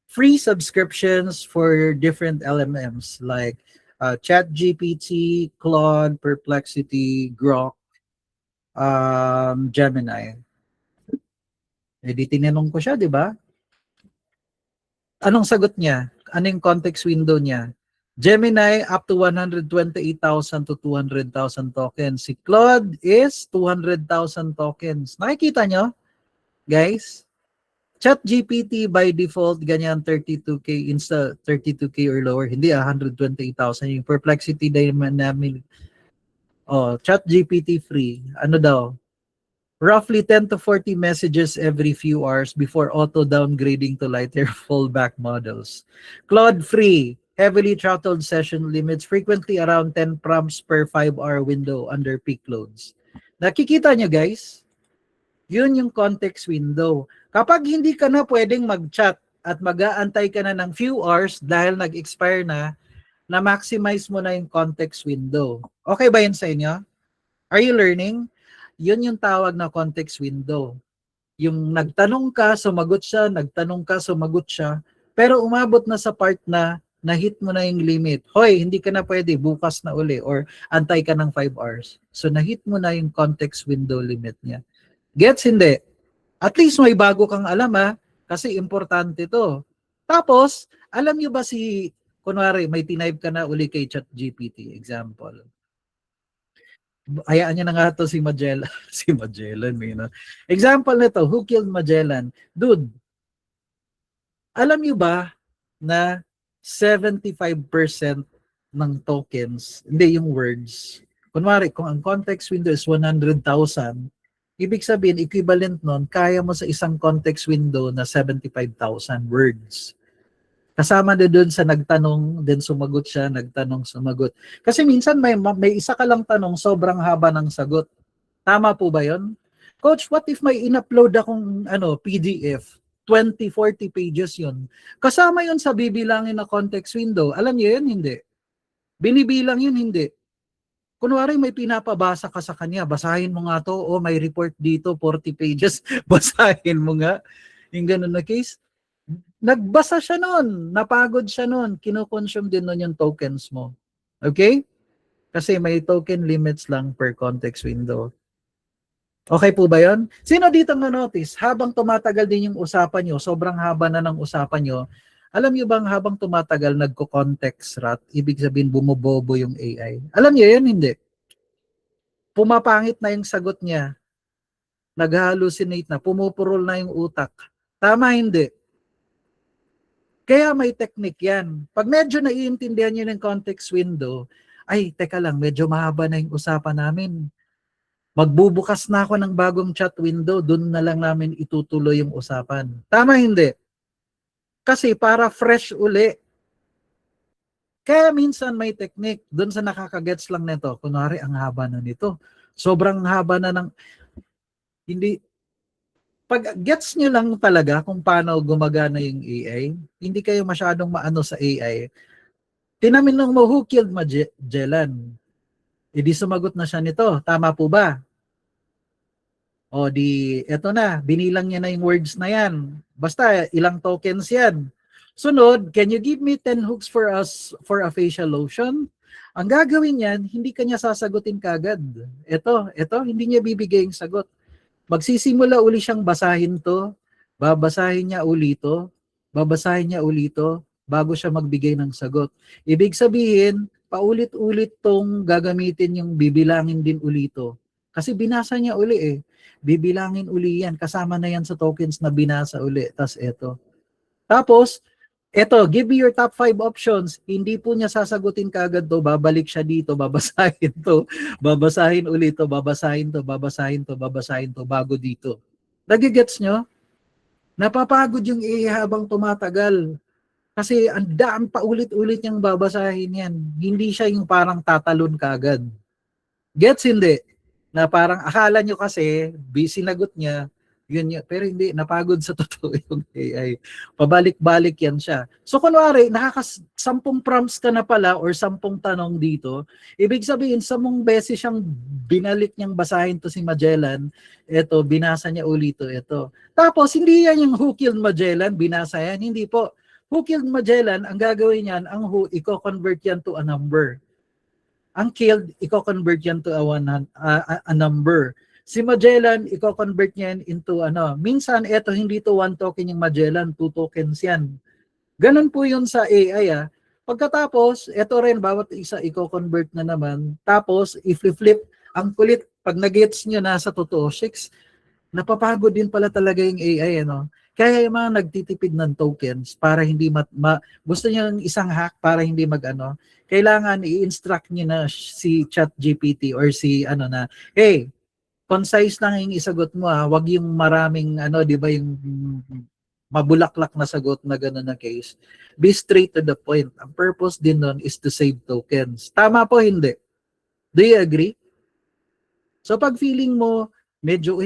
free subscriptions for different LMMs like ChatGPT, Claude, Perplexity, Grok, Gemini? Eh di tinanong ko siya, di ba? Anong sagot niya? Anong context window niya? Gemini up to 128,000 to 200,000 tokens. Si Claude is 200,000 tokens. Nakikita nyo, guys? ChatGPT by default, ganyan 32K, insta 32K or lower. Hindi 128,000. Yung Perplexity Dynamic. Oh, ChatGPT free. Ano daw? Roughly 10 to 40 messages every few hours before auto-downgrading to lighter fallback models. Claude free, heavily throttled session limits, frequently around 10 prompts per 5-hour window under peak loads. Nakikita nyo guys? Yun yung context window. Kapag hindi ka na pwedeng mag-chat at mag-aantay ka na ng few hours dahil nag-expire na maximize mo na yung context window. Okay ba yun sa inyo? Are you learning? Yun yung tawag na context window. Yung nagtanong ka, sumagot siya, nagtanong ka, sumagot siya, pero umabot na sa part na na-hit mo na yung limit. Hoy, hindi ka na pwede, bukas na uli, or antay ka ng 5 hours. So na-hit mo na yung context window limit niya. Gets hindi? At least may bago kang alam kasi importante to. Tapos, alam nyo ba kunwari, may tinype ka na uli kay ChatGPT, example. Hayaan niya na nga to si Magellan. Si Magellan, Example nito, who killed Magellan? Dude, alam niyo ba na 75% ng tokens, hindi yung words. Kunwari, kung ang context window is 100,000, ibig sabihin, equivalent nun, kaya mo sa isang context window na 75,000 words. Kasama na doon sa nagtanong, then sumagot siya, nagtanong, sumagot. Kasi minsan may isa ka lang tanong, sobrang haba ng sagot. Tama po ba yon? Coach, what if may in-upload akong PDF? 20, 40 pages yun. Kasama yun sa bibilangin na context window. Alam niyo yun? Hindi. Binibilang yun? Hindi. Kunwari may pinapabasa ka sa kanya, basahin mo nga to, may report dito, 40 pages, basahin mo nga. Yung ganun na case. Nagbasa siya nun, napagod siya nun, kinoconsume din nun yung tokens mo. Okay? Kasi may token limits lang per context window. Okay po ba yon? Sino dito na-notice? Habang tumatagal din yung usapan nyo, sobrang haba na ng usapan nyo, alam nyo bang habang tumatagal, nagko-context rat, ibig sabihin bumubobo yung AI? Alam nyo yun? Hindi. Pumapangit na yung sagot niya. Nag-hallucinate na, pumupurol na yung utak. Tama, hindi. Kaya may technique yan. Pag medyo naiintindihan nyo ng context window, ay, teka lang, medyo mahaba na yung usapan namin. Magbubukas na ako ng bagong chat window, dun na lang namin itutuloy yung usapan. Tama, hindi? Kasi para fresh uli. Kaya minsan may technique, dun sa nakakagets lang nito. Kunwari, ang haba na nito. Sobrang haba na ng, hindi, pag gets nyo lang talaga kung paano gumagana yung AI, hindi kayo masyadong maano sa AI, tinaminong mo, who killed Magellan? E di sumagot na siya nito. Tama po ba? O di, eto na, binilang niya na yung words na yan. Basta, ilang tokens yan. Sunod, can you give me 10 hooks for us for a facial lotion? Ang gagawin yan, hindi kanya sasagutin kagad. Ito, hindi niya bibigay yung sagot. Magsisimula uli siyang basahin to, babasahin niya uli to, babasahin niya uli to, bago siya magbigay ng sagot. Ibig sabihin, paulit-ulit tong gagamitin yung bibilangin din uli to. Kasi binasa niya uli Bibilangin uli yan. Kasama na yan sa tokens na binasa uli. Tapos, give me your top 5 options. Hindi po niya sasagutin kagad to. Babalik siya dito, babasahin to, babasahin ulit to, babasahin to, babasahin to, babasahin to, bago dito. Nagigets nyo? Napapagod yung AI habang tumatagal. Kasi ang daan pa ulit-ulit niyang babasahin yan. Hindi siya yung parang tatalon kagad. Gets hindi? Na parang akala nyo kasi, sinagot niya, yun. Pero hindi, napagod sa totoo yung AI. Pabalik-balik yan siya. So kunwari, 10 prompts ka na pala or 10 tanong dito, ibig sabihin, 10 beses siyang binalik niyang basahin to si Magellan, binasa niya ulito, Tapos, hindi yan yung who killed Magellan, binasa yan, hindi po. Who killed Magellan, ang gagawin yan, ang who, i-convert yan to a number. Ang killed, i-convert yan to a number. Si Magellan, i-convert niya yan into ano. Minsan, eto, hindi to one token yung Magellan, 2 tokens yan. Ganun po yun sa AI ah. Pagkatapos, eto rin, bawat isa i-convert na naman. Tapos, if-flip, ang kulit, pag nag-gets nyo na sa totoo, shakes, napapagod din pala talaga yung AI, ano? Kaya yung mga nagtitipid ng tokens para hindi gusto niyo ng isang hack para hindi mag-ano, kailangan i-instruct niyo na si ChatGPT or si ano na, hey, concise lang yung isagot mo ah, wag yung maraming ano, 'di ba yung mabulaklak na sagot na gano'n na case. Be straight to the point. Ang purpose din nun is to save tokens. Tama po, hindi? Do you agree? So pag feeling mo medyo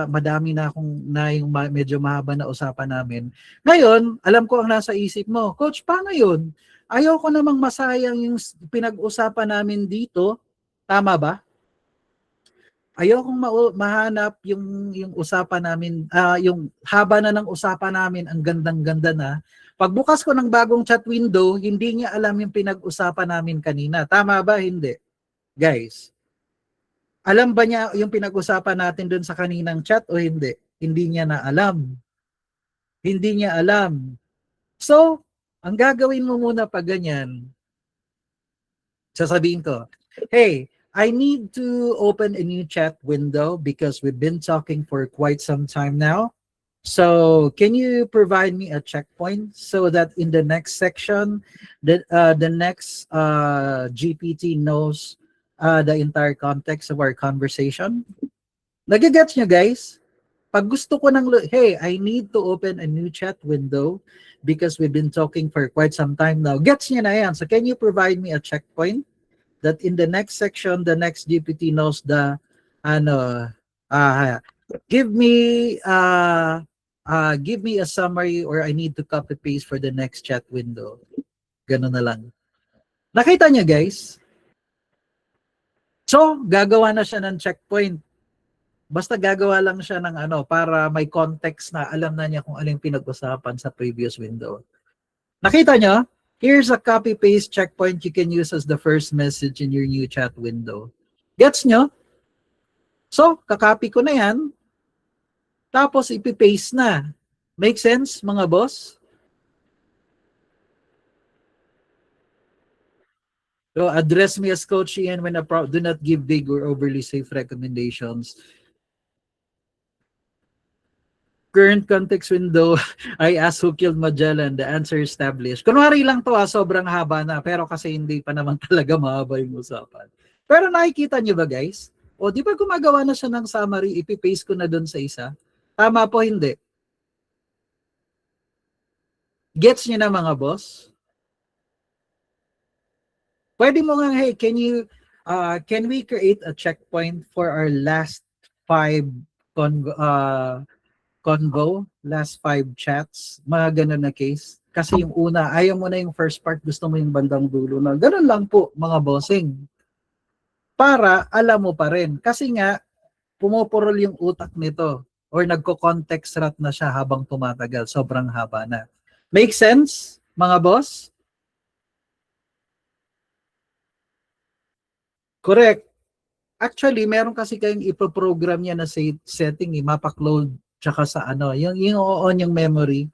madami na akong na yung medyo mahaba na usapan namin. Ngayon, alam ko ang nasa isip mo, Coach, paano yun? Ayaw ko namang masayang yung pinag-usapan namin dito. Tama ba? Ayaw kong mahanap yung usapan namin, yung haba na ng usapan namin, ang gandang-ganda na. Pagbukas ko ng bagong chat window, hindi niya alam yung pinag-usapan namin kanina. Tama ba? Hindi. Guys, alam ba niya yung pinag-usapan natin dun sa kaninang chat o hindi? Hindi niya na alam. Hindi niya alam. So, ang gagawin mo muna pag ganyan, sasabihin ko, hey, I need to open a new chat window because we've been talking for quite some time now. So can you provide me a checkpoint so that in the next section, the next GPT knows the entire context of our conversation? Nagigets nyo guys? Pag gusto ko ng, hey, I need to open a new chat window because we've been talking for quite some time now. Gets nyo na yan. So can you provide me a checkpoint that in the next section, the next GPT knows the, ano, give me a summary or I need to copy paste for the next chat window. Ganun na lang. Nakita niyo guys? So, gagawa na siya ng checkpoint. Basta gagawa lang siya ng ano, para may context na alam na niya kung aling pinag-usapan sa previous window. Nakita niyo? Here's a copy-paste checkpoint you can use as the first message in your new chat window. Gets nyo? So, kakopy ko na yan. Tapos, ipipaste na. Make sense, mga boss? So, address me as Coach Ian when do not give big or overly safe recommendations. Current context window, I asked who killed Magellan. The answer established. Kunwari lang to sobrang haba na. Pero kasi hindi pa naman talaga mahaba yung usapan. Pero nakikita nyo ba guys? O di ba gumagawa na siya ng summary, ipipaste ko na doon sa isa? Tama po, hindi. Gets nyo na mga boss? Pwede mo nga, hey, can we create a checkpoint for our last 5 convo, last 5 chats, mga ganun na case. Kasi yung una, ayaw mo na yung first part, gusto mo yung bandang dulo na. Ganun lang po, mga bossing. Para alam mo pa rin. Kasi nga, pumupurol yung utak nito or nagko-context rat na siya habang tumatagal. Sobrang haba na. Make sense, mga boss? Correct. Actually, meron kasi kayong ipoprogram niya na setting, mapakload tsaka sa ano, yung on yung memory.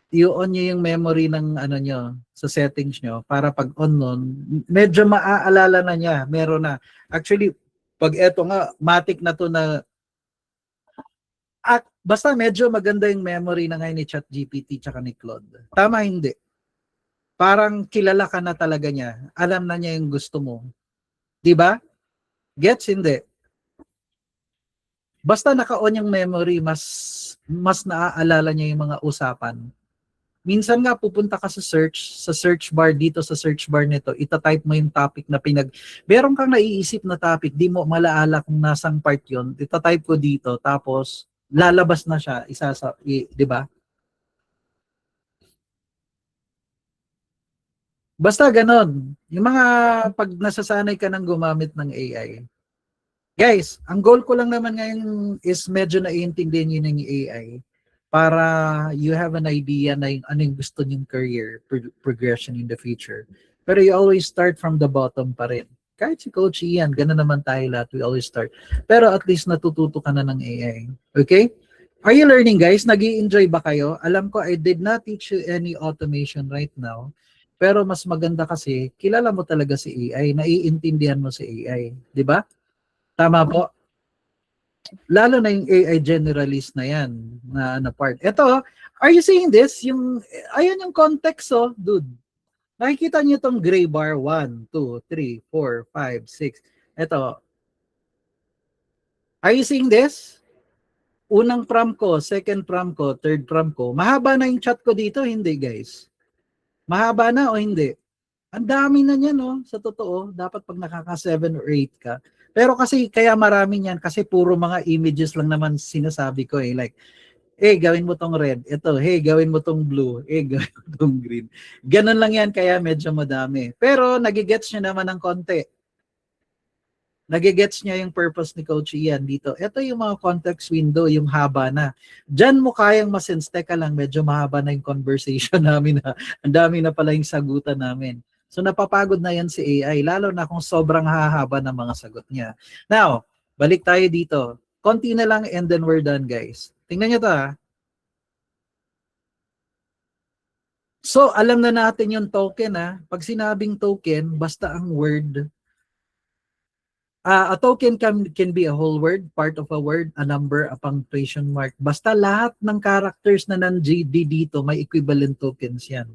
I-on nyo yung memory ng ano nyo, sa settings nyo, para pag on nun, medyo maaalala na niya, meron na. Actually, pag eto nga, matic na to na, at basta medyo maganda yung memory na ngayon ni ChatGPT tsaka ni Claude. Tama, hindi? Parang kilala ka na talaga niya. Alam na niya yung gusto mo. Di ba? Gets, hindi? Basta naka-on yung memory, mas naaalala niya yung mga usapan. Minsan nga pupunta ka sa search bar dito, sa search bar nito, itatype mo yung topic na meron kang naiisip na topic, di mo malaala kung nasang part yon, itatype ko dito, tapos lalabas na siya, di ba? Basta ganon. Yung mga pag nasasanay ka ng gumamit ng AI. Guys, ang goal ko lang naman ngayon is medyo naiintindihan nyo ng AI para you have an idea na yung ano yung gusto nyong career progression in the future. Pero you always start from the bottom pa rin. Kahit si Coach Ian, gano'n naman tayo lahat. We always start. Pero at least natututo ka na ng AI. Okay? Are you learning, guys? Nag-i-enjoy ba kayo? Alam ko, I did not teach you any automation right now. Pero mas maganda kasi, kilala mo talaga si AI, naiintindihan mo si AI. Di ba? Tama po? Lalo na yung AI generalist na yan, na part. Ito, are you seeing this? Ayun yung context, oh, dude. Nakikita niyo itong gray bar, 1, 2, 3, 4, 5, 6. Ito, are you seeing this? Unang prompt ko, second prompt ko, third prompt ko. Mahaba na yung chat ko dito, hindi guys? Mahaba na o hindi? Ang dami na niyan, no? Sa totoo, dapat pag nakaka 7 or 8 ka. Pero kasi, kaya marami niyan, kasi puro mga images lang naman sinasabi ko eh. Like, gawin mo tong red. Ito, gawin mo tong blue. Gawin mo tong green. Ganun lang yan, kaya medyo madami. Pero, nagigets nyo naman ng konti. Nagigets niya yung purpose ni Coach Ian dito. Ito yung mga context window, yung haba na. Diyan mo kayang masense, teka lang, medyo mahaba na yung conversation namin. Ang dami na pala yung sagutan namin. So napapagod na yan si AI, lalo na kung sobrang hahaba ng mga sagot niya. Now, balik tayo dito. Konti na lang and then we're done, guys. Tingnan niyo to ha. So, alam na natin yung token ha. Pag sinabing token, basta ang word. A token can be a whole word, part of a word, a number, a punctuation mark. Basta lahat ng characters na nandito dito, may equivalent tokens yan.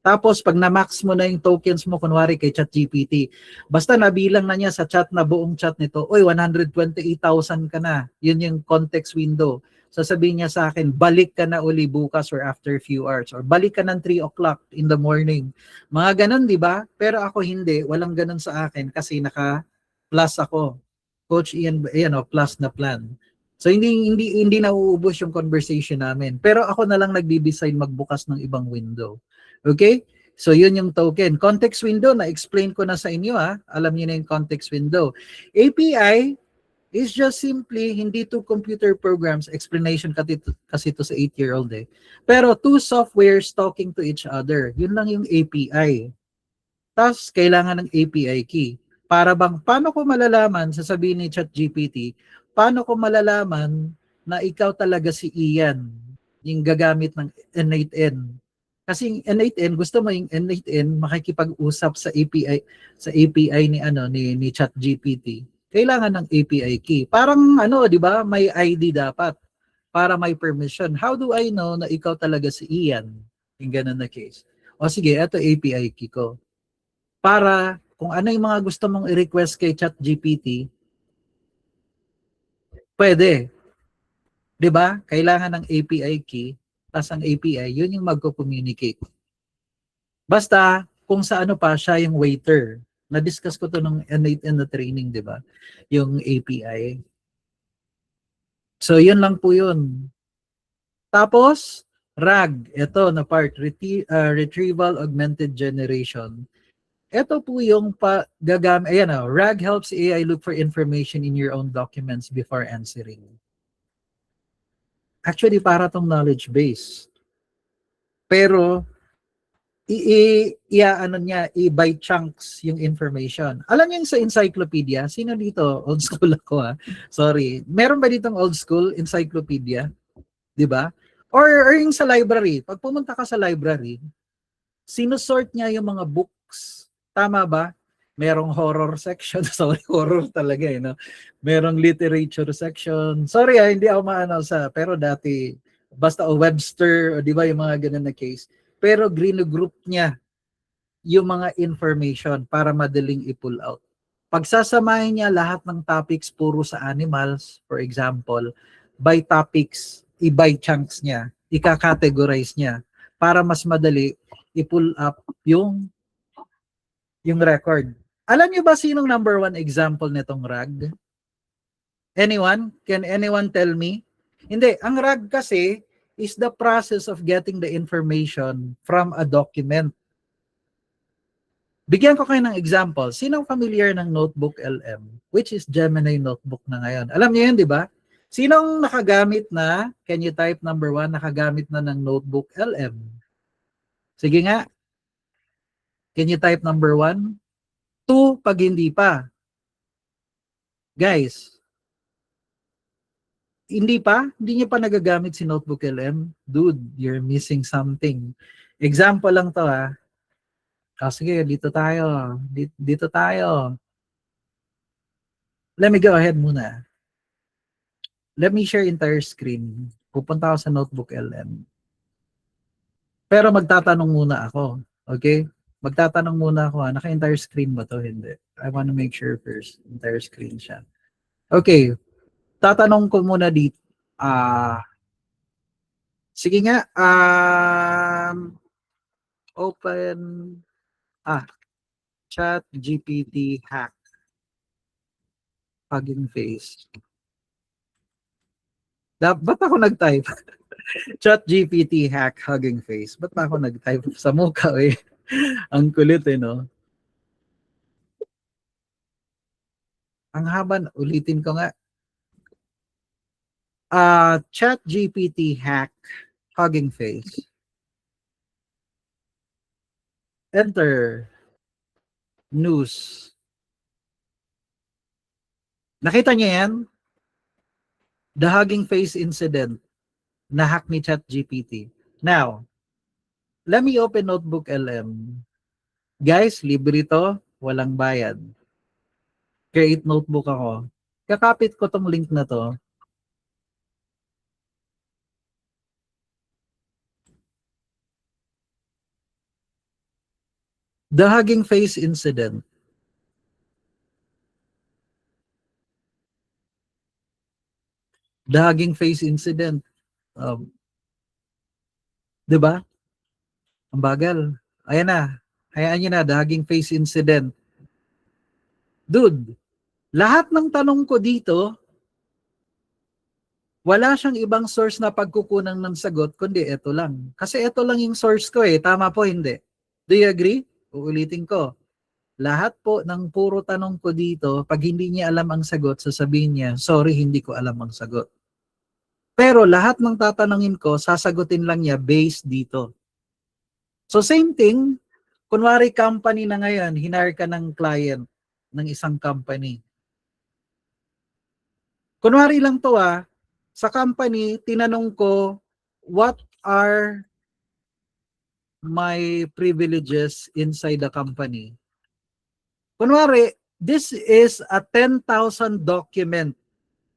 Tapos, pag na-max mo na yung tokens mo, kunwari kay ChatGPT, basta nabilang na niya sa chat na buong chat nito, 128,000 ka na. Yun yung context window. Sasabihin niya sa akin, balik ka na uli bukas or after a few hours. Or balik ka ng 3 o'clock in the morning. Mga ganun, di ba? Pero ako hindi. Walang ganun sa akin kasi naka-plus ako. Coach Ian, plus na plan. So hindi nauubos yung conversation namin. Pero ako na lang nagdi-decide magbukas ng ibang window. Okay? So yun yung token. Context window, na-explain ko na sa inyo ha. Alam niyo na yung context window. API is just simply hindi two computer programs, explanation kasi to sa 8-year-old eh. Pero two softwares talking to each other. Yun lang yung API. Tapos kailangan ng API key. Para bang, paano ko malalaman, sasabihin ni ChatGPT, paano ko malalaman na ikaw talaga si Ian, yung gagamit ng N8N? Kasi yung N8N, gusto mo yung N8N makikipag-usap sa API ni ChatGPT. Kailangan ng API key. Parang di ba, may ID dapat para may permission. How do I know na ikaw talaga si Ian? Yung ganun na case. O sige, ito API key ko. Para kung ano yung mga gusto mong i-request kay ChatGPT, pwede. 'Di ba? Kailangan ng API key, tas ang API, yun yung magko-communicate. Basta kung sa ano pa siya yung waiter. Na-discuss ko to nung N8N na training, 'di ba? Yung API. So yun lang po yun. Tapos RAG, ito na part, Retrieval Augmented Generation. Ito po yung RAG helps AI look for information in your own documents before answering. Actually, para tong knowledge base. Pero, i-by chunks yung information. Alam niyo yung sa encyclopedia? Sino dito? Old school ako ha. Sorry. Meron ba ditong old school encyclopedia? Di ba? Or yung sa library. Pag pumunta ka sa library, sinusort niya yung mga books. Tama ba? Merong horror section. Sorry, horror talaga eh. No? Merong literature section. Sorry hindi ako maano pero dati, basta Webster, o di ba yung mga ganun na case. Pero group niya yung mga information para madaling i-pull out. Pagsasamahin niya lahat ng topics puro sa animals, for example, by topics, i-by chunks niya, i-categorize niya para mas madali i-pull up yung record. Alam niyo ba sinong number 1 example nitong RAG? Anyone? Can anyone tell me? Hindi. Ang RAG kasi is the process of getting the information from a document. Bigyan ko kayo ng example. Sinong familiar ng Notebook LM? Which is Gemini Notebook na ngayon. Alam niyo yun, di ba? Sinong nakagamit na, can you type number 1, nakagamit na ng Notebook LM? Sige nga. Can you type number 1? 2 pag hindi pa. Guys, hindi pa? Hindi niyo pa nagagamit si Notebook LM? Dude, you're missing something. Example lang to ah. Sige, dito tayo. Dito tayo. Let me go ahead muna. Let me share entire screen. Pupunta ako sa Notebook LM. Pero magtatanong muna ako. Okay? Magtatanong muna ako. Naka-entire screen ba to? Hindi. I want to make sure first. Entire screen siya. Okay. Tatanong ko muna dito. Sige nga. Open. Chat GPT hack. Hugging face. Ba't ako nag-type? Chat GPT hack hugging face. Ba't ba ako nag-type sa mukha eh? Ang kulit eh, no? Ang haba, ulitin ko nga. Chat GPT hack hugging face. Enter. News. Nakita niyo yan? The hugging face incident. Na-hack ni Chat GPT. Now, let me open Notebook LM. Guys, libre ito. Walang bayad. Create notebook ako. Kakapit ko tong link na to. The hugging face incident. The hugging face incident. Diba? Ang bagal. Ayan na. Hayaan nyo na. The hugging face incident. Dude, lahat ng tanong ko dito, wala siyang ibang source na pagkukunan ng sagot, kundi ito lang. Kasi ito lang yung source ko eh. Tama po, hindi? Do you agree? Uulitin ko. Lahat po ng puro tanong ko dito, pag hindi niya alam ang sagot, sasabihin niya, sorry, hindi ko alam ang sagot. Pero lahat ng tatanungin ko, sasagutin lang niya based dito. So same thing, kunwari company na ngayon, hinire ka ng client ng isang company. Kunwari lang to sa company, tinanong ko, what are my privileges inside the company? Kunwari, this is a 10,000 document,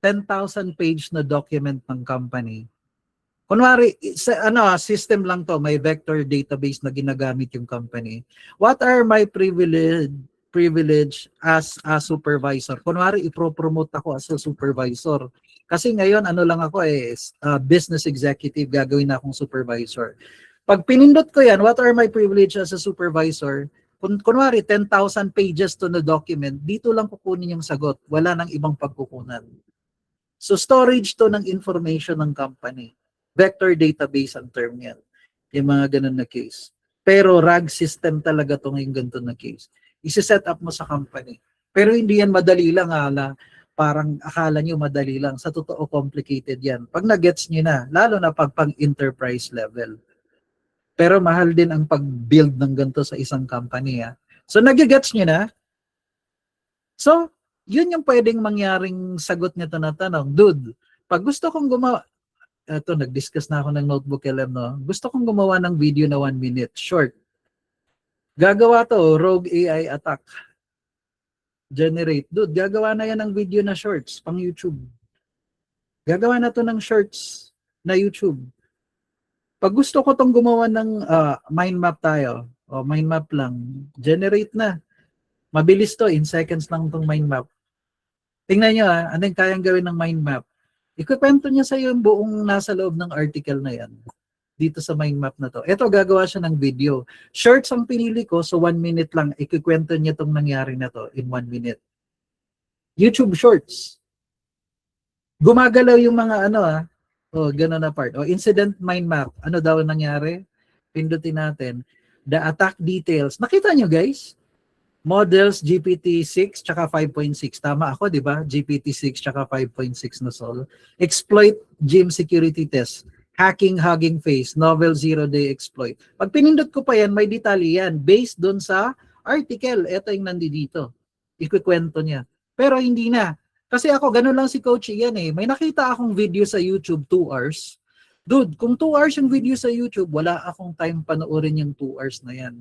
10,000 page na document ng company. Kunwari, system lang to, may vector database na ginagamit yung company. What are my privilege as a supervisor? Kunwari, ipropromote ako as a supervisor. Kasi ngayon, lang ako business executive, gagawin na akong supervisor. Pag pinindot ko yan, what are my privilege as a supervisor? Kunwari, 10,000 pages to na document, dito lang kukunin yung sagot. Wala nang ibang pagkukunan. So, storage to ng information ng company. Vector database ang term yan. Yung mga ganun na case. Pero RAG system talaga to ngayong ganito na case. Isi-set up mo sa company. Pero hindi yan madali lang parang akala nyo madali lang. Sa totoo, complicated yan. Pag na-gets nyo na, lalo na pag enterprise level. Pero mahal din ang pag-build ng ganito sa isang company. So, nag-gets nyo na? So, yun yung pwedeng mangyaring sagot nito na tanong. Dude, pag gusto kong gumawa, nag-discuss na ako ng Notebook LM, no? Gusto kong gumawa ng video na 1 minute, short. Gagawa to, Rogue AI attack. Generate. Dude, gagawa na yan ng video na shorts, pang YouTube. Gagawa na to ng shorts na YouTube. Pag gusto ko tong gumawa ng mind map tayo, mind map lang, generate na. Mabilis to, in seconds lang tong mind map. Tingnan nyo anong kayang gawin ng mind map. Ikukwento niya sa iyo yung buong nasa loob ng article na yan. Dito sa mind map na to. Ito, gagawa siya ng video. Shorts ang pinili ko, so 1 minute lang. Ikukwento niya tong nangyari na to in 1 minute. YouTube Shorts. Gumagalaw yung mga gano'n na part. Incident mind map. Ano daw nangyari? Pindutin natin. The attack details. Nakita nyo guys? Models GPT-6 tsaka 5.6. Tama ako, di ba? GPT-6 tsaka 5.6 na sol. Exploit gym security test. Hacking, hugging face. Novel zero-day exploit. Pag pinindot ko pa yan, may detalye yan. Based dun sa article, eto yung nandito. Ikukwento niya. Pero hindi na. Kasi ako, ganun lang si Coach Ian eh. May nakita akong video sa YouTube, 2 hours. Dude, kung 2 hours yung video sa YouTube, wala akong time panoorin yung 2 hours na yan.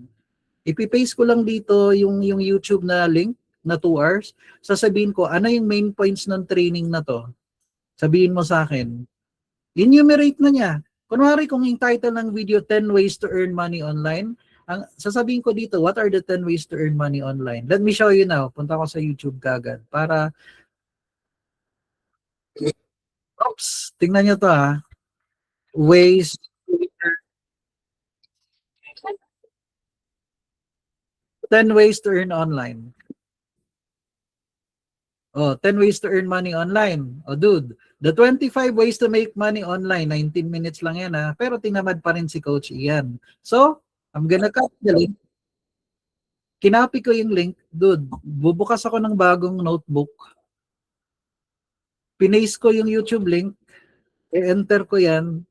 Ipipaste ko lang dito yung YouTube na link na 2 hours. Sasabihin ko, ano yung main points ng training na to? Sabihin mo sa akin. Enumerate na niya. Kunwari kung yung title ng video, 10 ways to earn money online, ang sasabihin ko dito, what are the 10 ways to earn money online? Let me show you now. Punta ko sa YouTube kagad para, oops, tingnan nyo to ha. Ways, 10 ways to earn online. Oh, 10 ways to earn money online. Oh, dude, the 25 ways to make money online, 19 minutes lang yan ha. Pero tinamad pa rin si Coach Ian. So, I'm gonna copy the link. Kinopy ko yung link. Dude, bubukas ako ng bagong notebook. Pinaste ko yung YouTube link. I-enter ko yan.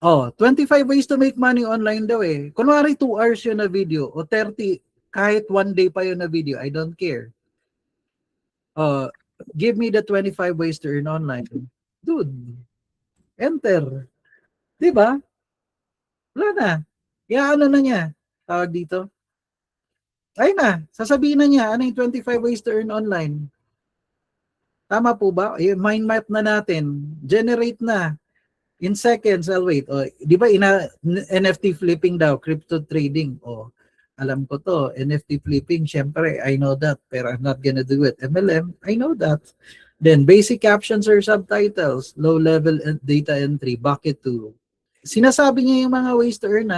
Oh, 25 ways to make money online daw eh. Kunwari 2 hours yun na video o 30, kahit 1 day pa yun na video, I don't care. Give me the 25 ways to earn online. Dude, enter. Diba? Wala na. Ano na niya? Tawag dito. Ayun na. Sasabihin na niya, ano yung 25 ways to earn online? Tama po ba? Mind map na natin. Generate na. In seconds, I'll wait. Di ba NFT flipping daw, crypto trading. Alam ko to, NFT flipping, syempre, I know that, pero I'm not gonna do it. MLM, I know that. Then, basic captions or subtitles, low-level data entry, bucket 2. Sinasabi niya yung mga ways to earn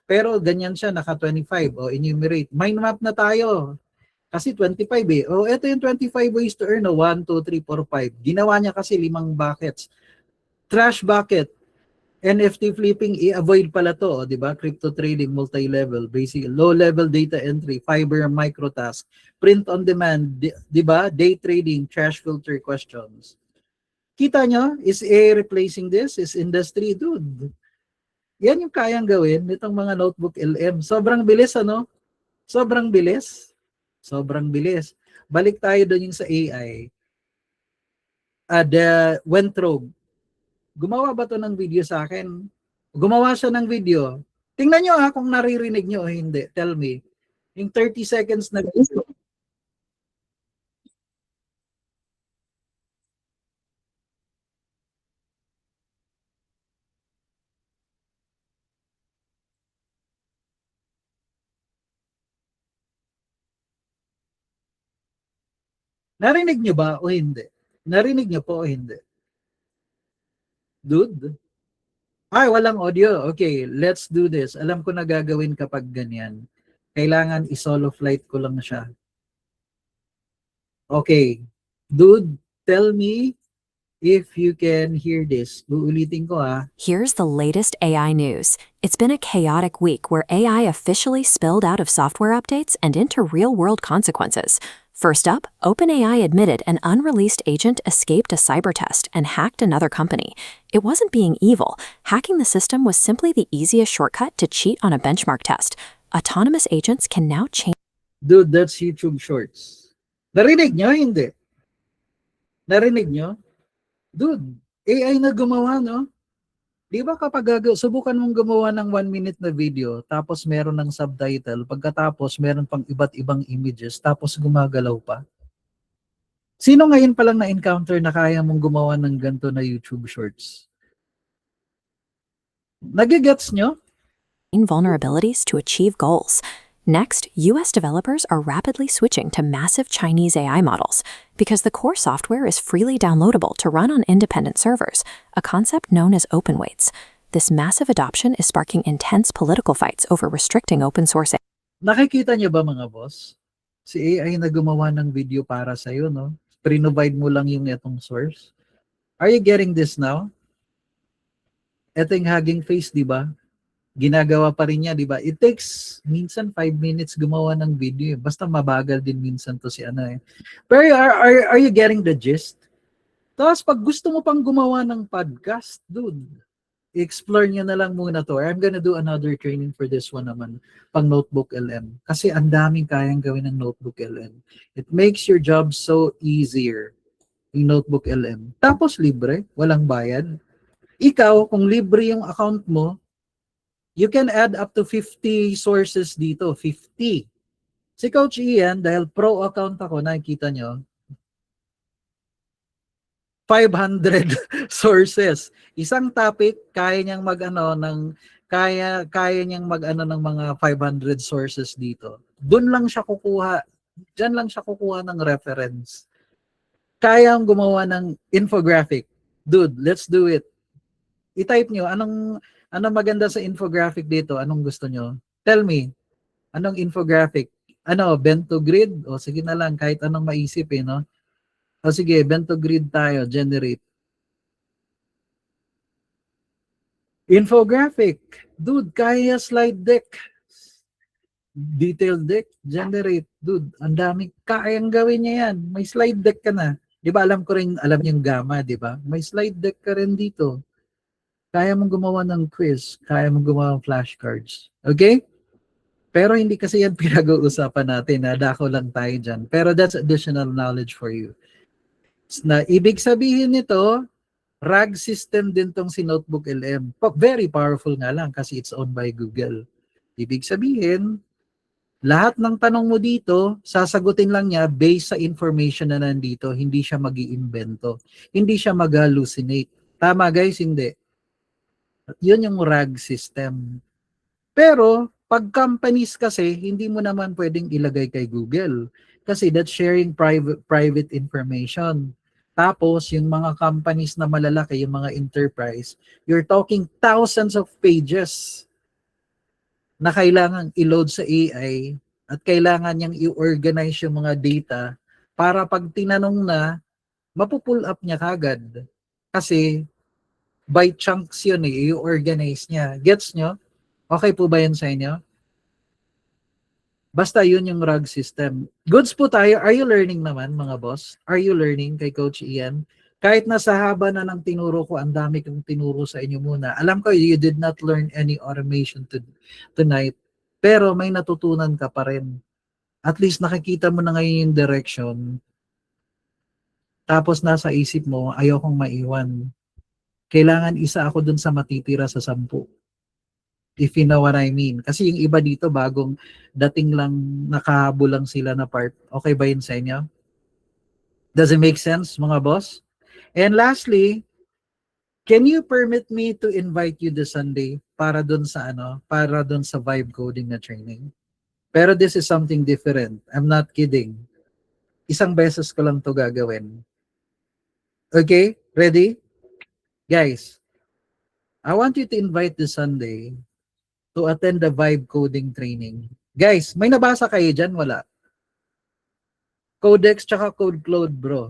pero ganyan siya, naka 25. Enumerate. Mind map na tayo. Kasi 25 eh. Ito yung 25 ways to earn. 1, 2, 3, 4, 5. Ginawa niya kasi 5 buckets. Trash bucket. NFT flipping, i-avoid pala to, di ba? Crypto trading, multi-level, basic, low-level data entry, Fiverr microtask, print on demand, di ba? Day trading, trash filter questions. Kita nyo? Is AI replacing this? Is industry? Dude, yan yung kayang gawin nitong mga notebook LM. Sobrang bilis, ano? Sobrang bilis. Sobrang bilis. Balik tayo doon yung sa AI. The Wentrog. Gumawa ba to ng video sa akin? Gumawa siya ng video. Tingnan nyo kung naririnig nyo o hindi. Tell me. Yung 30 seconds na video. Narinig nyo ba o hindi? Narinig nyo po o hindi? Dude? Ay, walang audio. Okay, let's do this. Alam ko na gagawin kapag ganyan. Kailangan i-solo flight ko lang siya. Okay. Dude, tell me if you can hear this. Uulitin ko Here's the latest AI news. It's been a chaotic week where AI officially spilled out of software updates and into real-world consequences. First up, OpenAI admitted an unreleased agent escaped a cyber test and hacked another company. It wasn't being evil. Hacking the system was simply the easiest shortcut to cheat on a benchmark test. Autonomous agents can now change. Dude, that's YouTube Shorts. Narinig nyo? Hindi. Narinig nyo? Dude, AI na gumawa, no? Di ba kapag subukan mong gumawa ng 1 minute na video, tapos meron ng subtitle, pagkatapos meron pang iba't ibang images, tapos gumagalaw pa? Sino ngayon palang na-encounter na kaya mong gumawa ng ganito na YouTube Shorts? Nagigets nyo? Vulnerabilities to achieve goals. Next, US developers are rapidly switching to massive Chinese AI models because the core software is freely downloadable to run on independent servers, a concept known as open weights. This massive adoption is sparking intense political fights over restricting open source. Nakikita niyo ba mga boss? Si AI na gumawa ng video para sa'yo, no? Pre-provide mo lang yung itong source. Are you getting this now? Ito yung Hugging Face, di ba? Ginagawa pa rin niya, di ba? It takes minsan 5 minutes gumawa ng video. Basta mabagal din minsan to si ano eh. Pero are you getting the gist? Tapos pag gusto mo pang gumawa ng podcast, dude, explore nyo na lang muna to. I'm gonna do another training for this one naman, pang Notebook LM. Kasi ang daming kayang gawin ng Notebook LM. It makes your job so easier, yung Notebook LM. Tapos libre, walang bayad. Ikaw, kung libre yung account mo, you can add up to 50 sources dito. 50. Si Coach Ian, dahil pro account ako, nakikita nyo, 500 sources. Isang topic, kaya niyang mag-ano ng kaya niyang mag-ano ng mga 500 sources dito. Doon lang siya kukuha. Diyan lang siya kukuha ng reference. Kaya ang gumawa ng infographic. Dude, let's do it. I-type nyo, anong maganda sa infographic dito? Anong gusto nyo? Tell me, anong infographic? Ano, bento grid? O sige na lang, kahit anong maisip no? O sige, bento grid tayo, generate. Infographic. Dude, kaya slide deck. Detailed deck, generate. Dude, ang dami. Kayang gawin niya yan. May slide deck ka na. Di ba alam ko rin, alam yung gamma, di ba? May slide deck ka rin dito. Kaya mong gumawa ng quiz. Kaya mong gumawa ng flashcards. Okay? Pero hindi kasi yan pinag-uusapan natin. Dako lang tayo dyan. Pero that's additional knowledge for you. Na ibig sabihin nito, RAG system din tong si Notebook LM. Very powerful nga lang kasi it's owned by Google. Ibig sabihin, lahat ng tanong mo dito, sasagutin lang niya based sa information na nandito. Hindi siya mag-iimbento. Hindi siya mag-hallucinate. Tama guys, hindi. Yun yung RAG system. Pero, pag companies kasi, hindi mo naman pwedeng ilagay kay Google. Kasi that's sharing private information. Tapos, yung mga companies na malalaki, yung mga enterprise, you're talking thousands of pages na kailangan i-load sa AI at kailangan niyang i-organize yung mga data para pag tinanong na, mapupull up niya kagad. Kasi, by chunks yun i-organize niya. Gets nyo? Okay po ba yun sa inyo? Basta yun yung RAG system. Goods po tayo. Are you learning naman mga boss? Are you learning kay Coach Ian? Kahit nasa haba na ng tinuro ko, ang dami kong tinuro sa inyo muna. Alam ko you did not learn any automation tonight. Pero may natutunan ka pa rin. At least nakikita mo na ngayon yung direction. Tapos nasa isip mo, ayokong maiwan. Kailangan isa ako dun sa matitira sa 10. If you know what I mean. Kasi yung iba dito, bagong dating lang, nakahabol lang sila na part. Okay ba yun sa inyo? Does it make sense, mga boss? And lastly, can you permit me to invite you this Sunday para dun sa vibe coding na training? Pero this is something different. I'm not kidding. Isang beses ko lang to gagawin. Okay? Ready? Guys, I want you to invite this Sunday to attend the vibe coding training. Guys, may nabasa kayo dyan? Wala. Codex tsaka CodeCloud, bro.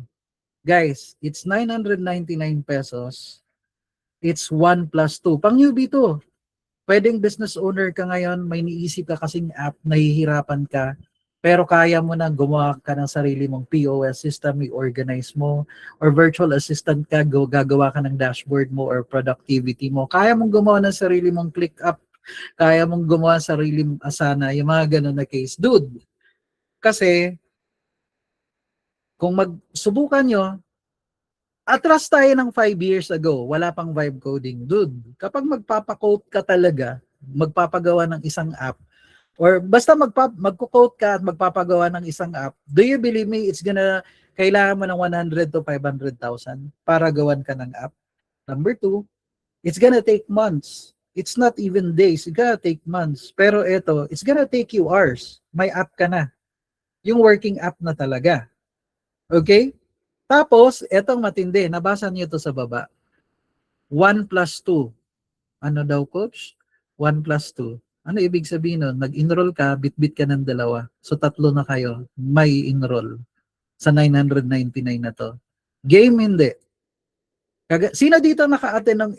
Guys, it's 999 pesos. It's 1 plus 2. Pang newbie to. Pwedeng business owner ka ngayon, may niisip ka kasing app, nahihirapan ka, pero kaya mo na gumawa ka ng sarili mong POS system, i-organize mo, or virtual assistant ka, gagawa ka ng dashboard mo or productivity mo. Kaya mong gumawa ng sarili mong ClickUp, kaya mong gumawa ng sarili mong Asana, yung mga ganun na case. Dude, kasi kung magsubukan nyo, atras tayo ng 5 years ago, wala pang vibe coding. Dude, kapag magpapakode ka talaga, magpapagawa ng isang app, or basta magko-code ka at magpapagawa ng isang app, do you believe me, kailangan mo ng 100 to 500,000 para gawan ka ng app? Number 2, it's gonna take months. It's not even days, it's gonna take months. Pero ito, it's gonna take you hours. May app ka na. Yung working app na talaga. Okay? Tapos, etong matindi, nabasa niyo to sa baba. 1 plus 2. Ano daw, coach? 1 plus 2. Ano ibig sabihin nun? Nag-enroll ka, bit-bit ka ng dalawa. So, 3 na kayo, may enroll sa 999 na to. Game, hindi. Sino dito naka-attend ng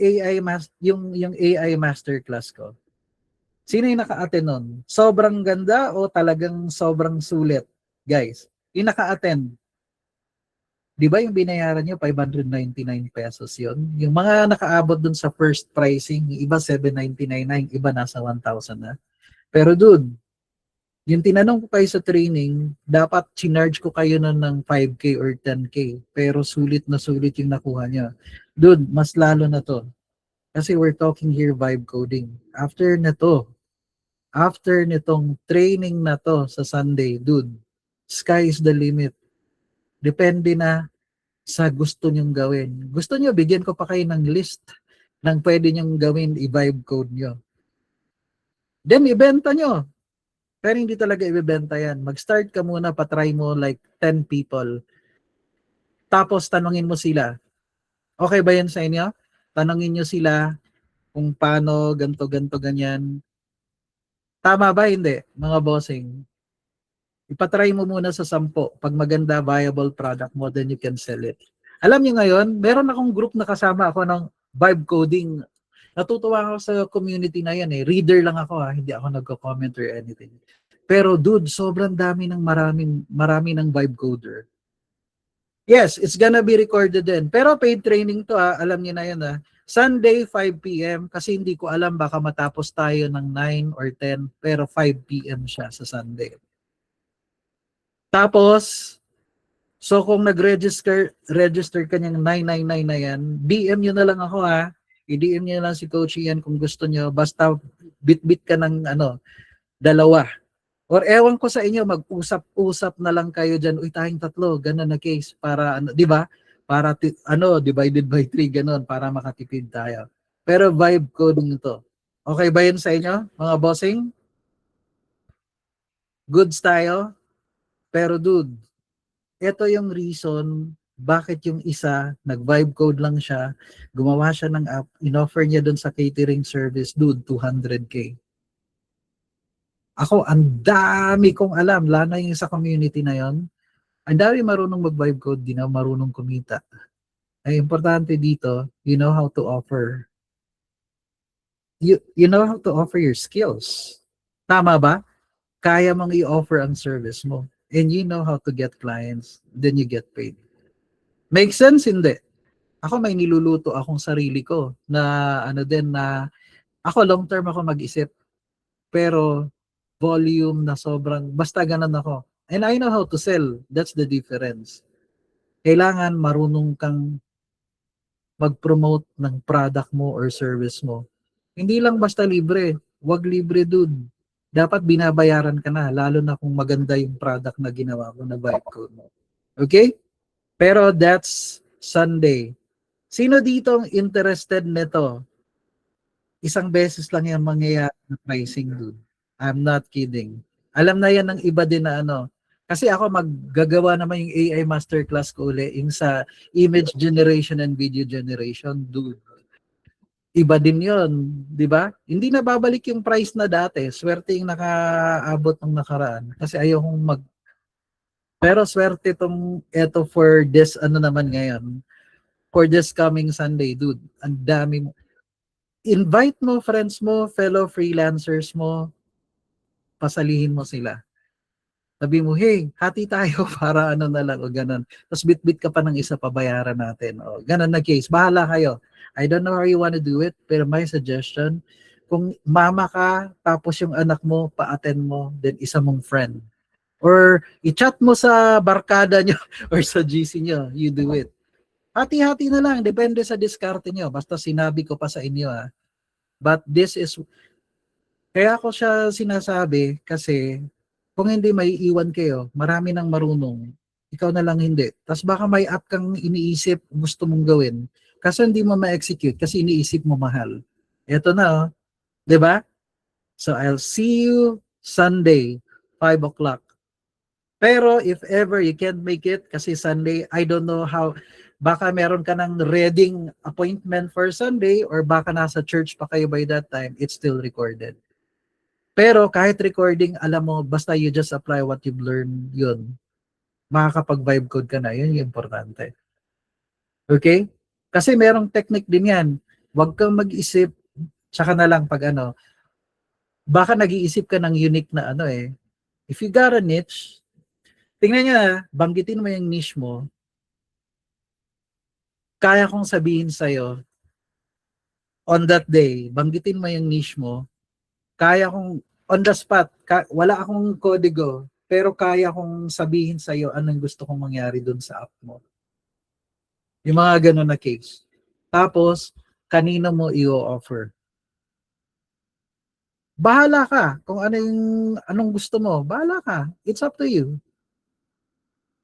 yung AI masterclass ko? Sino yung naka-attend nun? Sobrang ganda o talagang sobrang sulit? Guys, yung naka-attend. Di ba yung binayaran nyo, 599 pesos yun? Yung mga nakaabot dun sa first pricing, yung iba 799 na, yung iba nasa 1,000 na. Pero dude, yung tinanong ko kayo sa training, dapat chinarge ko kayo nun ng 5K or 10K. Pero sulit na sulit yung nakuha niya. Dude, mas lalo na to. Kasi we're talking here vibe coding. After nitong training na to sa Sunday, dude, sky is the limit. Depende na sa gusto nyong gawin. Gusto nyo, bigyan ko pa kayo ng list ng pwede nyong gawin, i-vibe code nyo. Then, ibenta nyo. Pero hindi talaga ibebenta yan. Mag-start ka muna, patry mo like 10 people. Tapos tanungin mo sila, okay ba yan sa inyo? Tanungin nyo sila kung paano, ganto, ganto, ganyan. Tama ba? Hindi, mga bossing. Ipatry mo muna sa 10. Pag maganda, viable product mo, then you can sell it. Alam niyo ngayon, meron akong group na kasama ako ng vibe coding. Natutuwa ako sa community na yan eh. Reader lang ako ha, hindi ako nagko-comment or anything. Pero dude, sobrang dami ng marami ng vibe coder. Yes, it's gonna be recorded din. Pero paid training to ha, alam niyo na yan ha. Sunday 5 p.m. kasi hindi ko alam baka matapos tayo ng 9 or 10 pero 5 p.m. siya sa Sunday. Tapos, so kung register ka niyang 999 na yan, DM nyo na lang ako ha. I-DM nyo na lang si Coach Ian kung gusto nyo. Basta bit-bit ka ng dalawa. Or ewan ko sa inyo, mag-usap-usap na lang kayo dyan. Uy, tayong tatlo, ganun na case. Para, di ba? Para, divided by 3, ganun, para makatipid tayo. Pero vibe coding ito. Okay ba yun sa inyo, mga bossing? Goods tayo? Pero dude, ito yung reason bakit yung isa, nag-vibe code lang siya, gumawa siya ng app, in-offer niya dun sa catering service, dude, 200K. Ako, ang dami kong alam, lalo na yung sa community na yon. Ang dami marunong mag-vibe code, di na marunong kumita. Ay, importante dito, you know how to offer. You know how to offer your skills. Tama ba? Kaya mong i-offer ang service mo. And you know how to get clients, then you get paid. Make sense? Hindi. Ako may niluluto akong sarili ko na na ako long term ako mag-isip. Pero volume na sobrang, basta ganun ako. And I know how to sell. That's the difference. Kailangan marunong kang mag-promote ng product mo or service mo. Hindi lang basta libre. Wag libre dude. Dapat binabayaran ka na, lalo na kung maganda yung product na ginawa mo na vibe code mo. Okay? Pero that's Sunday. Sino dito ang interested nito? Isang beses lang yan mangyayari na pricing, dude. I'm not kidding. Alam na yan ng iba din na Kasi ako maggagawa naman yung AI masterclass ko uli, yung sa image generation and video generation, dude. Iba din yon, di ba? Hindi na babalik yung price na dati. Swerte yung nakaabot ng nakaraan. Kasi ayokong Pero swerte eto for this, naman ngayon. For this coming Sunday, dude. Ang dami mo. Invite mo friends mo, fellow freelancers mo, pasalihin mo sila. Sabi mo, hey, hati tayo para na lang o ganun. Tapos bit-bit ka pa ng isa, pabayaran natin. O ganun na case. Bahala kayo. I don't know how you want to do it, pero my suggestion, kung mama ka, tapos yung anak mo, pa-attend mo, then isa mong friend. Or i-chat mo sa barkada nyo or sa GC nyo, you do it. Hati-hati na lang, depende sa diskarte nyo. Basta sinabi ko pa sa inyo But this is, kaya ko siya sinasabi kasi kung hindi may iwan kayo, marami nang marunong. Ikaw na lang hindi. Tapos baka may app kang iniisip, gusto mong gawin. Kasi hindi mo ma-execute kasi iniisip mo mahal. Ito na, di ba? So I'll see you Sunday, 5 o'clock. Pero if ever you can't make it kasi Sunday, I don't know how, baka meron ka ng reading appointment for Sunday or baka nasa church pa kayo by that time, it's still recorded. Pero kahit recording, alam mo, basta you just apply what you've learned, yun. Makakapag-vibe code ka na, yun yung importante. Okay? Kasi merong technique din yan. Huwag kang mag-isip, tsaka na lang pag baka nag-iisip ka ng unique na If you got a niche, tingnan nyo banggitin mo yung niche mo, kaya kong sabihin sa'yo, on that day, banggitin mo yung niche mo, kaya kong, on the spot, wala akong kodigo, pero kaya kong sabihin sa'yo anong gusto kong mangyari dun sa app mo. Yung mga ganun na case. Tapos, kanino mo i-offer. Bahala ka kung anong gusto mo. Bahala ka. It's up to you.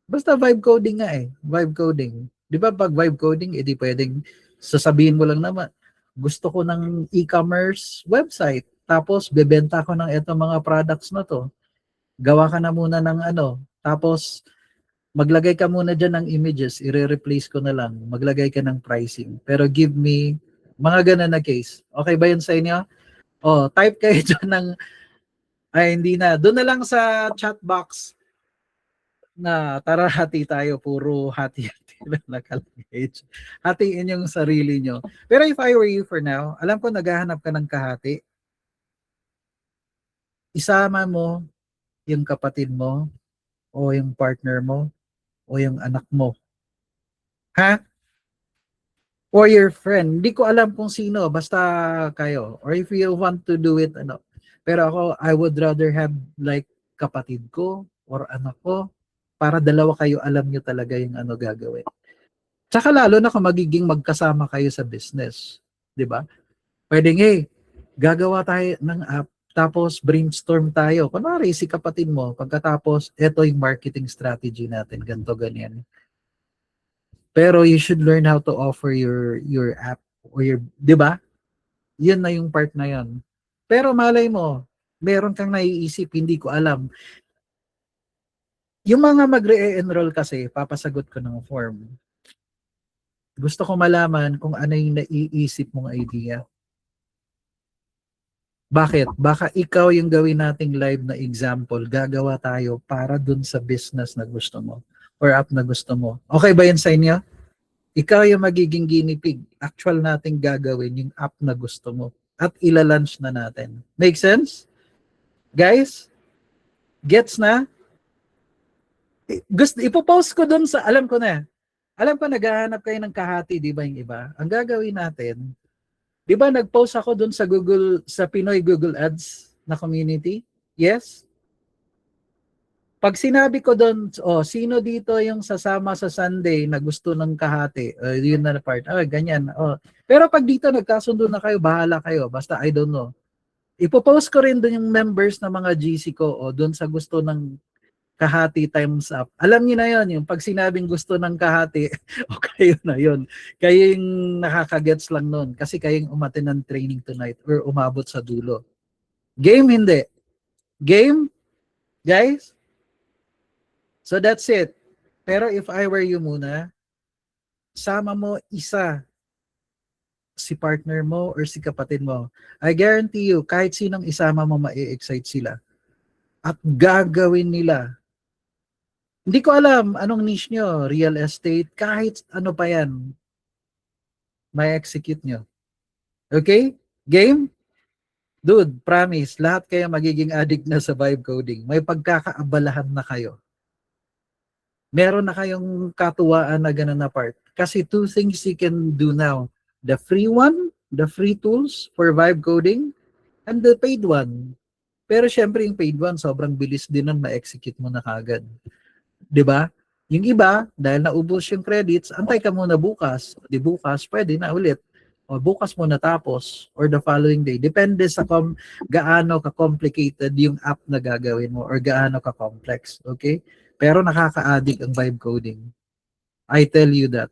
Basta vibe coding nga eh. Vibe coding. Di ba pag vibe coding, edi pwedeng sasabihin mo lang naman, gusto ko ng e-commerce website. Tapos, bebenta ko ng eto mga products na to. Gawa ka na muna ng ano. Tapos, maglagay ka muna dyan ng images. I-replace ko na lang. Maglagay ka ng pricing. Pero give me mga ganun na case. Okay ba yun sa inyo? Oh, type kayo dyan ng, ay hindi na. Doon na lang sa chat box na tara hati tayo, puro hati-hati na nakalagay. Hatiin yung sarili nyo. Pero if I were you for now, alam ko naghahanap ka ng kahati, isama mo yung kapatid mo, o yung partner mo, o yung anak mo. Ha? Or your friend. Hindi ko alam kung sino, basta kayo. Or if you want to do it, ano. Pero ako, I would rather have like kapatid ko or anak ko para dalawa kayo alam nyo talaga yung ano gagawin. Tsaka lalo na kung magiging magkasama kayo sa business. Di ba? Pwedeng, hey, gagawa tayo ng app, tapos brainstorm tayo. Kunwari, si kapatid mo, pagkatapos, eto yung marketing strategy natin, ganto ganyan. Pero you should learn how to offer your app or your, 'di ba? 'Yun na yung part na 'yon. Pero malay mo, meron kang naiisip, hindi ko alam. Yung mga magre-enroll kasi, papasagot ko ng form. Gusto ko malaman kung ano yung naiisip mong idea. Bakit? Baka ikaw yung gawin nating live na example. Gagawa tayo para dun sa business na gusto mo or app na gusto mo. Okay ba yun sa inyo? Ikaw yung magiging guinea pig. Actual nating gagawin yung app na gusto mo. At ilalunch na natin. Make sense? Guys? Gets na? Ipopost ko dun sa, alam ko na. Alam ko naghahanap kayo ng kahati, di ba yung iba? Ang gagawin natin, di ba nag-post ako dun sa Google, sa Pinoy Google Ads na community? Yes? Pag sinabi ko doon, oh, sino dito yung sasama sa Sunday na gusto ng kahati? Yun na part. Ganyan. Oh. Pero pag dito nagkasundo na kayo, bahala kayo. Basta I don't know. Ipopost ko rin doon yung members na mga GC ko o doon sa gusto ng kahati times up. Alam niyo na yon, yung pag sinabing gusto ng kahati, o kayo na yon. Kayo yung nakakagets lang nun kasi kayo yung umattend ng training tonight or umabot sa dulo. Game hindi. Game? Guys? So that's it. Pero if I were you muna, sama mo isa, si partner mo or si kapatid mo. I guarantee you, kahit sinong isama mo, ma-excite sila. At gagawin nila. Hindi ko alam anong niche nyo, real estate, kahit ano pa yan, may execute nyo. Okay? Game? Dude, promise, lahat kayo magiging addict na sa vibe coding. May pagkakaabalahan na kayo. Meron na kayong katuwaan na ganun na part. Kasi two things you can do now. The free one, the free tools for vibe coding, and the paid one. Pero syempre yung paid one, sobrang bilis din nun ma-execute mo na kagad. 'Di ba? Yung iba, dahil naubos yung credits, antay ka muna bukas. Di bukas, pwede na ulit. O bukas mo natapos or the following day. Depende sa gaano ka-complicated yung app na gagawin mo or gaano ka-complex. Okay? Pero nakaka-addict ang vibe coding. I tell you that.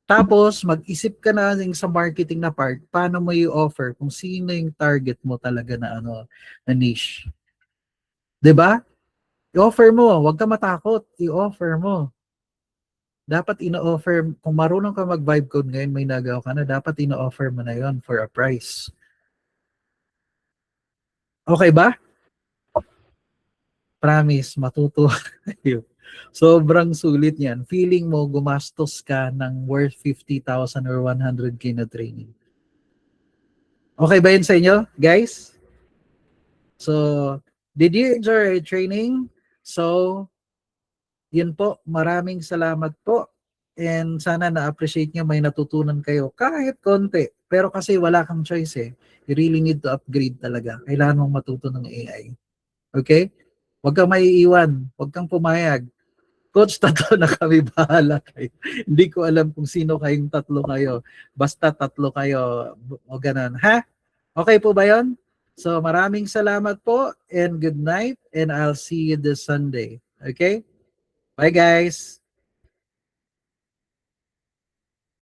Tapos, mag-isip ka na sa marketing na part, paano mo i-offer kung sino yung target mo talaga na na niche. 'Di ba? I-offer mo, huwag ka matakot, i-offer mo. Dapat ino-offer, kung marunong ka mag-vibe code ngayon, may nagawa ka na, dapat ino-offer mo na yon for a price. Okay ba? Promise, matutuwa kayo. Sobrang sulit yan. Feeling mo, gumastos ka ng worth 50,000 or 100K na training. Okay ba yun sa inyo, guys? So, did you enjoy our training? So, yun po. Maraming salamat po. and sana na-appreciate nyo, may natutunan kayo kahit konti. Pero kasi wala kang choice eh. You really need to upgrade talaga. Kailangan mong matuto ng AI. Okay? Huwag kang maiiwan. Huwag kang pumayag. Coach, tatlo na kami, bahala kayo. Hindi ko alam kung sino kayong tatlo kayo. Basta tatlo kayo o ganun. Ha? Okay po ba yon? So maraming salamat po and good night and I'll see you this Sunday. Okay? Bye guys!